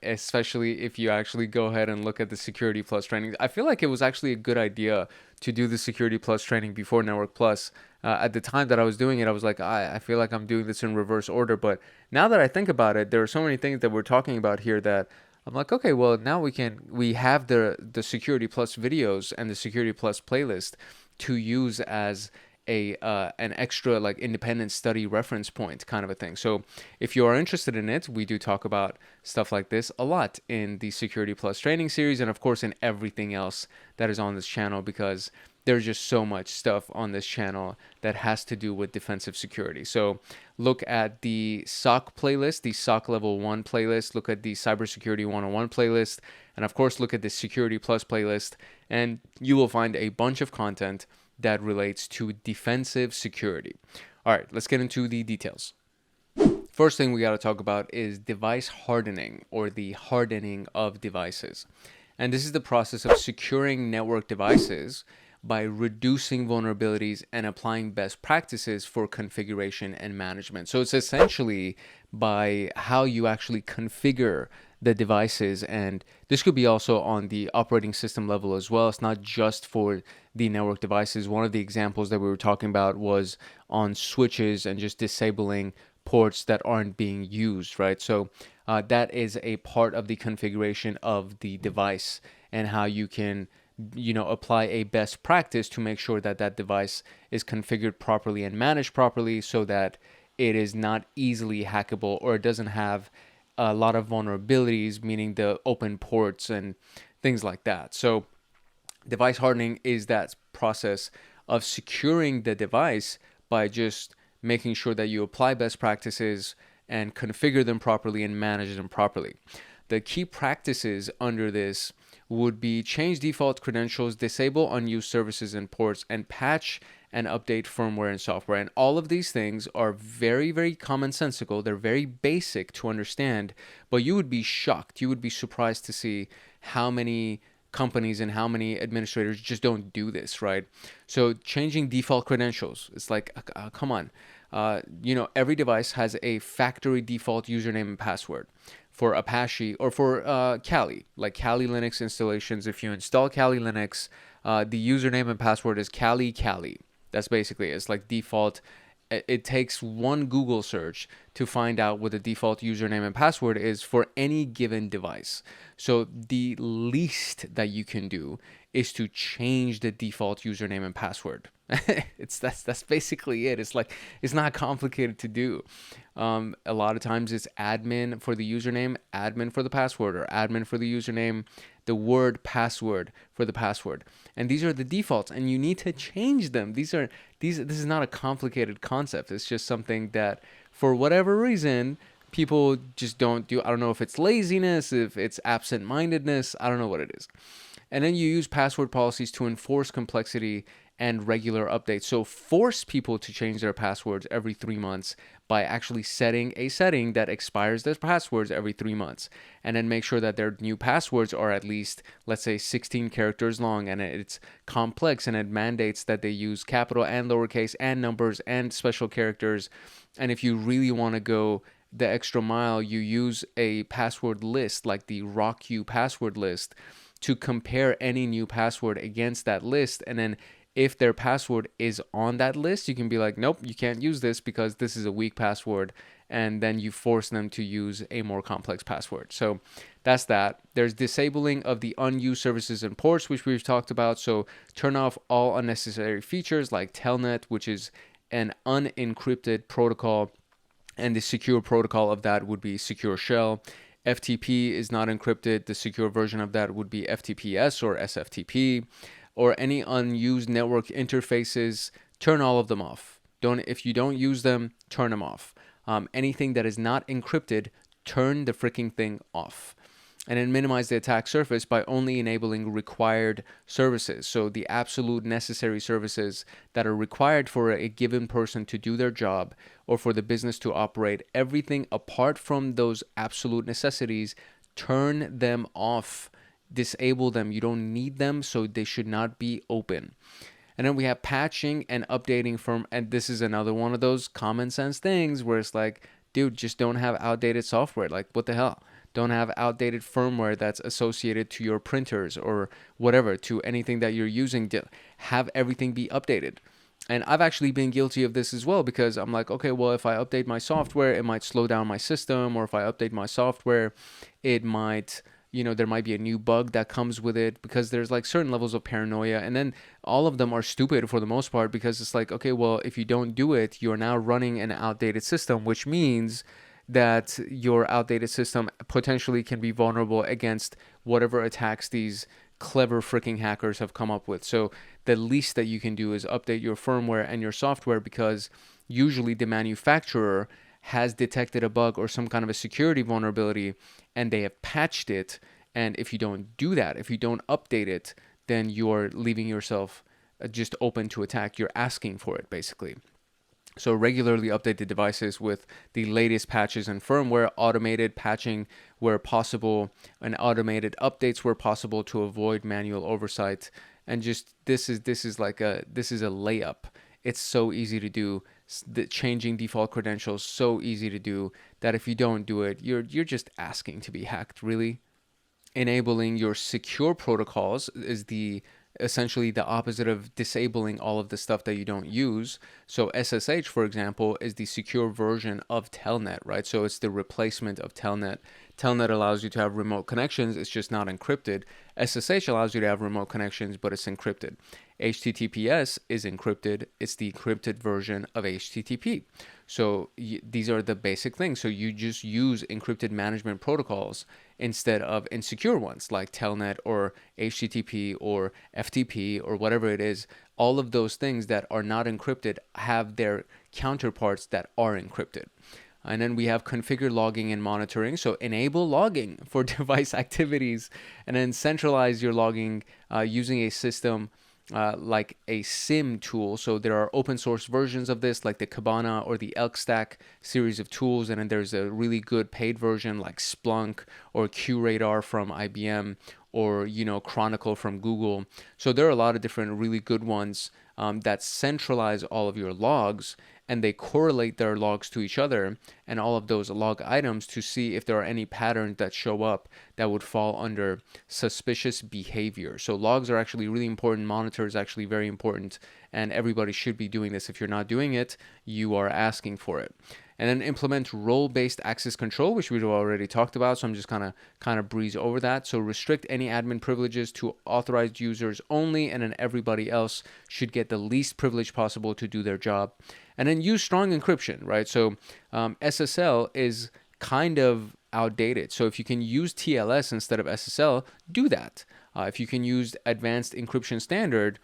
especially if you actually go ahead and look at the Security Plus training, I feel like it was actually a good idea to do the Security Plus training before Network Plus. At the time that I was doing it, I was like, I feel like I'm doing this in reverse order. But now that I think about it, there are so many things that we're talking about here that I'm like, okay, well, now we have the Security Plus videos and the Security Plus playlist to use as an extra like independent study reference point kind of a thing. So if you are interested in it, we do talk about stuff like this a lot in the Security Plus training series, and of course in everything else that is on this channel, because there's just so much stuff on this channel that has to do with defensive security. So look at the SOC playlist, the SOC Level 1 playlist, look at the Cybersecurity 101 playlist, and of course look at the Security Plus playlist, and you will find a bunch of content that relates to defensive security. All right, let's get into the details. First thing we got to talk about is device hardening, or the hardening of devices. And this is the process of securing network devices by reducing vulnerabilities and applying best practices for configuration and management. So it's essentially by how you actually configure the devices. And this could be also on the operating system level as well. It's not just for the network devices. One of the examples that we were talking about was on switches and just disabling ports that aren't being used, right? So that is a part of the configuration of the device, and how you can apply a best practice to make sure that that device is configured properly and managed properly, so that it is not easily hackable, or it doesn't have a lot of vulnerabilities, meaning the open ports and things like that. So device hardening is that process of securing the device by just making sure that you apply best practices and configure them properly and manage them properly. The key practices under this would be change default credentials, disable unused services and ports, and patch and update firmware and software. And all of these things are very, very commonsensical. They're very basic to understand, but you would be shocked. You would be surprised to see how many companies and how many administrators just don't do this, right? So changing default credentials, it's like, come on. Every device has a factory default username and password. For Apache or for Kali, like Kali Linux installations, if you install Kali Linux, the username and password is Kali. That's basically it. It's like default. It takes one Google search to find out what the default username and password is for any given device. So the least that you can do is to change the default username and password. That's basically it. It's like, it's not complicated to do. A lot of times it's admin for the username, admin for the password, or admin for the username, the word password for the password. And these are the defaults, and you need to change them. This is not a complicated concept. It's just something that, for whatever reason, people just don't do. I don't know if it's laziness, if it's absent-mindedness, I don't know what it is. And then you use password policies to enforce complexity and regular updates. So force people to change their passwords every 3 months by actually setting a setting that expires their passwords every 3 months. And then make sure that their new passwords are at least, let's say, 16 characters long, and it's complex, and it mandates that they use capital and lowercase and numbers and special characters. And if you really want to go the extra mile, you use a password list like the RockU password list to compare any new password against that list. And then if their password is on that list, you can be like, nope, you can't use this because this is a weak password. And then you force them to use a more complex password. So that's that. There's disabling of the unused services and ports, which we've talked about. So turn off all unnecessary features like Telnet, which is an unencrypted protocol. And the secure protocol of that would be Secure Shell. FTP is not encrypted. The secure version of that would be FTPS or SFTP. Or any unused network interfaces, turn all of them off. If you don't use them, turn them off. Anything that is not encrypted, turn the freaking thing off. And then minimize the attack surface by only enabling required services. So the absolute necessary services that are required for a given person to do their job or for the business to operate, everything apart from those absolute necessities, turn them off. Disable them. You don't need them, so they should not be open. And then we have patching and updating and this is another one of those common sense things where it's like, dude, just don't have outdated software. Like, what the hell? Don't have outdated firmware that's associated to your printers or whatever, to anything that you're using. Have everything be updated. And I've actually been guilty of this as well, because I'm like, okay, well, if I update my software, it might slow down my system, or if I update my software, it might, there might be a new bug that comes with it, because there's like certain levels of paranoia. And then all of them are stupid for the most part, because it's like, okay, well, if you don't do it, you're now running an outdated system, which means that your outdated system potentially can be vulnerable against whatever attacks these clever freaking hackers have come up with. So the least that you can do is update your firmware and your software, because usually the manufacturer has detected a bug or some kind of a security vulnerability and they have patched it. And if you don't do that, if you don't update it, then you're leaving yourself just open to attack. You're asking for it, basically. So regularly update the devices with the latest patches and firmware, automated patching where possible, and automated updates where possible to avoid manual oversight. And just this is a layup. It's so easy to do. the changing default credentials so easy to do that if you don't do it, you're just asking to be hacked, really. Enabling your secure protocols is essentially the opposite of disabling all of the stuff that you don't use. So SSH, for example, is the secure version of Telnet, right? So it's the replacement of Telnet. Telnet allows you to have remote connections, it's just not encrypted. SSH allows you to have remote connections, but it's encrypted. HTTPS is encrypted, it's the encrypted version of HTTP. So these are the basic things. So you just use encrypted management protocols instead of insecure ones like Telnet or HTTP or FTP or whatever it is. All of those things that are not encrypted have their counterparts that are encrypted. And then we have configure logging and monitoring. So enable logging for device activities, and then centralize your logging using a system like a SIM tool. So there are open source versions of this, like the Kibana or the ElkStack series of tools, and then there's a really good paid version like Splunk or QRadar from IBM, or Chronicle from Google. So there are a lot of different really good ones that centralize all of your logs, and they correlate their logs to each other and all of those log items to see if there are any patterns that show up that would fall under suspicious behavior. So logs are actually really important. Monitor is actually very important, and everybody should be doing this. If you're not doing it, you are asking for it. And then implement role-based access control, which we've already talked about, so I'm just kind of breeze over that. So restrict any admin privileges to authorized users only, and then everybody else should get the least privilege possible to do their job. And then use strong encryption, right? So SSL is kind of outdated. So if you can use TLS instead of SSL, do that. If you can use advanced encryption standard,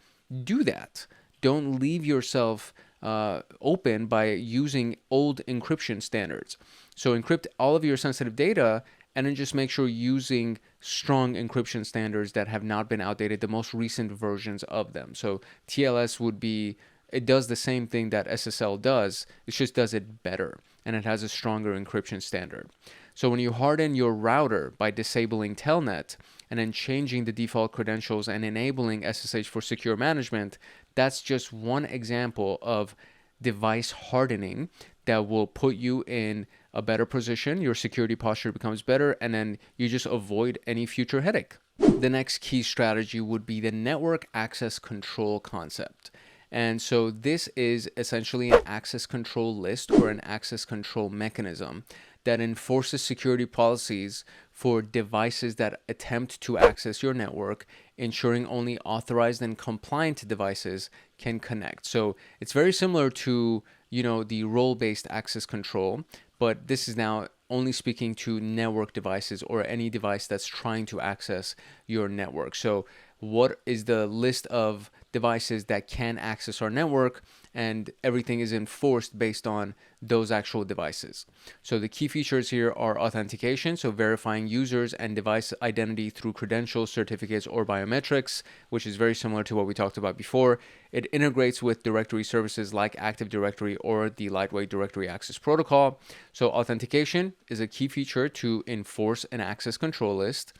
do that. Don't leave yourself open by using old encryption standards. So encrypt all of your sensitive data, and then just make sure using strong encryption standards that have not been outdated, the most recent versions of them. So TLS would be, it does the same thing that SSL does, it just does it better, and it has a stronger encryption standard. So when you harden your router by disabling Telnet and then changing the default credentials and enabling SSH for secure management, that's just one example of device hardening that will put you in a better position. Your security posture becomes better, and then you just avoid any future headache. The next key strategy would be the network access control concept. And so this is essentially an access control list or an access control mechanism that enforces security policies for devices that attempt to access your network, ensuring only authorized and compliant devices can connect. So it's very similar to, the role-based access control, but this is now only speaking to network devices or any device that's trying to access your network. So what is the list of devices that can access our network, and everything is enforced based on those actual devices. So the key features here are authentication, so verifying users and device identity through credentials, certificates, or biometrics, which is very similar to what we talked about before. It integrates with directory services like Active Directory or the lightweight directory access protocol. So authentication is a key feature to enforce an access control list.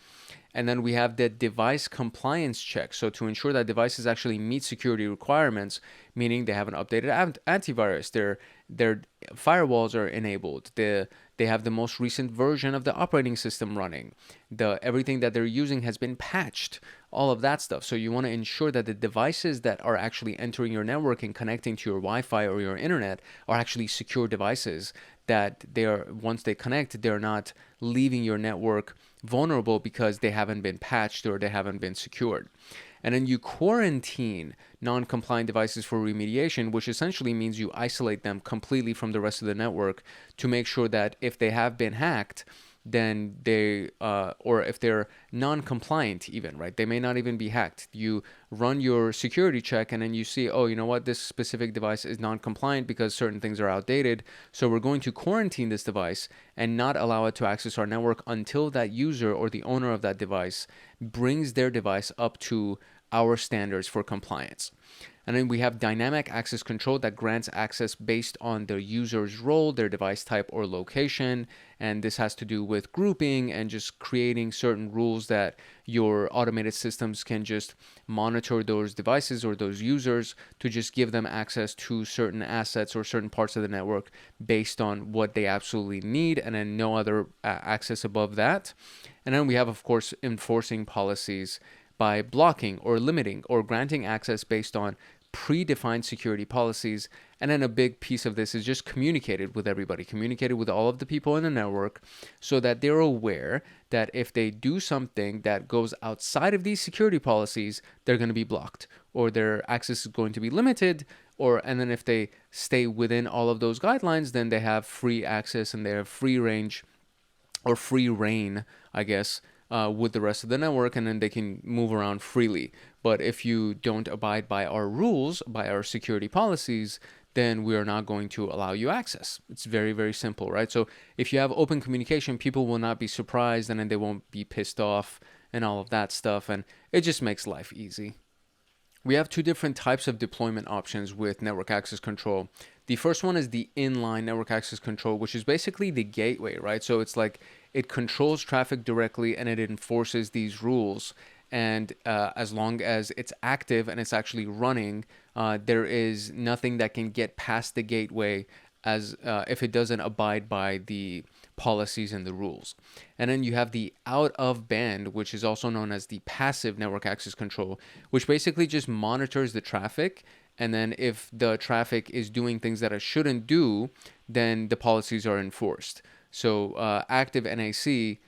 And then we have the device compliance check. So to ensure that devices actually meet security requirements, meaning they have an updated antivirus, their firewalls are enabled, they have the most recent version of the operating system running, everything that they're using has been patched, all of that stuff. So you want to ensure that the devices that are actually entering your network and connecting to your Wi-Fi or your internet are actually secure devices, that once they connect, they're not leaving your network vulnerable because they haven't been patched or they haven't been secured. And then you quarantine non-compliant devices for remediation, which essentially means you isolate them completely from the rest of the network to make sure that if they have been hacked, then or if they're non-compliant even, right? They may not even be hacked. You run your security check and then you see, oh, you know what? This specific device is non-compliant because certain things are outdated. So we're going to quarantine this device and not allow it to access our network until that user or the owner of that device brings their device up to our standards for compliance. And then we have dynamic access control that grants access based on the user's role, their device type, or location. And this has to do with grouping and just creating certain rules that your automated systems can just monitor those devices or those users to just give them access to certain assets or certain parts of the network based on what they absolutely need, and then no other access above that. And then we have, of course, enforcing policies by blocking or limiting or granting access based on predefined security policies. And then a big piece of this is just communicated with everybody, communicated with all of the people in the network, so that they're aware that if they do something that goes outside of these security policies, they're going to be blocked, or their access is going to be limited, and then if they stay within all of those guidelines, then they have free access and they have free range or free reign, I guess, with the rest of the network, and then they can move around freely. But if you don't abide by our rules, by our security policies, then we are not going to allow you access. It's very, very simple, right? So if you have open communication, people will not be surprised, and then they won't be pissed off and all of that stuff, and it just makes life easy. We have two different types of deployment options with network access control. The first one is the inline network access control, which is basically the gateway, right? So it's like it controls traffic directly and it enforces these rules. And as long as it's active and it's actually running, there is nothing that can get past the gateway as if it doesn't abide by the policies and the rules. And then you have the out of band, which is also known as the passive network access control, which basically just monitors the traffic. And then if the traffic is doing things that it shouldn't do, then the policies are enforced. So active NAC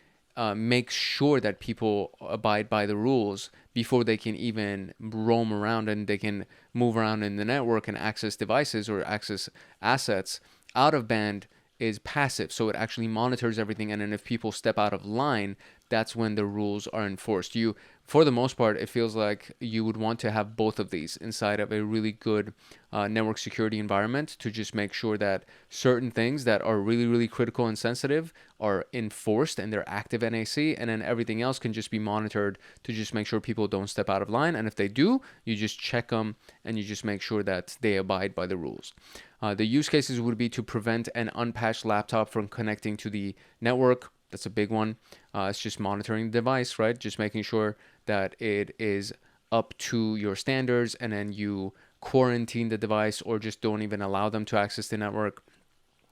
makes sure that people abide by the rules before they can even roam around and they can move around in the network and access devices or access assets. Out of band is passive, so it actually monitors everything, and then if people step out of line, that's when the rules are enforced. For the most part, it feels like you would want to have both of these inside of a really good network security environment to just make sure that certain things that are really, really critical and sensitive are enforced and they're active NAC, and then everything else can just be monitored to just make sure people don't step out of line. And if they do, you just check them and you just make sure that they abide by the rules. The use cases would be to prevent an unpatched laptop from connecting to the network. That's a big one. It's just monitoring the device, right? Just making sure that it is up to your standards, and then you quarantine the device or just don't even allow them to access the network.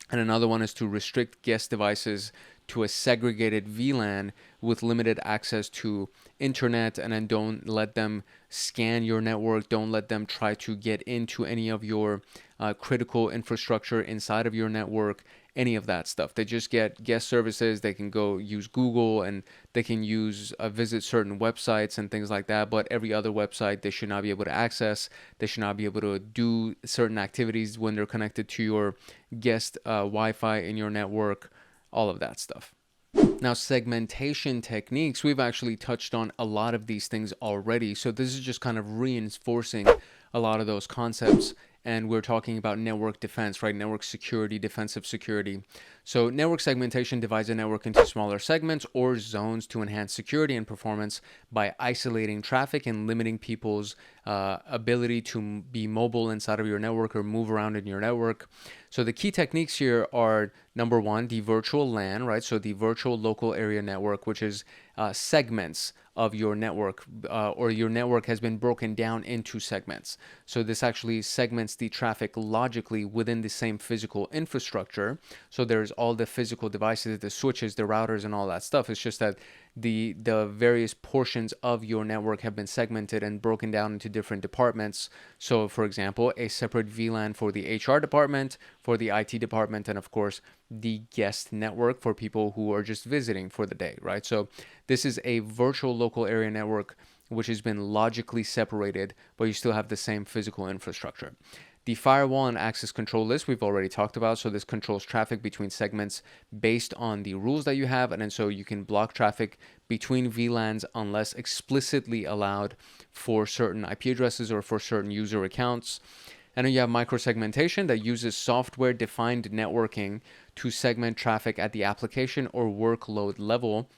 And another one is to restrict guest devices to a segregated VLAN with limited access to internet, and then don't let them scan your network. Don't let them try to get into any of your critical infrastructure inside of your network, any of that stuff. They just get guest services. They can go use Google, and they can use visit certain websites and things like that, but every other website they should not be able to access. They should not be able to do certain activities when they're connected to your guest Wi-Fi in your network, all of that stuff. Now, segmentation techniques, we've actually touched on a lot of these things already, so this is just kind of reinforcing a lot of those concepts. And we're talking about network defense, right? Network security, defensive security. So network segmentation divides a network into smaller segments or zones to enhance security and performance by isolating traffic and limiting people's ability to be mobile inside of your network or move around in your network. So the key techniques here are, number one, the virtual LAN, right? So the virtual local area network, which is segments of your network, or your network has been broken down into segments. So this actually segments the traffic logically within the same physical infrastructure. So there's all the physical devices, the switches, the routers, and all that stuff. It's just that the various portions of your network have been segmented and broken down into different departments. So for example, a separate VLAN for the HR department, for the IT department, and of course the guest network for people who are just visiting for the day, right? So this is a virtual local area network which has been logically separated, but you still have the same physical infrastructure. The firewall and access control list we've already talked about. So this controls traffic between segments based on the rules that you have. And then so you can block traffic between VLANs unless explicitly allowed for certain IP addresses or for certain user accounts. And then you have microsegmentation that uses software-defined networking to segment traffic at the application or workload level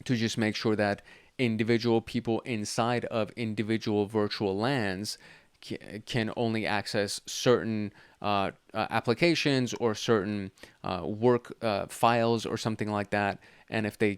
to just make sure that individual people inside of individual virtual LANs can only access certain applications or certain work files or something like that. And if they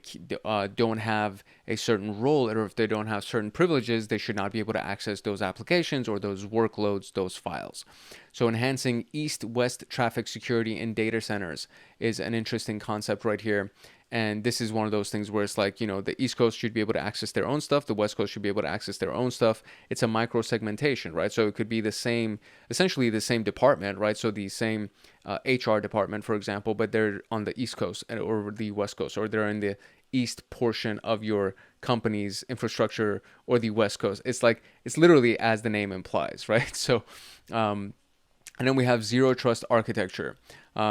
don't have a certain role, or if they don't have certain privileges, they should not be able to access those applications or those workloads, those files. So enhancing east-west traffic security in data centers is an interesting concept right here. And this is one of those things where it's like, the East Coast should be able to access their own stuff. The West Coast should be able to access their own stuff. It's a micro segmentation, right? So it could be the same, essentially the same department, right? So the same HR department, for example, but they're on the East Coast or the West Coast, or they're in the east portion of your company's infrastructure or the West Coast. It's literally as the name implies, right? So, and then we have zero trust architecture,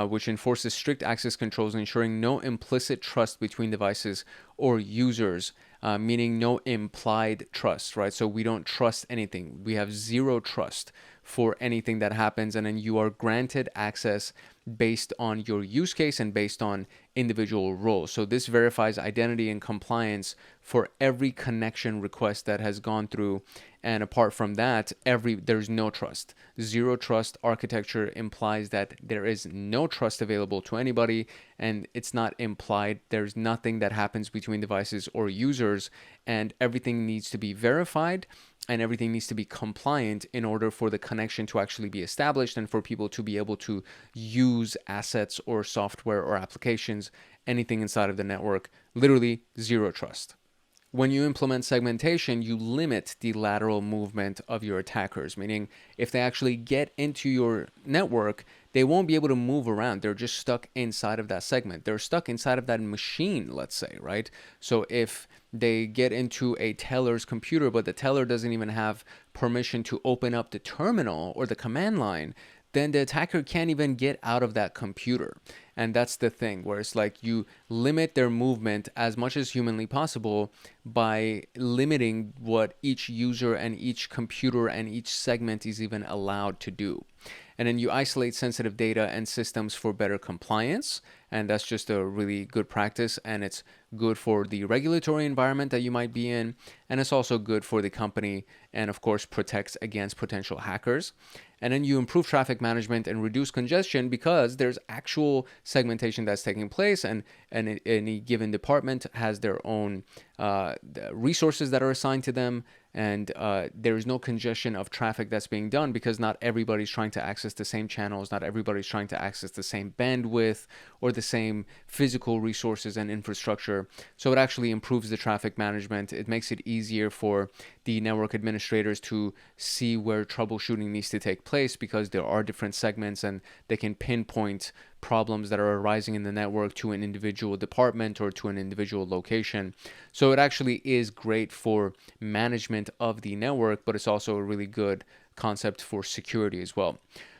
which enforces strict access controls, ensuring no implicit trust between devices or users, meaning no implied trust, right? So we don't trust anything. We have zero trust for anything that happens, and then you are granted access based on your use case and based on individual roles. So this verifies identity and compliance for every connection request that has gone through. And apart from that, there's no trust. Zero trust architecture implies that there is no trust available to anybody, and it's not implied. There's nothing that happens between devices or users, and everything needs to be verified and everything needs to be compliant in order for the connection to actually be established and for people to be able to use assets or software or applications, anything inside of the network. Literally zero trust. When you implement segmentation, you limit the lateral movement of your attackers, meaning if they actually get into your network, they won't be able to move around. They're just stuck inside of that segment. They're stuck inside of that machine, let's say, right? So if they get into a teller's computer, but the teller doesn't even have permission to open up the terminal or the command line, then the attacker can't even get out of that computer. And that's the thing, where it's like you limit their movement as much as humanly possible by limiting what each user and each computer and each segment is even allowed to do. And then you isolate sensitive data and systems for better compliance. And that's just a really good practice. And it's good for the regulatory environment that you might be in. And it's also good for the company, and of course protects against potential hackers. And then you improve traffic management and reduce congestion because there's actual segmentation that's taking place, and any given department has their own resources that are assigned to them, and there is no congestion of traffic that's being done because not everybody's trying to access the same channels, not everybody's trying to access the same bandwidth or the same physical resources and infrastructure. So it actually improves the traffic management. It makes it easier for the network administrators to see where troubleshooting needs to take place because there are different segments and they can pinpoint problems that are arising in the network to an individual department or to an individual location. So it actually is great for management of the network, but it's also a really good concept for security as well.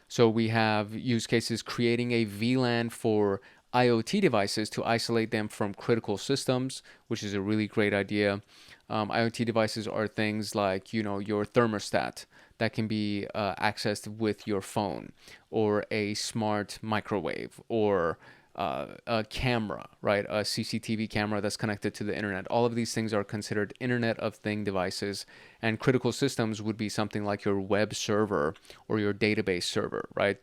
So we have use cases creating a VLAN for IoT devices to isolate them from critical systems, which is a really great idea. IoT devices are things like, your thermostat that can be accessed with your phone, or a smart microwave, or a camera, right? A CCTV camera that's connected to the internet. All of these things are considered Internet of Things devices, and critical systems would be something like your web server or your database server, right?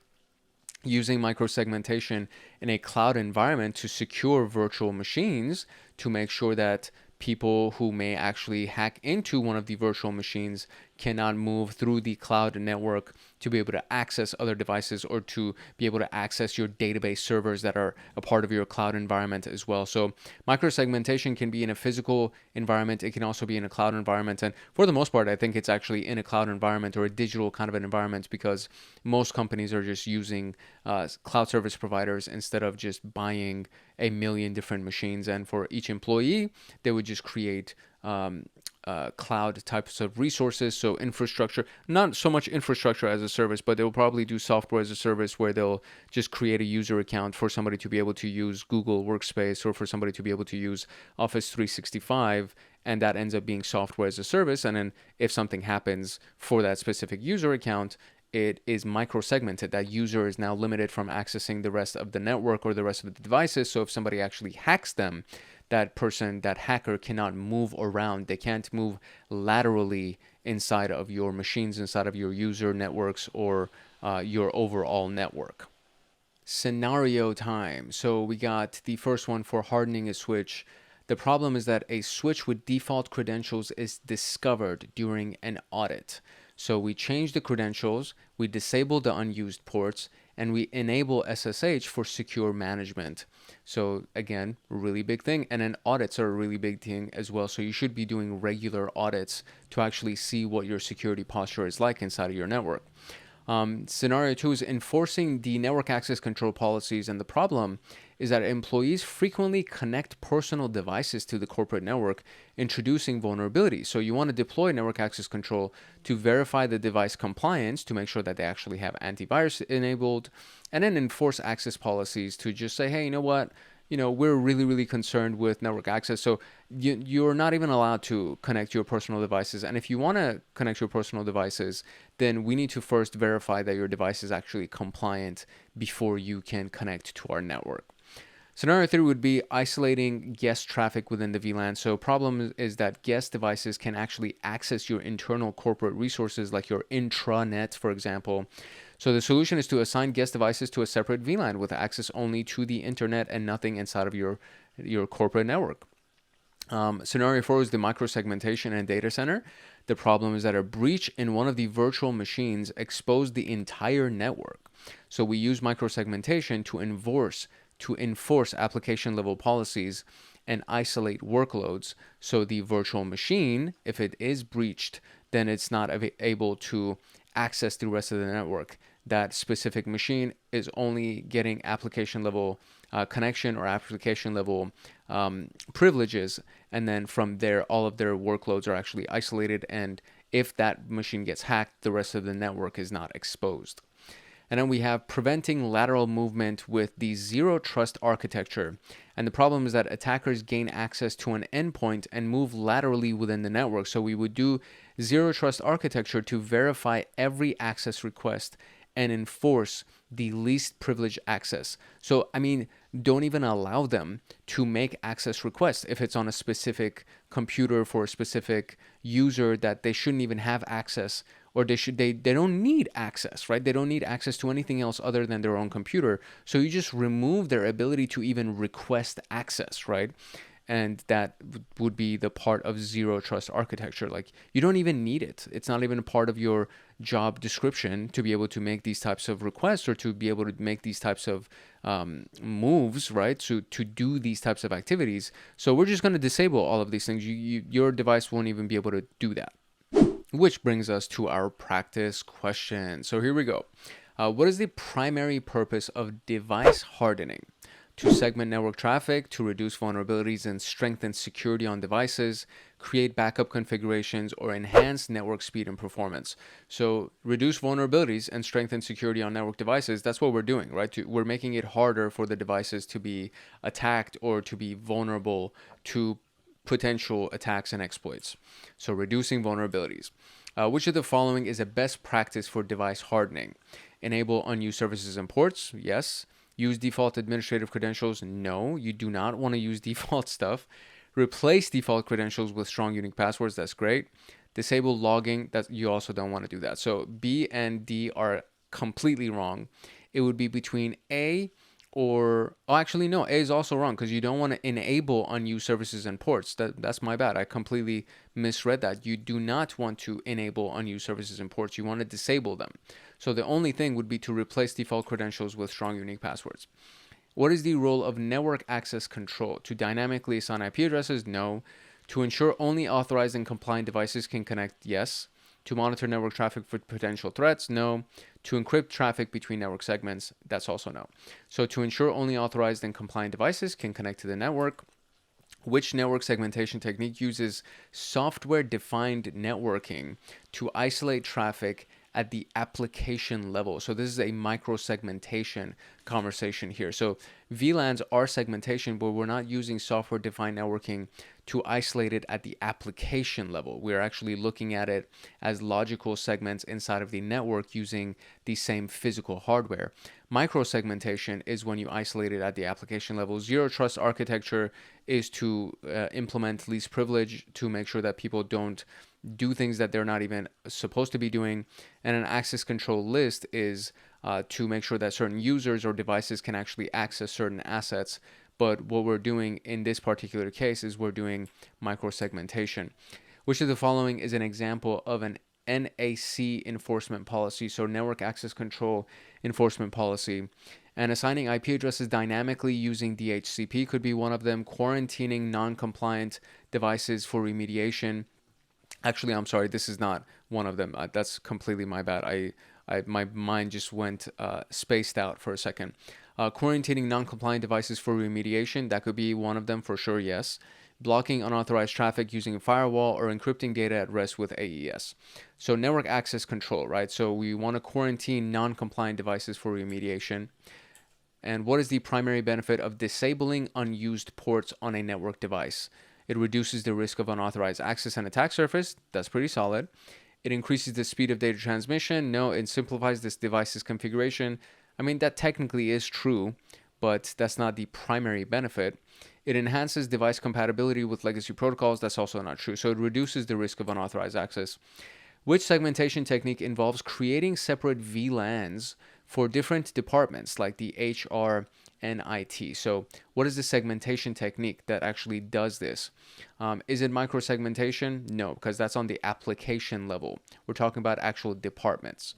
Using microsegmentation in a cloud environment to secure virtual machines to make sure that people who may actually hack into one of the virtual machines cannot move through the cloud network to be able to access other devices or to be able to access your database servers that are a part of your cloud environment as well. So microsegmentation can be in a physical environment. It can also be in a cloud environment. And for the most part, I think it's actually in a cloud environment or a digital kind of an environment, because most companies are just using cloud service providers instead of just buying a million different machines. And for each employee, they would just create cloud types of resources. So infrastructure, not so much infrastructure as a service, but they'll probably do software as a service where they'll just create a user account for somebody to be able to use Google Workspace or for somebody to be able to use Office 365. And that ends up being software as a service. And then if something happens for that specific user account, it is micro-segmented. That user is now limited from accessing the rest of the network or the rest of the devices. So if somebody actually hacks them, that person, that hacker, cannot move around. They can't move laterally inside of your machines, inside of your user networks, or your overall network. Scenario time. So we got the first one for hardening a switch. The problem is that a switch with default credentials is discovered during an audit. So we change the credentials, we disable the unused ports, and we enable SSH for secure management. So again, really big thing. And then audits are a really big thing as well. So you should be doing regular audits to actually see what your security posture is like inside of your network. Scenario 2 is enforcing the network access control policies. And the problem is that employees frequently connect personal devices to the corporate network, introducing vulnerabilities. So you want to deploy network access control to verify the device compliance, to make sure that they actually have antivirus enabled, and then enforce access policies to just say, hey, you know what? We're really, really concerned with network access. So you're not even allowed to connect your personal devices. And if you want to connect your personal devices, then we need to first verify that your device is actually compliant before you can connect to our network. Scenario 3 would be isolating guest traffic within the VLAN. So problem is that guest devices can actually access your internal corporate resources, like your intranet, for example. So the solution is to assign guest devices to a separate VLAN with access only to the internet and nothing inside of your corporate network. Scenario 4 is the microsegmentation and data center. The problem is that a breach in one of the virtual machines exposed the entire network. So we use microsegmentation to enforce application level policies and isolate workloads. So the virtual machine, if it is breached, then it's not able to access the rest of the network. That specific machine is only getting application level connection or application level privileges. And then from there, all of their workloads are actually isolated. And if that machine gets hacked, the rest of the network is not exposed. And then we have preventing lateral movement with the zero trust architecture. And the problem is that attackers gain access to an endpoint and move laterally within the network. So we would do zero trust architecture to verify every access request and enforce the least privileged access. So, don't even allow them to make access requests if it's on a specific computer for a specific user that they shouldn't even have access, or they don't need access, right? They don't need access to anything else other than their own computer. So you just remove their ability to even request access, right? And that would be the part of zero trust architecture. Like, you don't even need it. It's not even a part of your job description to be able to make these types of requests or to be able to make these types of moves, right? So to do these types of activities. So we're just going to disable all of these things. Your device won't even be able to do that. Which brings us to our practice question. So here we go. What is the primary purpose of device hardening? To segment network traffic, to reduce vulnerabilities and strengthen security on devices, create backup configurations, or enhance network speed and performance. So reduce vulnerabilities and strengthen security on network devices, that's what we're doing, right? We're making it harder for the devices to be attacked or to be vulnerable to potential attacks and exploits. So reducing vulnerabilities. Which of the following is a best practice for device hardening? Enable unused services and ports? Yes. Use default administrative credentials? No, you do not want to use default stuff. Replace default credentials with strong unique passwords? That's great. Disable logging? That you also don't want to do that. So B and D are completely wrong. It would be between A or, actually no, A is also wrong because you don't want to enable unused services and ports. That's my bad. I completely misread that. You do not want to enable unused services and ports. You want to disable them. So the only thing would be to replace default credentials with strong unique passwords. What is the role of network access control? To dynamically assign IP addresses? No. To ensure only authorized and compliant devices can connect? Yes. To monitor network traffic for potential threats? No. To encrypt traffic between network segments? That's also no. So to ensure only authorized and compliant devices can connect to the network. Which network segmentation technique uses software-defined networking to isolate traffic at the application level? So this is a micro-segmentation conversation here. So VLANs are segmentation, but we're not using software-defined networking to isolate it at the application level. We're actually looking at it as logical segments inside of the network using the same physical hardware. Microsegmentation is when you isolate it at the application level. Zero trust architecture is to implement least privilege to make sure that people don't do things that they're not even supposed to be doing. And an access control list is to make sure that certain users or devices can actually access certain assets. But what we're doing in this particular case is we're doing microsegmentation. Which of the following is an example of an NAC enforcement policy, so network access control enforcement policy? And assigning IP addresses dynamically using DHCP could be one of them. Quarantining non-compliant devices for remediation. Actually, I'm sorry, this is not one of them. That's completely my bad. My mind just went spaced out for a second. Quarantining non-compliant devices for remediation, that could be one of them for sure, yes. Blocking unauthorized traffic using a firewall or encrypting data at rest with AES. So network access control, right? So we want to quarantine non-compliant devices for remediation. And what is the primary benefit of disabling unused ports on a network device? It reduces the risk of unauthorized access and attack surface. That's pretty solid. It increases the speed of data transmission. No, it simplifies this device's configuration. I mean, that technically is true, but that's not the primary benefit. It enhances device compatibility with legacy protocols. That's also not true. So it reduces the risk of unauthorized access. Which segmentation technique involves creating separate VLANs for different departments like the HR and IT? So what is the segmentation technique that actually does this? Is it microsegmentation? No, because that's on the application level. We're talking about actual departments.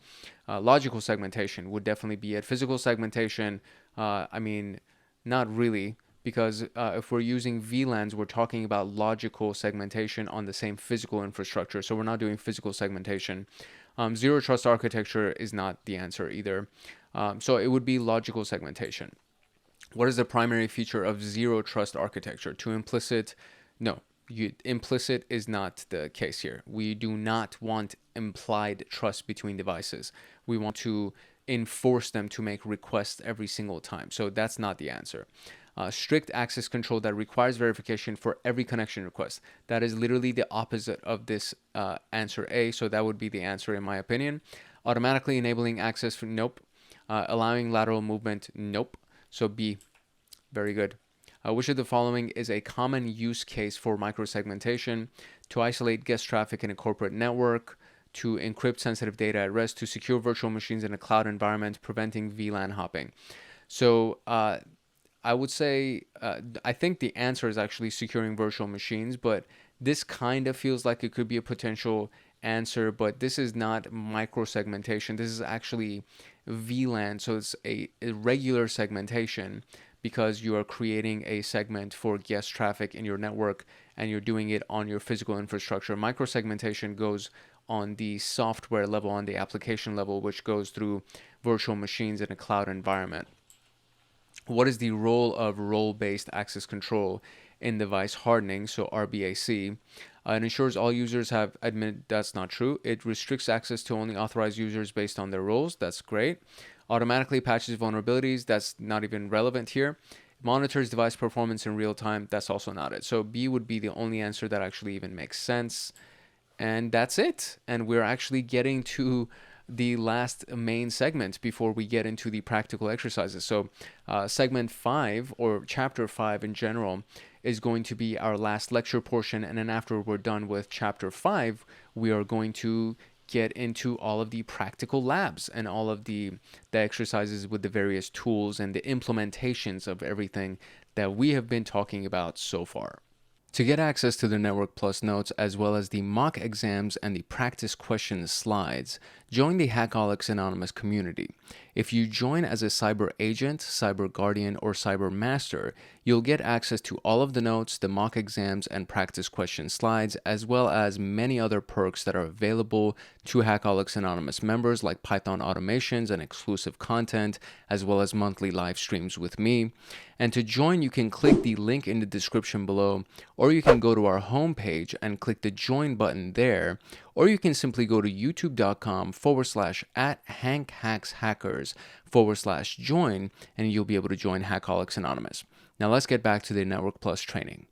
Logical segmentation would definitely be it. Physical segmentation, I mean, not really. Because if we're using VLANs, we're talking about logical segmentation on the same physical infrastructure. So we're not doing physical segmentation. Zero trust architecture is not the answer either. So it would be logical segmentation. What is the primary feature of zero trust architecture? To implicit? No, implicit is not the case here. We do not want implied trust between devices. We want to enforce them to make requests every single time. So that's not the answer. Strict access control that requires verification for every connection request. That is literally the opposite of this answer A, so that would be the answer in my opinion. Automatically enabling access for nope. Allowing lateral movement, nope. So B, very good. Which of the following is a common use case for microsegmentation? To isolate guest traffic in a corporate network, to encrypt sensitive data at rest, to secure virtual machines in a cloud environment, preventing VLAN hopping. So I would say, I think the answer is actually securing virtual machines, but this kind of feels like it could be a potential answer, but this is not microsegmentation. This is actually VLAN, so it's a regular segmentation because you are creating a segment for guest traffic in your network and you're doing it on your physical infrastructure. Microsegmentation goes on the software level, on the application level, which goes through virtual machines in a cloud environment. What is the role of role-based access control in device hardening, so RBAC? It ensures all users have admin. That's not true. It restricts access to only authorized users based on their roles. That's great. Automatically patches vulnerabilities. That's not even relevant here. Monitors device performance in real time. That's also not it. So B would be the only answer that actually even makes sense. And that's it. And we're actually getting to the last main segment before we get into the practical exercises. So segment 5, or chapter 5 in general, is going to be our last lecture portion. And then after we're done with chapter 5, we are going to get into all of the practical labs and all of the exercises with the various tools and the implementations of everything that we have been talking about so far. To get access to the Network Plus notes as well as the mock exams and the practice question slides, join the Hackaholics Anonymous community. If you join as a cyber agent, cyber guardian, or cyber master, you'll get access to all of the notes, the mock exams, and practice question slides, as well as many other perks that are available to Hackaholics Anonymous members, like Python automations and exclusive content, as well as monthly live streams with me. And to join, you can click the link in the description below, or you can go to our homepage and click the join button there, or you can simply go to youtube.com/ patreon.com/@HankHacksHackers/join, and you'll be able to join Hackaholics Anonymous. Now let's get back to the Network Plus training.